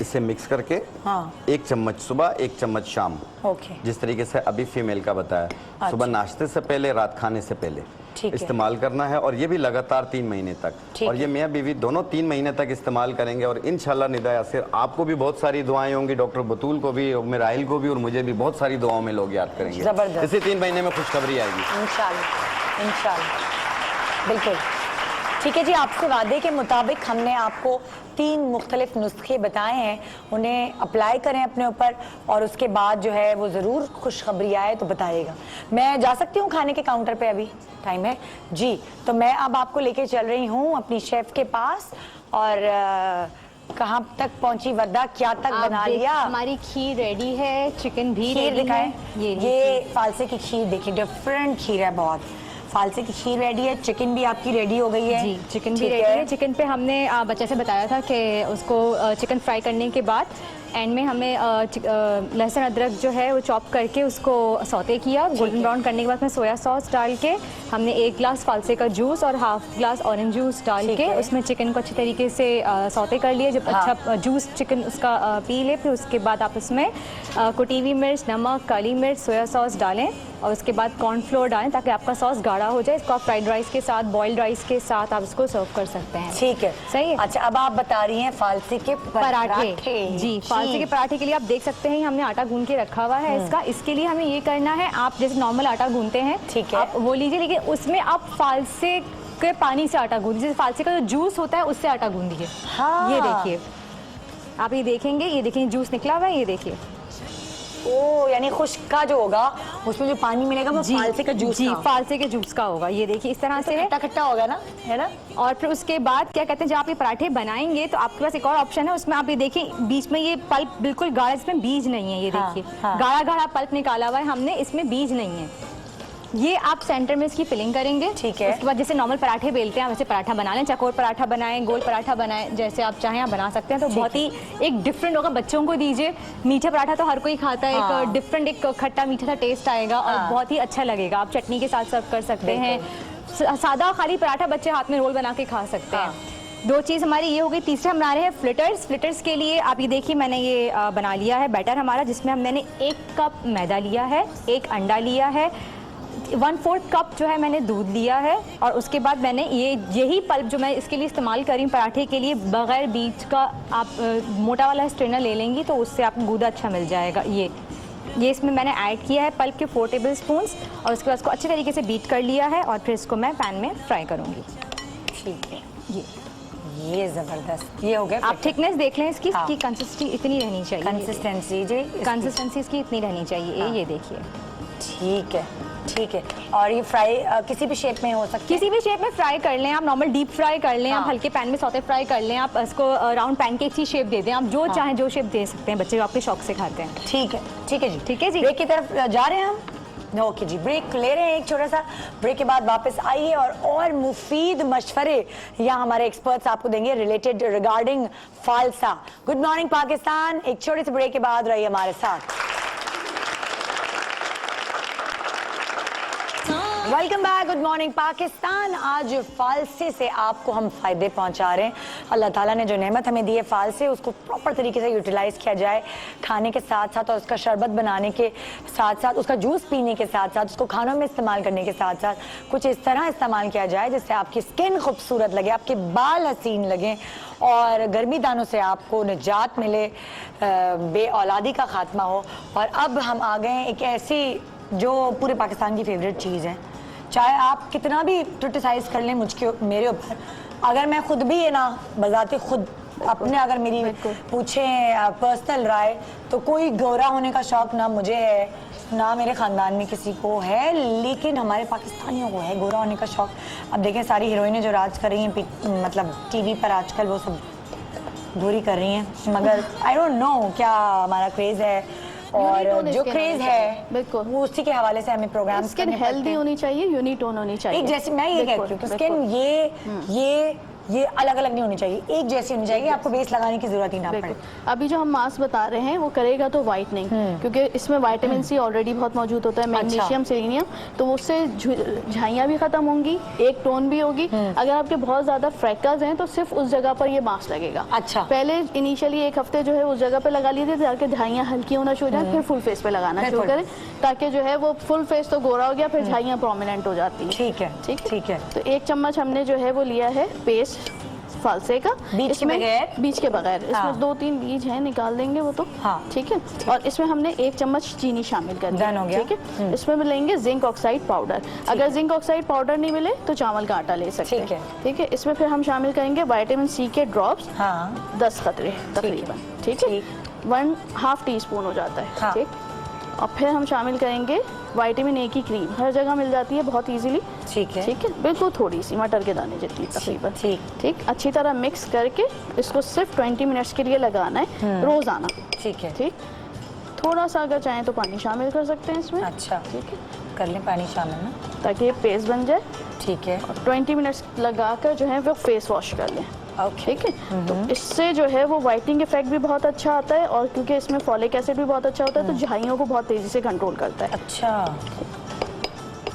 इसे मिक्स करके हाँ। 1 चम्मच सुबह, 1 चम्मच शाम, ओके। जिस तरीके से अभी फीमेल का बताया, सुबह नाश्ते से पहले, रात खाने से पहले ठीक है। इस्तेमाल करना है। और ये भी लगातार 3 महीने तक। ठीक और ये मियाँ बीवी दोनों 3 महीने तक इस्तेमाल करेंगे। और इंशाल्लाह निदा यासिर आपको भी बहुत सारी दुआएं होंगी, डॉक्टर बतूल को भी, राहिल को भी और मुझे भी बहुत सारी दुआओं में लोग याद करेंगे। जबरदस्त। इसी 3 महीने में खुशखबरी आएगी इंशाल्लाह, इंशाल्लाह, बिल्कुल। ठीक है जी, आपसे वादे के मुताबिक हमने आपको 3 मुख्तलिफ नुस्खे बताए हैं, उन्हें अप्लाई करें अपने ऊपर और उसके बाद जो है वो ज़रूर खुशखबरी आए तो बताइएगा। मैं जा सकती हूँ खाने के काउंटर पे, अभी टाइम है जी? तो मैं अब आपको लेके चल रही हूँ अपनी शेफ़ के पास। और कहाँ तक पहुँची वर्दा, क्या तक बना लिया? हमारी खीर रेडी है, चिकन भी खीर रेडी दिखाएं। है। ये फालसे की खीर देखिए, डिफरेंट खीर है बहुत। फालसे की खीर रेडी है, चिकन भी आपकी रेडी हो गई है। जी, चिकन भी ठीक रेडी है। चिकन पे हमने बच्चे से बताया था कि उसको चिकन फ्राई करने के बाद एंड में हमें लहसुन अदरक जो है वो चॉप करके उसको सौते किया। गोल्डन ब्राउन करने के बाद में सोया सॉस डाल के हमने 1 ग्लास फालसे का जूस और हाफ ग्लास ऑरेंज जूस डाल के उसमें चिकन को अच्छी तरीके से सौते कर लिए। जब अच्छा जूस चिकन उसका पी ले, फिर उसके बाद आप उसमें कुटी हुई मिर्च, नमक, काली मिर्च, सोया सॉस डालें और उसके बाद कॉर्नफ्लोर डालें ताकि आपका सॉस गाढ़ा हो जाए। इसको आप फ्राइड राइस के साथ, बॉइल्ड राइस के साथ आप इसको सर्व कर सकते हैं। ठीक है, सही है। अच्छा, अब आप बता रही हैं फालसे के पराठे। जी, फालसे के पराठे के लिए आप देख सकते हैं हमने आटा गूंद के रखा हुआ है इसका। इसके लिए हमें ये करना है, आप जैसे नॉर्मल आटा गूंदते हैं, ठीक है, आप वो लीजिए, लेकिन उसमें आप फालसे के पानी से आटा गूंदिए। जैसे फालसे का जो जूस होता है उससे आटा गूंदिए। हाँ। ये देखिए, आप ये देखेंगे, ये देखिए जूस निकला हुआ है, ये देखिए। ओ, यानी खुश्क का जो होगा उसमें जो पानी मिलेगा वो फालसे का जूस जी, का। फालसे के जूस का होगा। ये देखिए इस तरह से है, खट्टा खट्टा होगा ना, है ना? और फिर उसके बाद क्या कहते हैं, जब आप ये पराठे बनाएंगे तो आपके पास एक और ऑप्शन है, उसमें आप ये देखिए बीच में ये पल्प बिल्कुल गाढ़ा, इसमें बीज नहीं है। ये देखिए गाढ़ा गाढ़ा पल्प निकाला हुआ है हमने, इसमें बीज नहीं है। ये आप सेंटर में इसकी फिलिंग करेंगे। ठीक है। उसके बाद जैसे नॉर्मल पराठे बेलते हैं वैसे पराठा बना लें, चकोर पराठा बनाएं, गोल पराठा बनाएं, जैसे आप चाहें आप बना सकते हैं। तो बहुत ही एक डिफरेंट होगा, बच्चों को दीजिए। मीठा पराठा तो हर कोई खाता है, एक डिफरेंट, एक खट्टा मीठा सा टेस्ट आएगा और बहुत ही अच्छा लगेगा। आप चटनी के साथ सर्व कर सकते हैं। सादा खाली पराठा बच्चे हाथ में रोल बना के खा सकते हैं। 2 चीज़ हमारी ये हो गई। तीसरा हम बना रहे हैं फ्लिटर्स। फ्लिटर्स के लिए आप ये देखिए, मैंने ये बना लिया है बैटर हमारा, जिसमें मैंने 1 कप मैदा लिया है, 1 अंडा लिया है, 1/4 कप जो है मैंने दूध लिया है और उसके बाद मैंने यही पल्प जो मैं इसके लिए इस्तेमाल कर रही हूँ पराठे के लिए, बगैर बीज का आप मोटा वाला स्ट्रेनर ले लेंगी तो उससे आपको गूदा अच्छा मिल जाएगा। ये इसमें मैंने ऐड किया है पल्प के 4 टेबल स्पून्स और उसके बाद इसको अच्छे तरीके से बीट कर लिया है और फिर इसको मैं पैन में फ्राई करूँगी। ठीक है, ये ज़बरदस्त, ये हो गया। आप थिकनेस देख लें इसकी, इसकी कंसिस्टेंसी इतनी रहनी चाहिए। कंसिस्टेंसी जी, कंसिस्टेंसी इसकी इतनी रहनी चाहिए। ये देखिए, ठीक है, ठीक है। और ये फ्राई किसी भी शेप में हो सकती है? किसी भी शेप में फ्राई कर लें आप, नॉर्मल डीप फ्राई कर लें, आप हल्के पैन में सौते फ्राई कर लें, आप इसको राउंड पैनकेक की शेप दे दें, आप जो चाहें जो शेप दे सकते हैं, बच्चे आपके शौक से खाते हैं। ठीक है, ठीक है जी, ठीक है जी। ब्रेक की तरफ जा रहे हैं हम। ओके जी, ब्रेक ले रहे हैं, एक छोटा सा ब्रेक के बाद वापस आइए और मुफीद मशवरे यहाँ हमारे एक्सपर्ट्स आपको देंगे रिलेटेड रिगार्डिंग फालसा। गुड मॉर्निंग पाकिस्तान, एक छोटे से ब्रेक के बाद रहिए हमारे साथ। Welcome back, good morning Pakistan. आज फालसे से आपको हम फ़ायदे पहुंचा रहे हैं। अल्लाह ताला ने जो नेमत हमें दी है फालसे, उसको प्रॉपर तरीके से यूटिलाइज़ किया जाए खाने के साथ साथ, और उसका शरबत बनाने के साथ साथ, उसका जूस पीने के साथ साथ, उसको खानों में इस्तेमाल करने के साथ साथ कुछ इस तरह इस्तेमाल किया जाए जिससे आपकी स्किन खूबसूरत लगे, आपके बाल हसीन लगें और गर्मी दानों से आपको निजात मिले, बे औलादी का खात्मा हो। और अब हम आ गए हैं एक ऐसी जो पूरे पाकिस्तान की फेवरेट चीज़ है। चाहे आप कितना भी क्रिटिसाइज कर लें मेरे ऊपर, अगर मैं खुद भी है ना बजाते खुद अपने अगर मेरी पूछें पर्सनल राय, तो कोई गोरा होने का शौक ना मुझे है ना मेरे ख़ानदान में किसी को है, लेकिन हमारे पाकिस्तानियों को है गोरा होने का शौक। अब देखें सारी हीरोइनें जो राज कर रही हैं मतलब टीवी पर आजकल, वो सब गोरी कर रही हैं, मगर आई डोंट नो क्या हमारा क्रेज़ है और जो क्रेज है बिल्कुल वो उसी के हवाले से हमें प्रोग्राम स्किन हेल्दी होनी चाहिए, यूनिटोन होनी चाहिए। एक जैसे मैं ये कहती हूँ कि स्किन ये अलग अलग नहीं होनी चाहिए, एक जैसी होनी चाहिए, आपको बेस लगाने की जरूरत ही ना पड़े। अभी जो हम मास्क बता रहे हैं वो करेगा तो वाइटनिंग, क्योंकि इसमें विटामिन सी ऑलरेडी बहुत मौजूद होता है, मैग्नीशियम, सेलेनियम, तो उससे झाइयाँ भी खत्म होंगी, एक टोन भी होगी। अगर आपके बहुत ज्यादा फ्रैकल्स हैं तो सिर्फ उस जगह पर ये मास्क लगेगा। अच्छा, पहले इनिशियली 1 हफ्ते जो है उस जगह पे लगा लीजिए ताकि झाइयाँ हल्की होना शुरू हो जाए, फिर फुल फेस पे लगाना शुरू करें ताकि जो है वो फुल फेस तो गोरा हो गया, फिर झाइयाँ प्रोमिनेंट हो जाती है। ठीक है, ठीक है। तो 1 चम्मच हमने जो है वो लिया है पेस्ट फालसे का। बीज के बगैर? बीज के बगैर। हाँ। इसमें 2-3 बीज हैं, निकाल देंगे वो तो। हाँ। ठीक है। और इसमें हमने 1 चम्मच चीनी शामिल कर Done हो दी। गया। ठीक है। इसमें मिलेंगे जिंक ऑक्साइड पाउडर। अगर जिंक ऑक्साइड पाउडर नहीं मिले तो चावल का आटा ले सकते ठीक हैं। है। ठीक है। इसमें फिर हम शामिल करेंगे विटामिन सी के ड्रॉप्स, हाँ 10 कतरे तकरीबन। ठीक है। 1/2 टीस्पून हो जाता है। हाँ। ठीक। और फिर हम शामिल करेंगे विटामिन ए की क्रीम, हर जगह मिल जाती है बहुत इजीली। ठीक है। ठीक है। बिल्कुल थोड़ी सी, मटर के दाने जितनी तकरीबन। ठीक। ठीक। अच्छी तरह मिक्स करके इसको सिर्फ 20 मिनट्स के लिए लगाना है रोजाना। ठीक है। ठीक। थोड़ा सा अगर चाहें तो पानी शामिल कर सकते हैं इसमें। अच्छा ठीक है। कर लें पानी शामिल ना। ताकि ये पेस्ट बन जाए। ठीक है। और 20 मिनट्स लगाकर जो है वो फेस वॉश कर लें। ओके। ठीक है। तो इससे जो है वो वाइटनिंग इफेक्ट भी बहुत अच्छा आता है, और क्योंकि इसमें फॉलिक एसिड भी बहुत अच्छा होता है तो झाइयों को बहुत तेजी से कंट्रोल करता है। अच्छा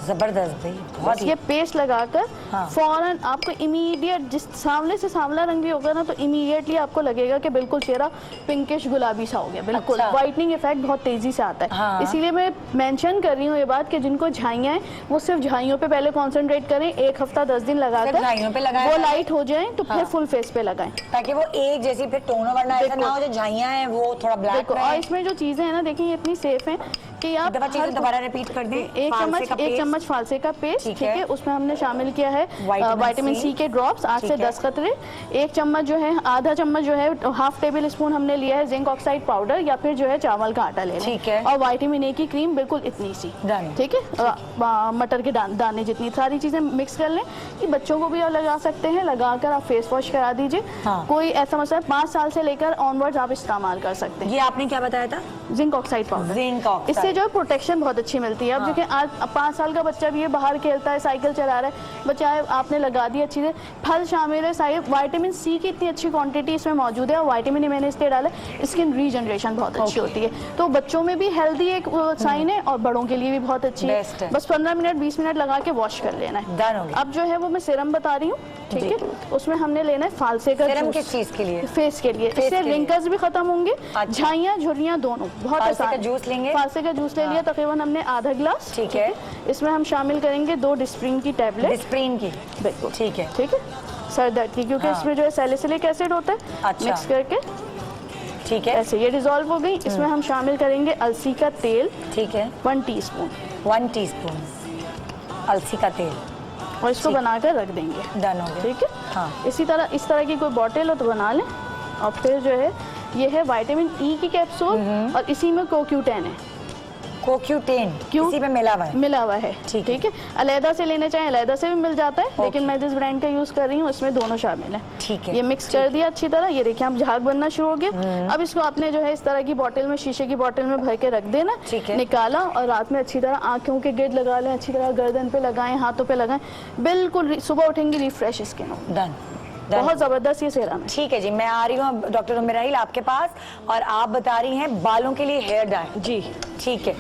जबरदस्त भाई, बहुत बस ही ये पेस्ट लगाकर हाँ। फौरन आपको इमीडिएट, जिस सांवले से सांवला रंग भी होगा ना तो इमीडिएटली आपको लगेगा कि बिल्कुल चेहरा पिंकिश गुलाबी सा हो गया। बिल्कुल अच्छा। वाइटनिंग इफेक्ट बहुत तेजी से आता है। हाँ। इसीलिए मैं मेंशन कर रही हूँ ये बात कि जिनको झाइयाँ हैं वो सिर्फ झाइयों पे पहले कॉन्सेंट्रेट करें, 1 हफ्ता 10 दिन लगाकर झाइयों पे लगाएं वो पहले? लाइट हो जाए तो हाँ। फिर फुल फेस पे लगाएं। ताकि वो एक जैसी फिर टोन वरना ऐसा बिल्कुल। ना हो जो झाइयाँ हैं वो थोड़ा ब्लैक देखो, और इसमें जो चीजें हैं ना देखिए ये इतनी सेफ हैं कि आप चीजें दोबारा रिपीट कर दें। 1 फालसे का चम्मच 1 पेस्ट। चम्मच फालसे का पेस्ट। ठीक ठीक है। है। उसमें हमने शामिल किया है विटामिन विटामिन सी सी के ड्रॉप्स 8 से ठीक है। 10 कतरे। 1 चम्मच जो है, आधा चम्मच जो है, 1/2 टेबल स्पून हमने लिया है जिंक ऑक्साइड पाउडर, या फिर जो है चावल का आटा ले लें। ठीक है। और विटामिन ए की क्रीम बिल्कुल इतनी सी। Done। ठीक है। मटर के दाने जितनी, सारी चीजें मिक्स कर लें। कि बच्चों को भी आप लगा सकते हैं, लगाकर आप फेस वॉश करा दीजिए। हाँ। कोई ऐसा मसला 5 साल से लेकर ऑनवर्ड्स आप इस्तेमाल कर सकते हैं। ये आपने क्या बताया था? Zinc oxide powder. Zinc oxide. इससे जो है प्रोटेक्शन बहुत अच्छी मिलती है। अब देखिए आज 5 साल का बच्चा भी है, बाहर खेलता है, साइकिल चला रहा है, बच्चा है, आपने लगा दी अच्छी से, फल शामिल है, विटामिन सी की इतनी अच्छी क्वांटिटी इसमें मौजूद है, और विटामिन ए मैंने इसलिए डाला, स्किन रीजनरेशन बहुत अच्छी होती है। तो बच्चों में भी हेल्दी एक साइन है और बड़ों के लिए भी बहुत अच्छी है। Best है। बस 15 मिनट 20 मिनट लगा के वॉश कर लेना है। Done हो गया। अब जो है वो मैं सीरम बता रही हूँ। ठीक है। उसमें हमने लेना है फालसे का सीरम जूस। किस चीज के लिए? फेस के लिए। फेस इससे के लिए। रिंकल्स भी खत्म होंगे, अच्छा। झाइयाँ झुर्रियाँ दोनों। बहुत फालसे आसान का है। जूस लेंगे? फालसे का जूस ले लिया, तकरीबन हमने आधा गिलास। ठीक है। इसमें हम शामिल करेंगे 2 डिस्प्रिन की टैबलेट। डिस्प्रीन की। बिल्कुल। ठीक है। ठीक है। सर दर्द की, क्योंकि हाँ। इसमें जो है सैलिसिलिक एसिड होता है। अच्छा। मिक्स करके ठीक है। ऐसे ये डिजोल्व हो गई। इसमें हम शामिल करेंगे अलसी का तेल, ठीक है। 1 टीस्पून, 1 टीस्पून अलसी का तेल। और इसको बनाकर रख देंगे। डन हो गया। ठीक है। हाँ। इस तरह की कोई बॉटल हो तो बना लें। और फिर जो है ये है विटामिन ई की कैप्सूल, और इसी में CoQ10 है। CoQ10 क्यों? इसी पे मिला हुआ है। मिला हुआ है। ठीक है। ठीक है। अलहदा से लेना चाहें अलहदा से भी मिल जाता है, लेकिन मैं जिस ब्रांड का यूज कर रही हूँ इसमें दोनों शामिल है। ठीक है। ये मिक्स कर दिया अच्छी तरह। ये देखिए आप झाग बनना शुरू हो गया। अब इसको आपने जो है इस तरह की बॉटल में, शीशे की बॉटल में भर के रख देना। ठीक है। निकाला और रात में अच्छी तरह आंखों के गिर्द लगा लें, अच्छी तरह गर्दन पे लगाएं, हाथों पे लगाएं। बिल्कुल सुबह उठेंगे रिफ्रेश स्किन हो। डन। बहुत जबरदस्त ये सेरम है। ठीक है जी, मैं आ रही हूँ अब डॉक्टर उमेराइल आपके पास, और आप बता रही हैं बालों के लिए हेयर डाई। जी। ठीक है।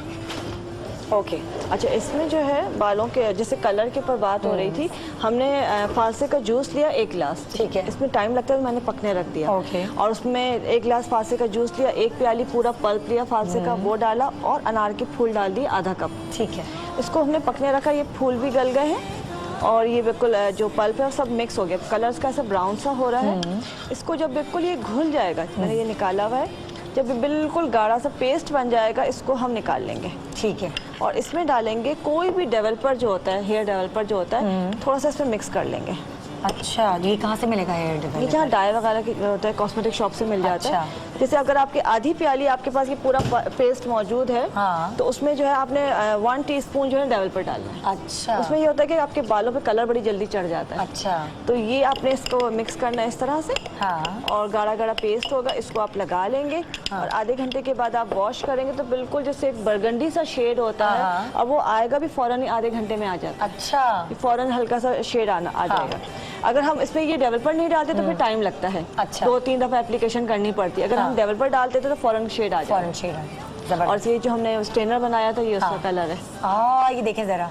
ओके। अच्छा, इसमें जो है बालों के जैसे कलर के ऊपर बात हो रही थी, हमने फालसे का जूस लिया 1 गिलास। ठीक है। इसमें टाइम लगता है तो मैंने पकने रख दिया। ओके। और उसमें 1 गिलास फालसे का जूस लिया, 1 प्याली पूरा पल्प लिया फालसे का, वो डाला, और अनार के फूल डाल दिए आधा कप। ठीक है। इसको हमने पकने रखा, ये फूल भी गल गए हैं और ये बिल्कुल जो पल्प है सब मिक्स हो गया, कलर्स का ऐसा ब्राउन सा हो रहा है। इसको जब बिल्कुल ये घुल जाएगा, मैंने ये निकाला हुआ है, जब ये बिल्कुल गाढ़ा सा पेस्ट बन जाएगा इसको हम निकाल लेंगे। ठीक है। और इसमें डालेंगे कोई भी डेवलपर जो होता है, हेयर डेवलपर जो होता है, थोड़ा सा इसमें मिक्स कर लेंगे। अच्छा, ये कहाँ से मिलेगा हेयर ये डेवलपर? जहाँ डाई वगैरह की होता है कॉस्मेटिक शॉप से मिल जाता है। अच्छा। जैसे अगर आपकी आधी प्याली आपके पास ये पूरा पेस्ट मौजूद है, हाँ। तो उसमें जो है आपने 1 टीस्पून जो है डेवलपर डालना है। अच्छा। उसमें ये होता है कि आपके बालों पे कलर बड़ी जल्दी चढ़ जाता है। अच्छा। तो ये आपने इसको मिक्स करना है इस तरह से। हाँ। और गाढ़ा गाढ़ा पेस्ट होगा, इसको आप लगा लेंगे। और आधे घंटे के बाद आप वॉश करेंगे तो बिल्कुल जैसे एक बरगंडी सा शेड होता हाँ। है, और वो आएगा भी फौरन ही आधे घंटे में आ जाता है। अच्छा। फौरन हल्का सा शेड आ जाएगा। अगर हम इसमें ये डेवलपर नहीं डालते तो फिर टाइम लगता है। अच्छा। 2-3 दफा एप्लीकेशन करनी पड़ती है। अगर हम डेवलपर डालते थे तो फौरन शेड आ फॉरेन जाएगा। शेड जबरदस्त। और ये जो हमने स्ट्रेनर बनाया था ये उसका कलर है। ये देखें जरा,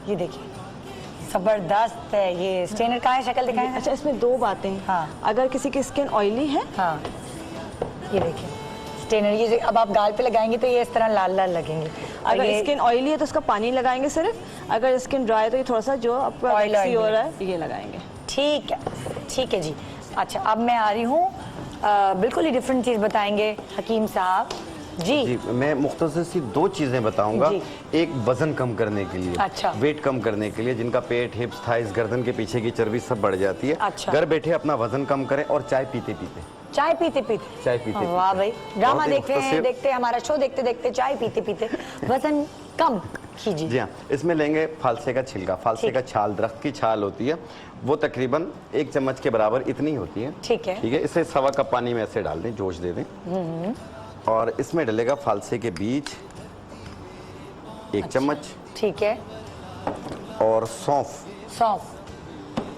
ये देखिए जबरदस्त है। ये स्ट्रेनर कहाँ है, शक्ल दिखाएं। अच्छा, इसमें 2 बातें हैं। हाँ। अगर किसी की स्किन ऑयली है, हाँ, ये देखिए स्ट्रेनर, ये जो अब आप गाल पे लगाएंगे तो ये इस तरह लाल लाल लगेंगे। और अगर ये स्किन ऑयली है तो उसका पानी लगाएंगे सिर्फ। अगर स्किन ड्राई है तो ये थोड़ा सा जो आपका Oil वैक्सी हो रहा है ये लगाएंगे। ठीक है। ठीक है जी, अच्छा, अब मैं आ रही हूँ, बिल्कुल ही डिफरेंट चीज बताएंगे हकीम साहब जी। जी, मैं मुख्तसर सी 2 चीजें बताऊंगा। जी। एक वजन कम करने के लिए, अच्छा। वेट कम करने के लिए, जिनका पेट, हिप्स, थाइस, गर्दन के पीछे की चर्बी सब बढ़ जाती है। अच्छा। घर बैठे अपना वजन कम करें और चाय पीते पीते चाय पीते पीते चाय पीते वाह भाई, ड्रामा बहुत ही देखते हैं मुख्तसर। हमारा शो देखते देखते चाय पीते पीते वजन कम कीजिए। जी हाँ, इसमें लेंगे फालसे का छिलका। फालसे ठीक। का छाल, दरख्त की छाल होती है, वो तकरीबन 1 चम्मच के बराबर इतनी होती है। ठीक है। ठीक है, इसे 1.25 कप पानी में ऐसे डाल दें, जोश दे दें। और इसमें डलेगा फालसे के बीज 1 चम्मच ठीक है। और सौंफ सौंफ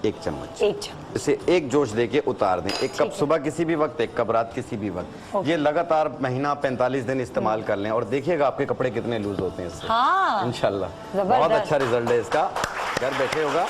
1 चम्मच। 1 चम्मच। इसे एक जोश देके उतार दें। 1 कप सुबह किसी भी वक्त, 1 कप रात किसी भी वक्त। ये लगातार महीना 45 दिन इस्तेमाल कर लें और देखिएगा आपके कपड़े कितने लूज होते हैं इससे। हाँ इंशाल्लाह जबरदस्त। बहुत अच्छा रिजल्ट है इसका, घर बैठे होगा।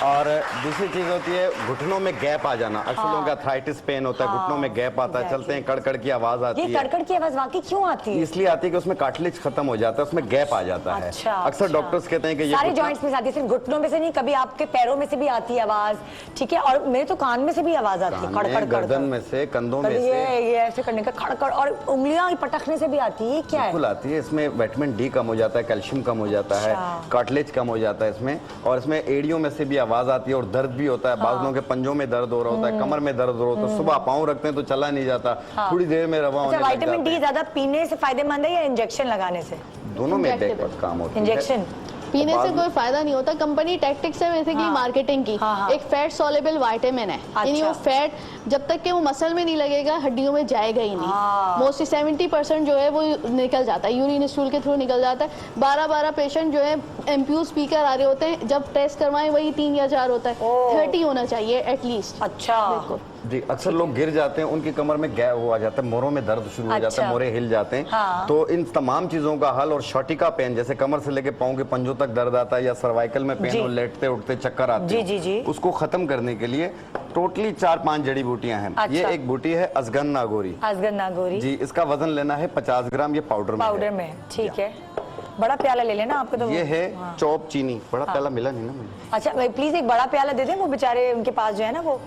और दूसरी चीज होती है घुटनों में गैप आ जाना। अक्सर लोगों का अर्थराइटिस पेन होता है, घुटनों में गैप आता है, चलते हैं कड़कड़ की आवाज आती ये है। कड़कड़ की आवाज वाकई क्यों आती है? इसलिए आती है कि उसमें कार्टिलेज खत्म हो जाता है, उसमें गैप आ जाता है। अच्छा, अक्सर अच्छा। डॉक्टर्स कहते हैं कि ये सारे घुटना- जॉइंट्स में से आती है, सिर्फ घुटनों में से नहीं, कभी आपके पैरों में से भी आती है आवाज। ठीक है, और मेरे तो कान में से भी आवाज आती है, कान खड़खड़ में, गर्दन खड़खड़। में से, कंधों में कभी से ये ऐसे करने का खड़खड़, और उंगलियां पटकने से भी आती है। ये क्या है? बिल्कुल आती है। इसमें विटामिन डी कम हो जाता है, कैल्शियम कम हो जाता है, अच्छा। कार्टिलेज कम हो जाता है इसमें। और इसमें एड़ियों में से भी आवाज आती है और दर्द भी होता है। बाज़ लोगों के पंजों में दर्द हो रहा होता है, कमर में दर्द हो रहा होता है, सुबह पाँव रखते हैं तो चला नहीं जाता, थोड़ी देर में रवा होने अच्छा, लग विटामिन जाता डी है। ज्यादा पीने से फायदेमंद है या इंजेक्शन लगाने से? दोनों में Injectable। बैकवर्ड काम होती है। इंजेक्शन पीने से बाद में- कोई फायदा नहीं होता। कंपनी टैक्टिक्स है वैसे की हाँ। मार्केटिंग की। हाँ, हाँ। एक फैट सॉल्युबल विटामिन है, यानी अच्छा। वो फैट जब तक कि वो मसल में नहीं लगेगा हड्डियों में जाएगा ही नहीं। हाँ। मोस्टली 70% जो है वो निकल जाता है, यूरिन स्टूल के थ्रू निकल जाता है। 12 पेशेंट जो है एमपीयू स्पीकर आ रहे होते हैं, जब टेस्ट करवाएं वही 3 या 4 होता है। ओह। 30 होना चाहिए एटलीस्ट। अच्छा बिल्कुल। जी, अक्सर लोग गिर जाते हैं, उनकी कमर में गैप हो आ जाता है, मोरों में दर्द शुरू हो जाता अच्छा। है, मोरे हिल जाते हैं। हाँ। तो इन तमाम चीजों का हल, और शॉटिका पेन, जैसे कमर से लेके पाँव के पंजों तक दर्द आता है, या सर्वाइकल में पेन जी। हो, लेटते उठते चक्कर आते जी, हैं, जी, जी। उसको खत्म करने के लिए टोटली 4-5 जड़ी बूटियां हैं। अच्छा। ये एक बूटी है अजगन नागौरी अजगर नागौरी जी, इसका वजन लेना है 50 ग्राम। ये पाउडर में पाउडर है। में, ठीक है। बड़ा प्याला ले लेना आपको तो। ये है हाँ। चॉप चीनी। बड़ा प्याला मिला नहीं ना मुझे। अच्छा भाई, प्लीज एक बड़ा प्याला दे दें, वो बेचारे उनके पास जो है ना वो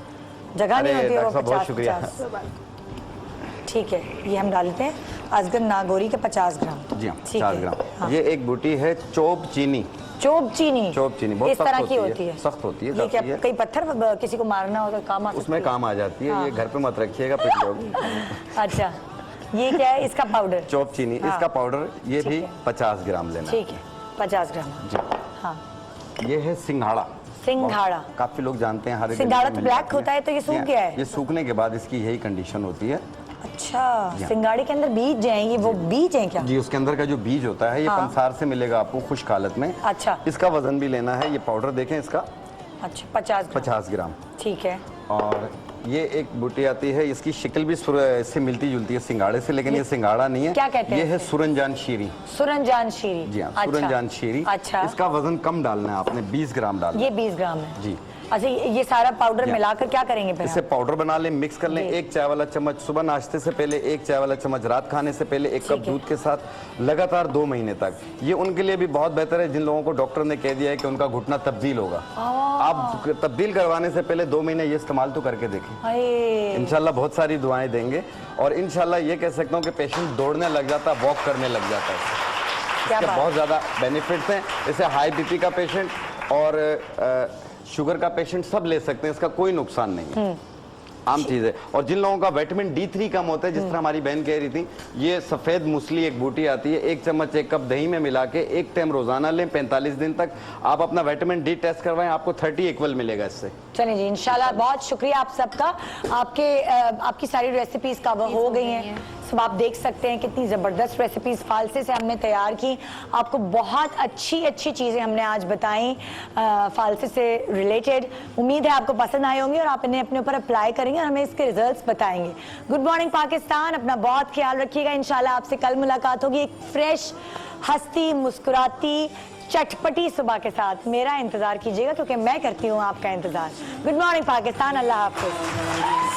जगह नहीं अरे, होती है। वो डॉक्टर साहब, बहुत 50 शुक्रिया। 50। ठीक है, ये हम डालते हैं अजगर नागौरी के 50 ग्राम। जी हाँ, ठीक 50 है। ग्राम। हाँ। ये एक बूटी है चोप चीनी। चोप चीनी। चोप चीनी बहुत इस सख्त तरह की होती होती है। सख्त होती है ये क्या काफी है। कई पत्थर किसी को मारना हो तो काम आ सकती उसमें है? काम आ जाती है। हाँ। ये घर पे मत रखिएगा, पिट लोग। अच्छा, ये क्या है? इसका पाउडर। चॉप चीनी, हाँ। इसका पाउडर ये ठीक भी है। 50 ग्राम लेना है। ठीक है, 50 ग्राम। जी। हाँ, ये है सिंघाड़ा। सिंघाड़ा। काफी लोग जानते हैं, हर एक सिंघाड़ा गली में तो मिल ब्लैक जाती होता है, तो ये सूख जी हाँ, गया है? ये सूखने के बाद इसकी यही कंडीशन होती है। अच्छा, हाँ। सिंघाड़े के अंदर बीज हैं, ये वो बीज हैं क्या? जी, उसके अंदर का जो बीज होता है ये हाँ। पंसार से मिलेगा आपको खुश्क हालत में। अच्छा। इसका वजन भी लेना है। ये पाउडर देखें इसका अच्छा, 50 ग्राम। 50 ग्राम। ठीक है। और ये एक बूटी आती है, इसकी शक्ल भी इससे मिलती जुलती है सिंगाड़े से, लेकिन ये सिंगाड़ा नहीं है। क्या कहते हैं ये है इसे? सुरनजान शीरी। सुरनजान शीरी। जी हाँ, अच्छा। सुरनजान शीरी। अच्छा, इसका वजन कम डालना है आपने, 20 ग्राम डालना ये है। 20 ग्राम है। जी। अच्छा, ये सारा पाउडर जी। मिलाकर क्या करेंगे फिर इसे हम? पाउडर बना लें, मिक्स कर लें। जी। 1 चाय वाला चम्मच सुबह नाश्ते से पहले, 1 चाय वाला चम्मच रात खाने से पहले, 1 कप ठीक है। दूध के साथ लगातार 2 महीने तक। ये उनके लिए भी बहुत बेहतर है जिन लोगों को डॉक्टर ने कह दिया है कि उनका घुटना तब्दील होगा। आप तब्दील करवाने से पहले 2 महीने ये इस्तेमाल तो करके देखें। हाय, इंशाल्लाह बहुत सारी दुआएं देंगे। और इंशाल्लाह ये कह सकता हूँ कि पेशेंट दौड़ने लग जाता है, वॉक करने लग जाता है। क्या इसके बात बहुत ज़्यादा बेनिफिट्स हैं। इसे हाई बीपी का पेशेंट और शुगर का पेशेंट सब ले सकते हैं, इसका कोई नुकसान नहीं है। आम चीज है। और जिन लोगों का विटामिन D3 कम होता है, जिस तरह हमारी बहन कह रही थी, ये सफेद मूसली एक बूटी आती है, 1 चम्मच 1 कप दही में मिला के 1 टाइम रोजाना लें 45 दिन तक। आप अपना विटामिन D टेस्ट करवाएं, आपको 30 इक्वल मिलेगा इससे। चलिए जी, इंशाल्लाह। बहुत शुक्रिया आप सबका। आपकी सारी रेसिपीज कवर हो गई हैं। सब आप देख सकते हैं कितनी ज़बरदस्त रेसिपीज फालसे से हमने तैयार की। आपको बहुत अच्छी अच्छी चीज़ें हमने आज बताई फालसे से रिलेटेड। उम्मीद है आपको पसंद आई होंगी और आप इन्हें अपने ऊपर अप्लाई करेंगे और हमें इसके रिजल्ट्स बताएंगे। गुड मॉर्निंग पाकिस्तान, अपना बहुत ख्याल रखिएगा। इंशाल्लाह आपसे कल मुलाकात होगी एक फ्रेश, हंसती, मुस्कुराती, चटपटी सुबह के साथ। मेरा इंतजार कीजिएगा क्योंकि मैं करती हूँ आपका इंतजार। गुड मॉर्निंग पाकिस्तान, अल्लाह हाफिज।